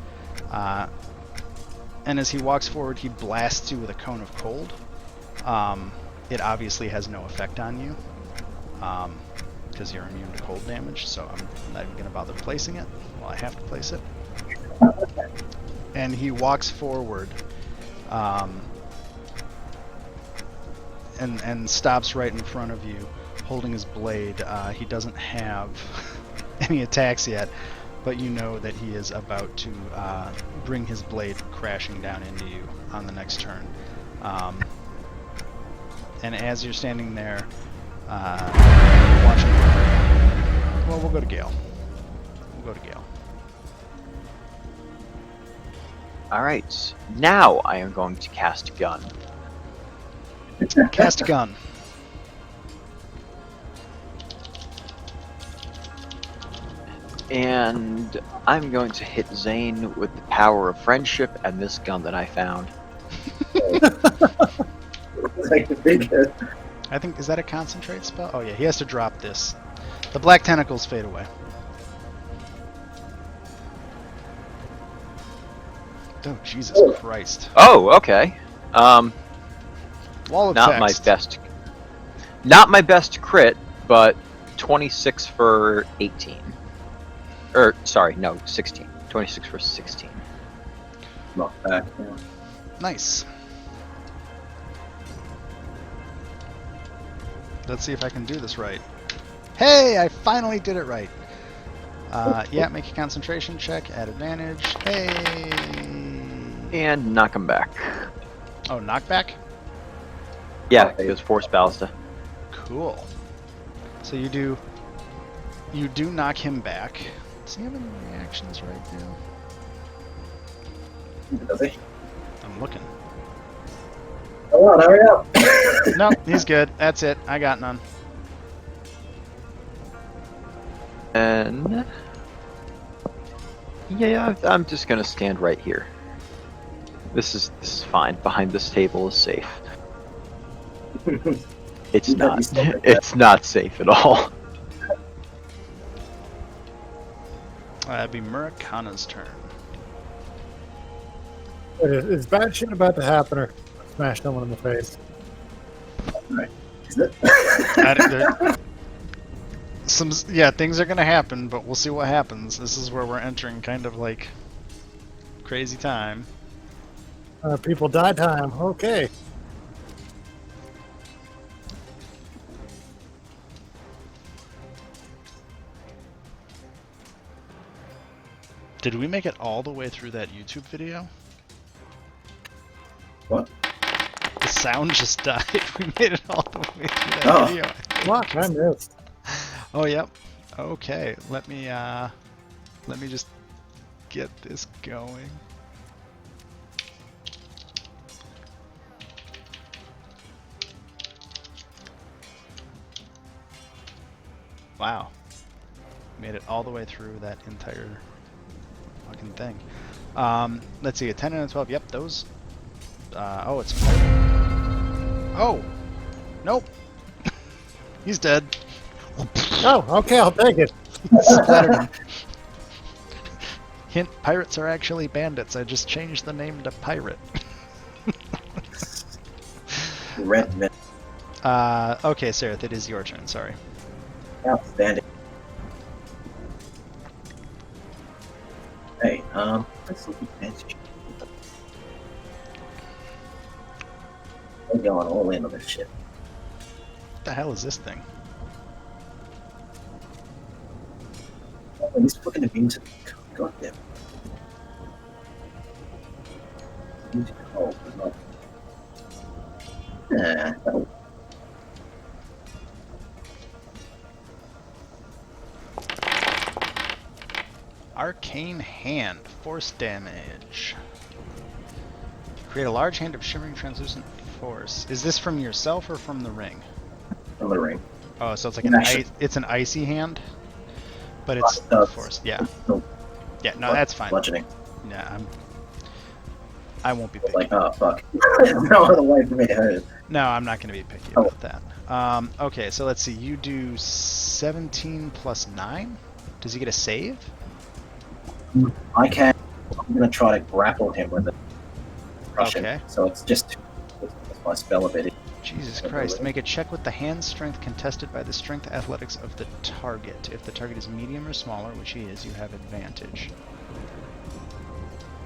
And as he walks forward, he blasts you with a cone of cold. It obviously has no effect on you, because you're immune to cold damage, so I'm not even going to bother placing it. Well, I have to place it. And he walks forward, and stops right in front of you, holding his blade. He doesn't have any attacks yet, but you know that he is about to bring his blade crashing down into you on the next turn. And as you're standing there, watching... Well, we'll go to Gale. Alright, now I am going to cast Gun. Cast a gun. And I'm going to hit Zane with the power of friendship and this gun that I found. Like the big head. I think, is that a concentrate spell? Oh yeah, he has to drop this. The black tentacles fade away. Oh, Jesus Christ. Oh, okay. Wall of Not my text. best. Not my best crit, but 26 for 18. Or, sorry, no, 16. 26 for 16. Not back. Yeah. Nice. Let's see if I can do this right. Hey, I finally did it right. Yeah, make a concentration check at advantage. Hey. And knock him back. Oh, knockback? Yeah, because Force Ballista. Cool. So you do knock him back. Does he have any reactions right now? Does he? I'm looking. Come on, hurry up! No, he's good. That's it. I got none. And yeah, I'm just gonna stand right here. This is fine. Behind this table is safe. It's You not. stop right It's not safe at all. That'd be Murakana's turn. Is bad shit about to happen or smash someone in the face? Is it? Yeah, things are gonna happen, but we'll see what happens. This is where we're entering kind of like crazy time. People die time. Okay. Did we make it all the way through that YouTube video? What? The sound just died. We made it all the way through that Oh. video. Fuck, I missed. Oh, yep. Okay, let me just get this going. Wow. Made it all the way through that entire fucking thing. Let's see, a 10 and a 12. Yep, those. Oh, it's. Oh! Nope! He's dead. Oh, okay, I'll take it. Splattered him. Hint, pirates are actually bandits. I just changed the name to pirate. Red men. Okay, Sareth, it is your turn, sorry. Outstanding. Hey, let's look at fancy. We're going all in on this shit. What the hell is this thing? Oh, he's fucking immune to. Goddamn. Immune to cold, but not. Nah, that'll. Arcane Hand, force damage. Create a large hand of shimmering translucent force. Is this from yourself or from the ring? From the ring. Oh, so it's like Actually- it's an icy hand, but it's force. Yeah, No, yeah. No, that's fine. bludgeoning. Yeah, I won't be picky. Like, oh fuck. No other way for me to hurt it. No, I'm not going to be picky Oh. about that. Okay, so let's see. You do 17 plus 9. Does he get a save? I can. I'm gonna try to grapple him with it. Crush Okay. him. So it's just. That's my spell ability. Jesus Christ. Make a check with the hand strength contested by the strength athletics of the target. If the target is medium or smaller, which he is, you have advantage.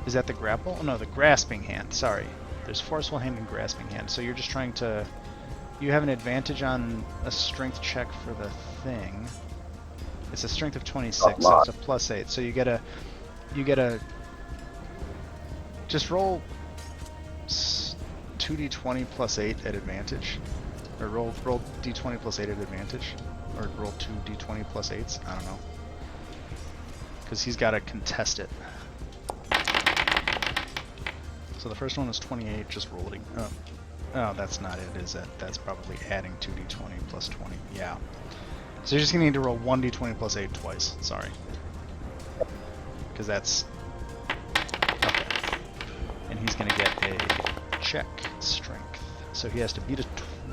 Is that the grapple? Oh, no, the grasping hand. Sorry. There's forceful hand and grasping hand. So you're just trying to... You have an advantage on a strength check for the thing. It's a strength of 26, so it's a plus 8. So you get a... Just roll 2d20 plus 8 at advantage. Or roll d20 plus 8 at advantage. Or roll 2d20 plus 8s. I don't know. Because he's got to contest it. So the first one was 28, just roll it. Oh, that's not it, is it? That's probably adding 2d20 plus 20. Yeah. So you're just going to need to roll 1d20 plus 8 twice. Sorry. Because that's... Okay. And he's going to get a check, strength. So he has to beat a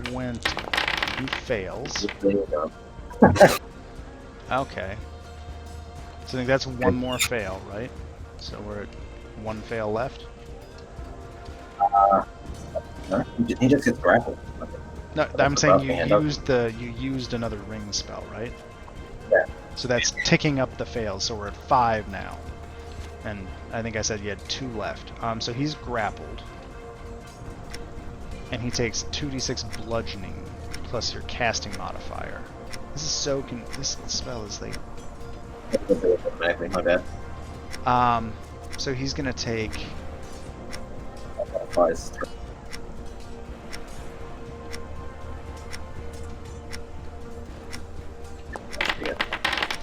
20. He fails. Okay. So I think that's one more fail, right? So we're at one fail left? No, he just gets grappled. Okay. No, I'm saying you used another ring spell, right? Yeah. So that's ticking up the fails, so we're at 5 now. And I think I said you had 2 left. So he's grappled. And he takes 2d6 bludgeoning plus your casting modifier. This is so this spell is like... My bad. So he's gonna take...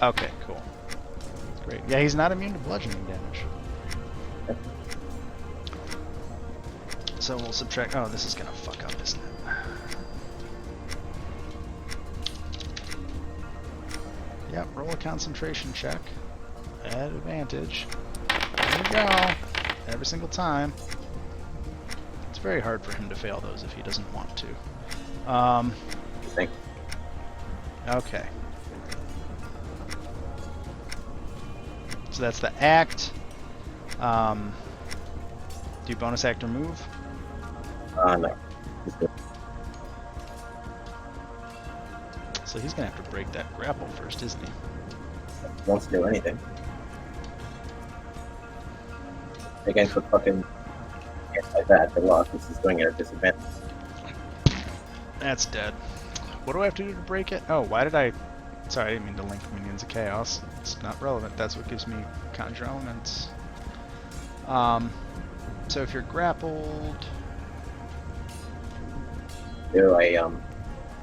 Okay, cool. Great. Yeah, he's not immune to bludgeoning damage. So we'll subtract... Oh, this is gonna fuck up, isn't it? Yep, roll a concentration check. At advantage. There we go. Every single time. It's very hard for him to fail those if he doesn't want to. Okay. So that's the act. Do you bonus act or move? No. So he's gonna have to break that grapple first, isn't he? Wants to do anything. Against the fucking like that, the loss. This is doing it at disadvantage. That's dead. What do I have to do to break it? Oh, why did I... Sorry, I didn't mean to link Minions of Chaos. It's not relevant. That's what gives me conjure elements. So if you're grappled... Do a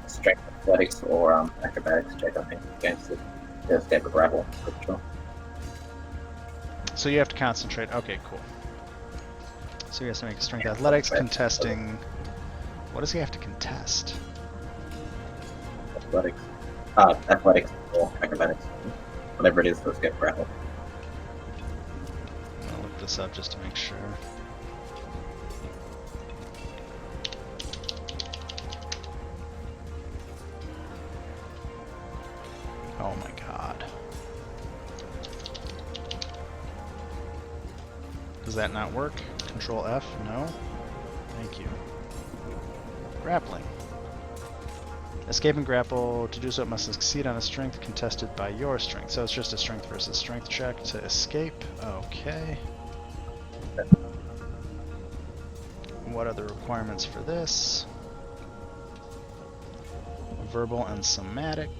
strength athletics or acrobatics check, I think, against it. Just get a grapple. Sure. So you have to concentrate. Okay, cool. So he has to make a strength athletics contesting... What does he have to contest? Athletics. Athletics or acrobatics. Whatever it is, let's get grapple. I'll look this up just to make sure. Oh my god. Does that not work? Control F? No? Thank you. Grappling. Escape and grapple. To do so, it must succeed on a strength contested by your strength. So it's just a strength versus strength check to escape. Okay. What are the requirements for this? Verbal and somatic.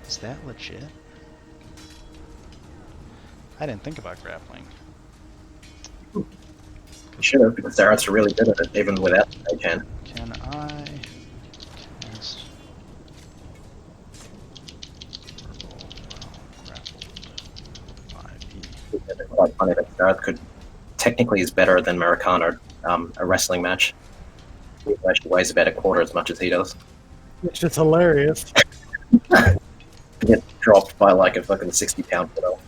Is that legit? I didn't think about grappling. You should have, because Zarath's really good at it, even without the can. Can I cast verbal grappled 5e? It's quite funny that Zarath could technically is better than Maricano, a wrestling match. He actually weighs about a quarter as much as he does. It's just hilarious. Get dropped by like a fucking 60-pound pedal.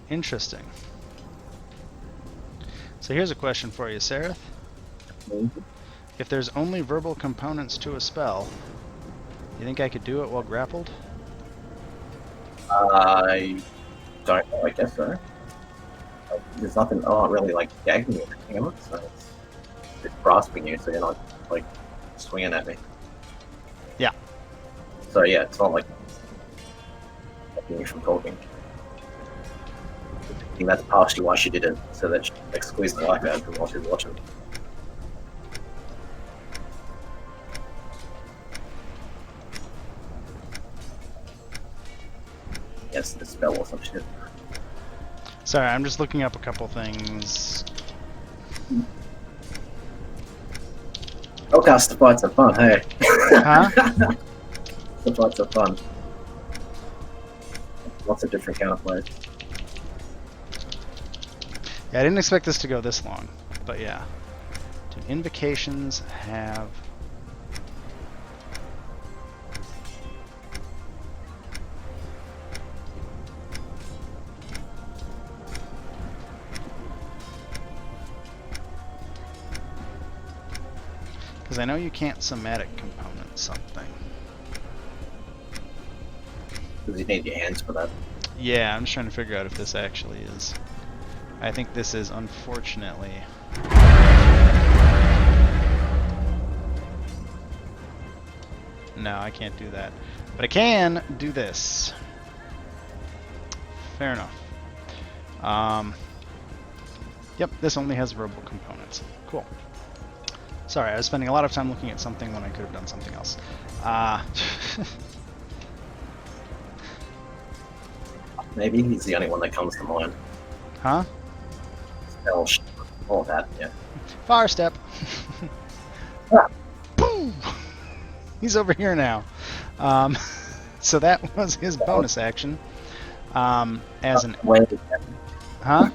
Interesting. So here's a question for you, Sareth. If there's only verbal components to a spell, you think I could do it while grappled? I don't know, I guess so. There's nothing, not really like gagging you or anything else, so it's grasping you, so you're not like swinging at me. Yeah. So yeah, it's not like stopping you from talking. I think that's partially why she did it, so that she like squeezed the life out of him while she was watching. Yes, the spell or some shit. Sorry, I'm just looking up a couple things. Spellcaster fights are fun, hey. Huh? The fights are fun. Lots of different counterplays. Yeah, I didn't expect this to go this long, but yeah. Do invocations have... Because I know you can't somatic component something. Because you need your hands for that. Yeah, I'm just trying to figure out if this actually is. I think this is, unfortunately. No, I can't do that. But I can do this. Fair enough. Yep, this only has verbal components. Cool. Sorry, I was spending a lot of time looking at something when I could have done something else. Maybe he's the only one that comes to mind. Huh? Spell, all that, yeah. Fire step. Ah. Boom! He's over here now. So that was his bonus action. As an... Huh?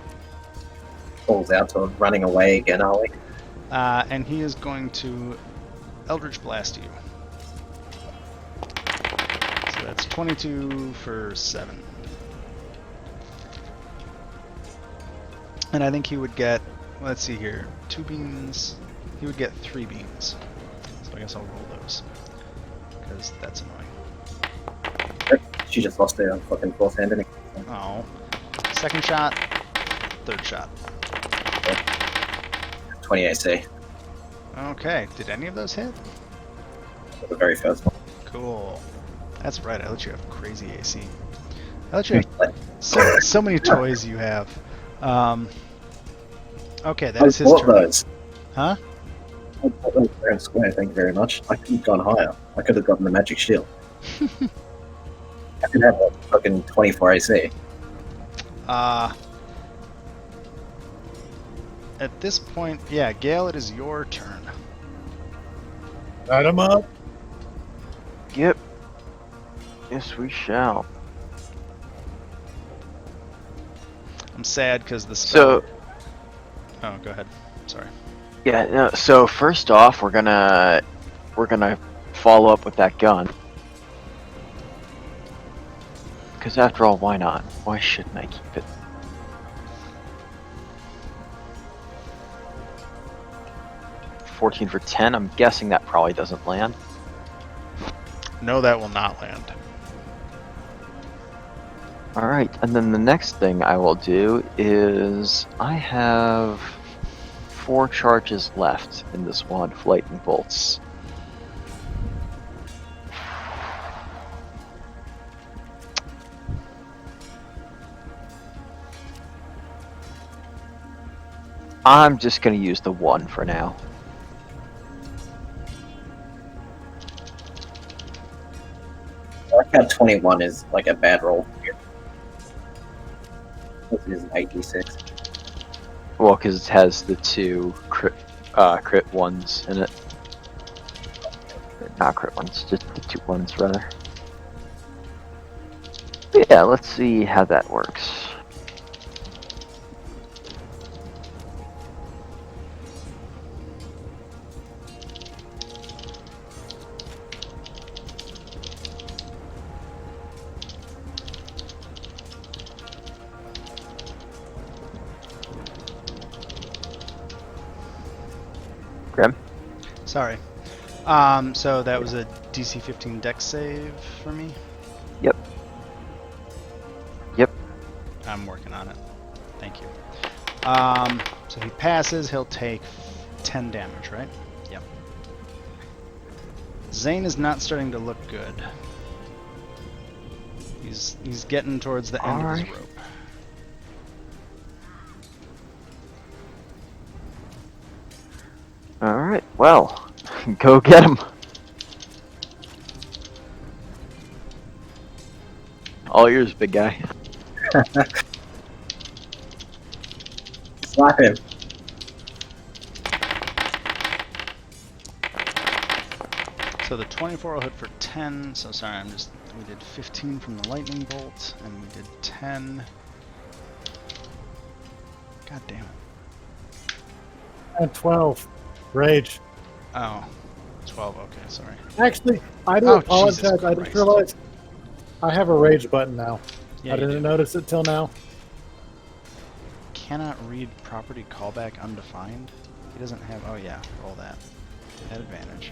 Falls out to running away again, are we? And he is going to Eldritch Blast you. So that's 22 for 7. And I think he would get, let's see here, 2 beams. He would get 3 beams. So I guess I'll roll those. Because that's annoying. She just lost her fucking fourth hand in it. Oh. Second shot, third shot. 20 AC. Okay, did any of those hit? The very first one. Cool. That's right, I let you have crazy AC. I let you have so many toys you have. Okay, that is his turn. Those. Huh? I bought those fair and square, thank you very much. I could have gone higher. I could have gotten the magic shield. I could have a fucking 24 AC. At this point, yeah, Gale, it is your turn. Light him up. Yep. Yes, we shall. I'm sad because the spell... So, Oh, go ahead. Sorry. yeah, no, so first off, we're gonna follow up with that gun. Because after all, why not? Why shouldn't I keep it? $14 for 10. I'm guessing that probably doesn't land. No, that will not land. Alright, and then the next thing I will do is I have 4 charges left in this wand of lightning bolts. I'm just going to use the 1 for now. I like how 21 is like a bad roll here. This is an 86. Well, because it has the 2 crit ones in it. Not crit ones, just the 2 ones rather. But yeah, let's see how that works. Grim? Sorry. So that was a DC 15 dex save for me? Yep. Yep. I'm working on it. Thank you. So he passes, he'll take 10 damage, right? Yep. Zane is not starting to look good. He's getting towards the end of his rope. Alright, well, go get him. All yours, big guy. Slap him. So the 24 will hit for 10. So sorry, we did 15 from the lightning bolt, and we did 10. God damn it. And 12. Rage. Oh, 12. Okay, sorry. Actually, I do Oh, apologize. Jesus I Christ. just realized I have a rage button now. Yeah, I you didn't do. notice it till now. Cannot read property callback undefined. He doesn't have. Oh yeah, roll that. At advantage.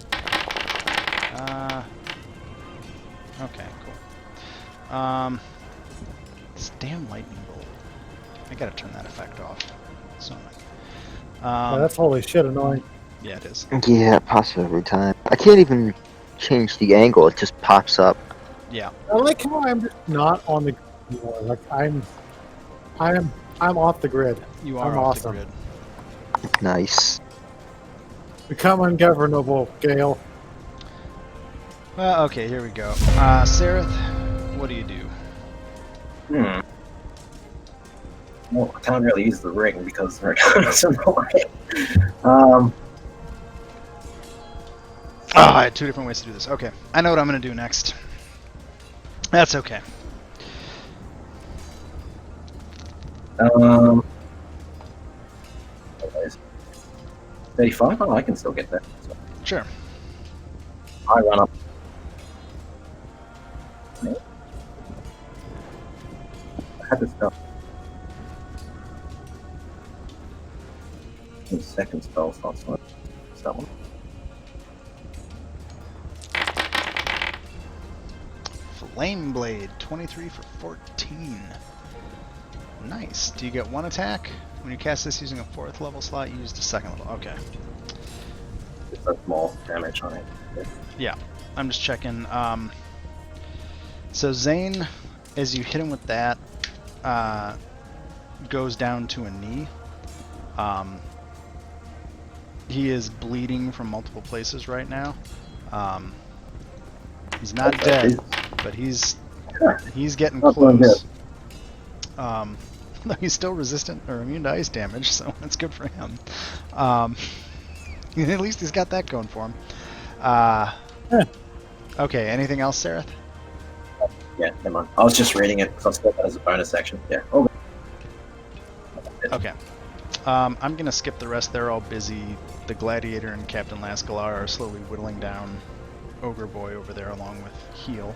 Okay, cool. This damn lightning bolt. I gotta turn that effect off. So annoying. Yeah, that's holy shit annoying. Yeah, it is. Yeah, it pops up every time. I can't even change the angle. It just pops up. Yeah. I like how I'm just not on the grid anymore. Like I'm off the grid. You are I'm off awesome. the grid. Nice. Become ungovernable, Gale. Well, okay, here we go. Sareth, what do you do? Well, I can't really use the ring because the ring doesn't work. Oh, I had two different ways to do this. Okay, I know what I'm gonna do next. That's okay. 35? Oh, I can still get that. So Sure. I run up. I had this stuff. The second spell starts like that one. Flame Blade, 23 for 14. Nice. Do you get one attack? When you cast this using a 4th level slot, you used a 2nd level. Okay. It's a small damage on it. Yeah, I'm just checking. So Zane, as you hit him with that, goes down to a knee. He is bleeding from multiple places right now. He's not dead, but he's getting Not doing close. He's still resistant or immune to ice damage, so that's good for him. At least he's got that going for him. Okay, anything else, Sareth? Yeah, never mind. I was just reading it because I still got it as a bonus action. Yeah. Oh. Okay. I'm going to skip the rest. They're all busy. The Gladiator and Captain Lascalar are slowly whittling down Ogre Boy over there along with Heal.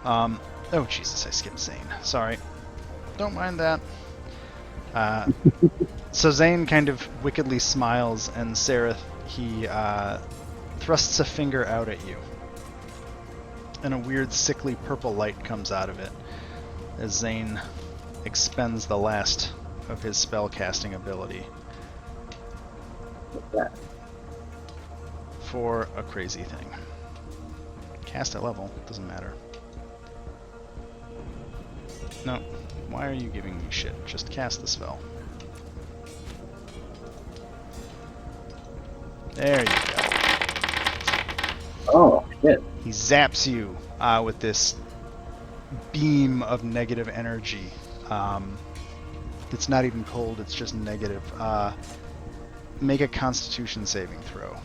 Oh, Jesus, I skipped Zane. Sorry. Don't mind that. So Zane kind of wickedly smiles, and Sareth, he thrusts a finger out at you. And a weird sickly purple light comes out of it as Zane expends the last of his spellcasting ability for a crazy thing. Cast at level, doesn't matter. No, why are you giving me shit? Just cast the spell. There you go. Oh, shit. He zaps you with this beam of negative energy. It's not even cold, it's just negative. Make a Constitution saving throw.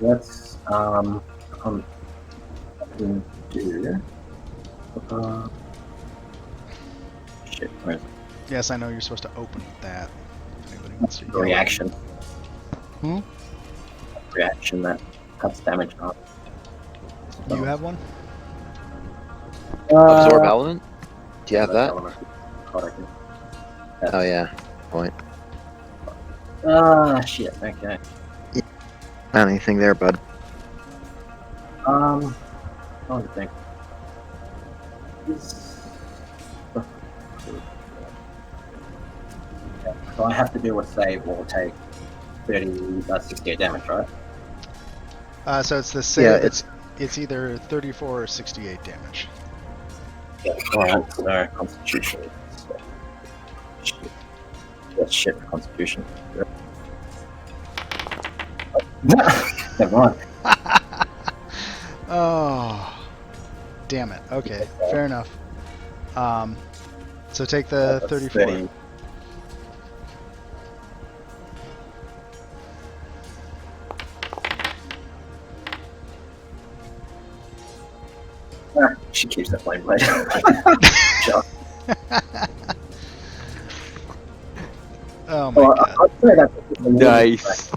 That's, I can do. Shit, where is it? Yes, I know you're supposed to open with that. If anybody wants to yell. Reaction. Hmm? Reaction that cuts damage off. Do you have one? Absorb element? Do you have that? That's, Oh yeah. Point. Shit, okay. Not anything there, bud. I don't think. So I have to do a save or take 68 damage, right? So it's the same. Yeah, It's either 34 or 68 damage. Yeah, alright, so Constitution. Shit. That's shit for Constitution. Never mind. Oh, damn it. Okay, fair enough. So take the That's 34. 30. She keeps the flame blade. Oh my god. I'd say that's a little Nice.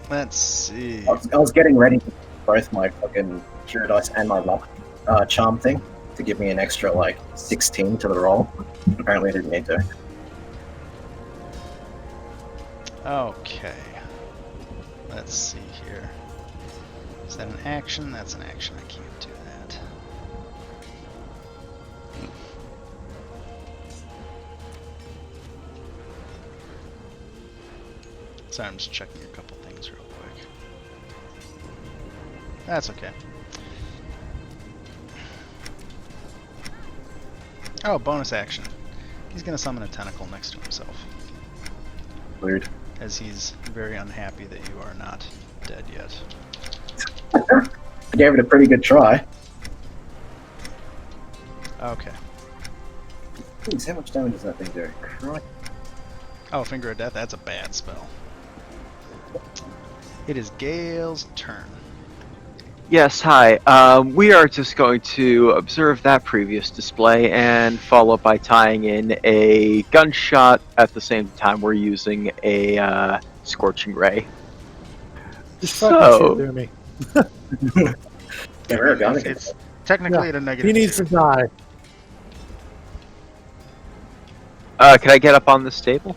Let's see. I was getting ready to both my fucking Cure Dice and my luck charm thing to give me an extra, like, 16 to the roll. Apparently I didn't need to. Okay. Let's see here. Is that an action? That's an action. I can't do that. Sorry, I'm just checking a couple things real quick. That's okay. Oh, bonus action. He's gonna summon a tentacle next to himself, Weird. as he's very unhappy that you are not dead yet. I gave it a pretty good try. Okay. Jeez, how much damage does that thing do? Christ. Oh, Finger of Death, that's a bad spell. It is Gale's turn. Yes, hi. We are just going to observe that previous display and follow up by tying in a gunshot at the same time we're using a scorching ray. Just fucking shoot through me. Yeah, rare gun It's against technically Yeah, at a negative. He needs to die. Can I get up on this table?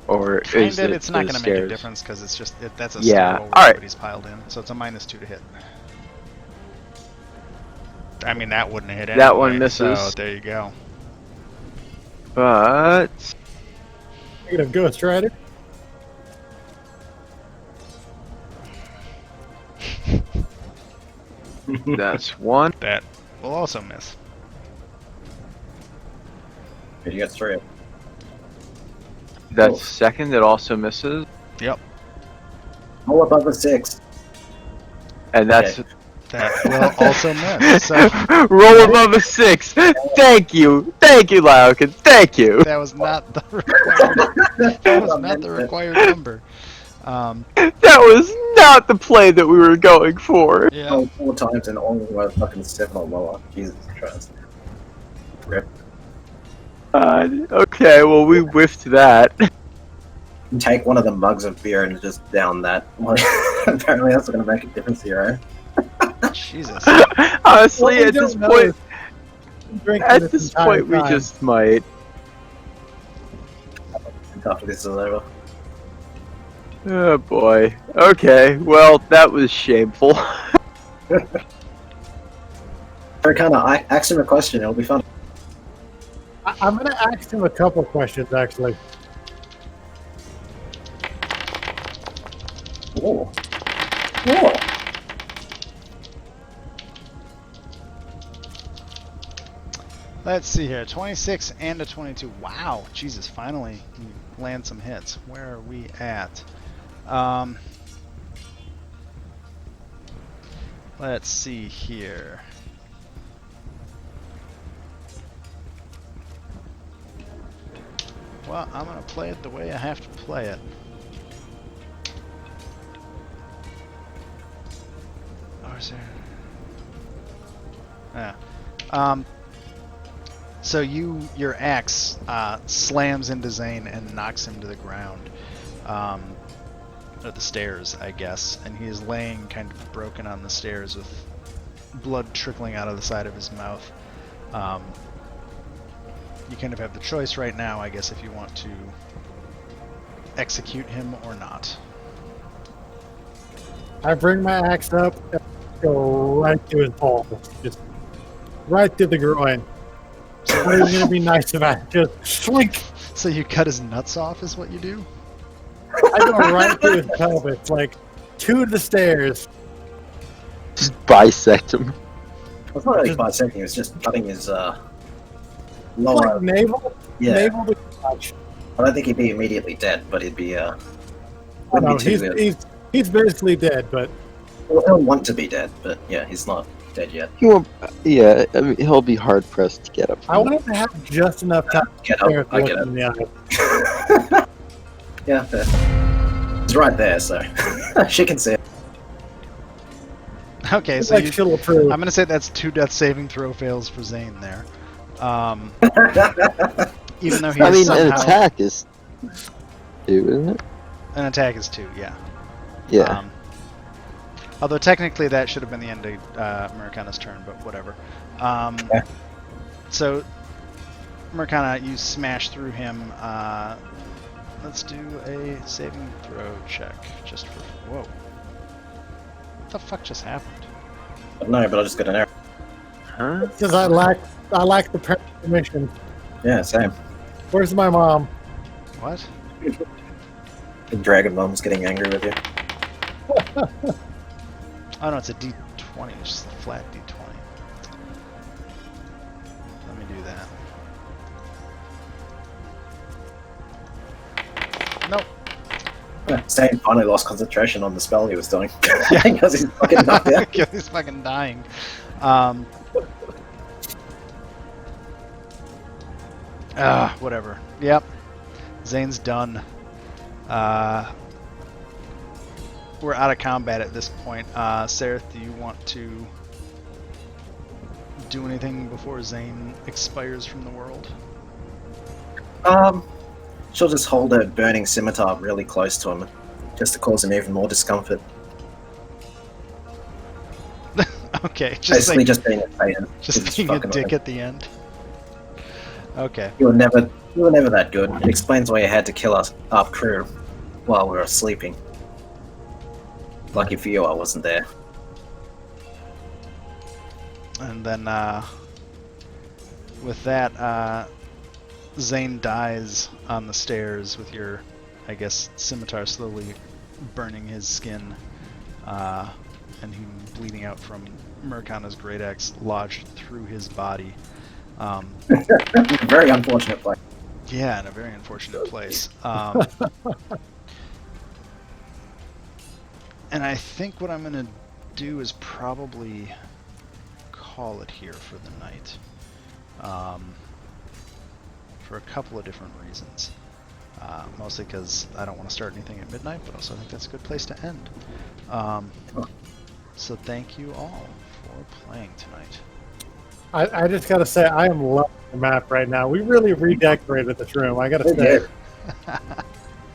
Or Kind is of, it it's not the going to make a stairs? difference because it's just that's a Yeah, stairwell where alright. everybody's piled in, so it's a -2 to hit. I mean, that wouldn't hit anyway. That one misses. So there you go. But You're gonna Ghost Rider. that's one. That will also miss. You got 3. That's Cool. second. It also misses. Yep, All above a 6. And that's that will also miss. So roll above a 6. Thank you, Lauken. Thank you. that was not the required. That was not the required number. That was not the play that we were going for. Yeah. Oh, 4 times and only were fucking 7 or lower. Jesus Christ. Rip. Okay, well we whiffed that. Take one of the mugs of beer and just down that one. Apparently that's not going to make a difference here, eh? Jesus. Honestly, Well, we at this don't know. point, Drinking at this entire point, we time. just might. After this is over. Oh boy. Okay, well that was shameful. Arcana, ask him a question, it'll be fun. I'm gonna ask him a couple questions actually. Whoa. Whoa. Let's see here. 26 and a 22. Wow. Jesus, finally you land some hits. Where are we at? Let's see here. Well, I'm going to play it the way I have to play it. Or is there... Yeah. So your axe slams into Zane and knocks him to the ground, at the stairs, I guess, and he is laying kind of broken on the stairs with blood trickling out of the side of his mouth. You kind of have the choice right now, I guess, if you want to execute him or not. I bring my axe up and go right to his balls. Just right to the groin. Not even gonna be nice about it. Just slink. So you cut his nuts off, is what you do? I go right to his pelvis, like to the stairs. Just bisect him. It's not really bisecting, it's just cutting his lower. Like navel, Yeah. navel to crotch. I don't think he'd be immediately dead, but he'd be Oh, wouldn't no, be too good. he's basically dead, but Well, he'll want to be dead, but yeah, he's not dead yet. He won't. Yeah, I mean, he'll be hard pressed to get up. I want him to have just enough time Get to stare up, at I the get look it. in the eye. Yeah, fair. It's right there, so she can see it. Okay, so Like you, she'll approve. I'm gonna say that's 2 death saving throw fails for Zane there. Even though he I is mean, somehow... an attack is 2, isn't it? An attack is 2, yeah. Yeah. Although technically that should have been the end of Murkana's turn, but whatever. Okay. So, Murkana, you smash through him. Let's do a saving throw check, just for... Whoa. What the fuck just happened? No, but I just got an error. Huh? Because I lack the permission. Yeah, same. Where's my mom? What? The Dragon Mom's getting angry with you. Oh no, it's a D20. It's just a flat D20. Let me do that. Nope. Yeah, Same finally lost concentration on the spell he was doing. Because he's fucking knocked out. He's fucking dying. Whatever. Yep. Zane's done. We're out of combat at this point. Sareth, do you want to do anything before Zane expires from the world? She'll just hold her burning scimitar really close to him, just to cause him even more discomfort. Okay, just Basically, like, just being a Satan. just being a dick at the end. Okay. You were never that good. It explains why you had to kill us, our crew, while we were sleeping. Lucky for you, I wasn't there. And then, with that, Zane dies on the stairs with your, I guess, scimitar slowly burning his skin, and him bleeding out from Murkana's great axe lodged through his body. Very unfortunate play. Yeah, in a very unfortunate place. And I think what I'm going to do is probably call it here for the night. For a couple of different reasons. Mostly because I don't want to start anything at midnight, but also I think that's a good place to end. So thank you all for playing tonight. I just gotta say, I am loving the map right now. We really redecorated this room. I gotta We say. did.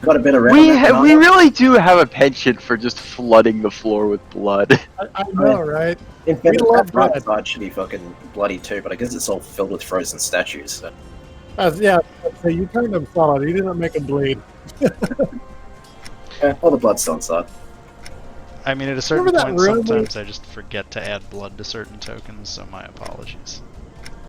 Got a bit of red. We really do have a penchant for just flooding the floor with blood. I know, right? In fact, we love that right red. side should be fucking bloody too, but I guess it's all filled with frozen statues. So. Yeah, so you turned him solid. You didn't make him bleed. Yeah, all the blood's still inside. I mean, at a certain Remember that point, room sometimes I just forget to add blood to certain tokens, so my apologies.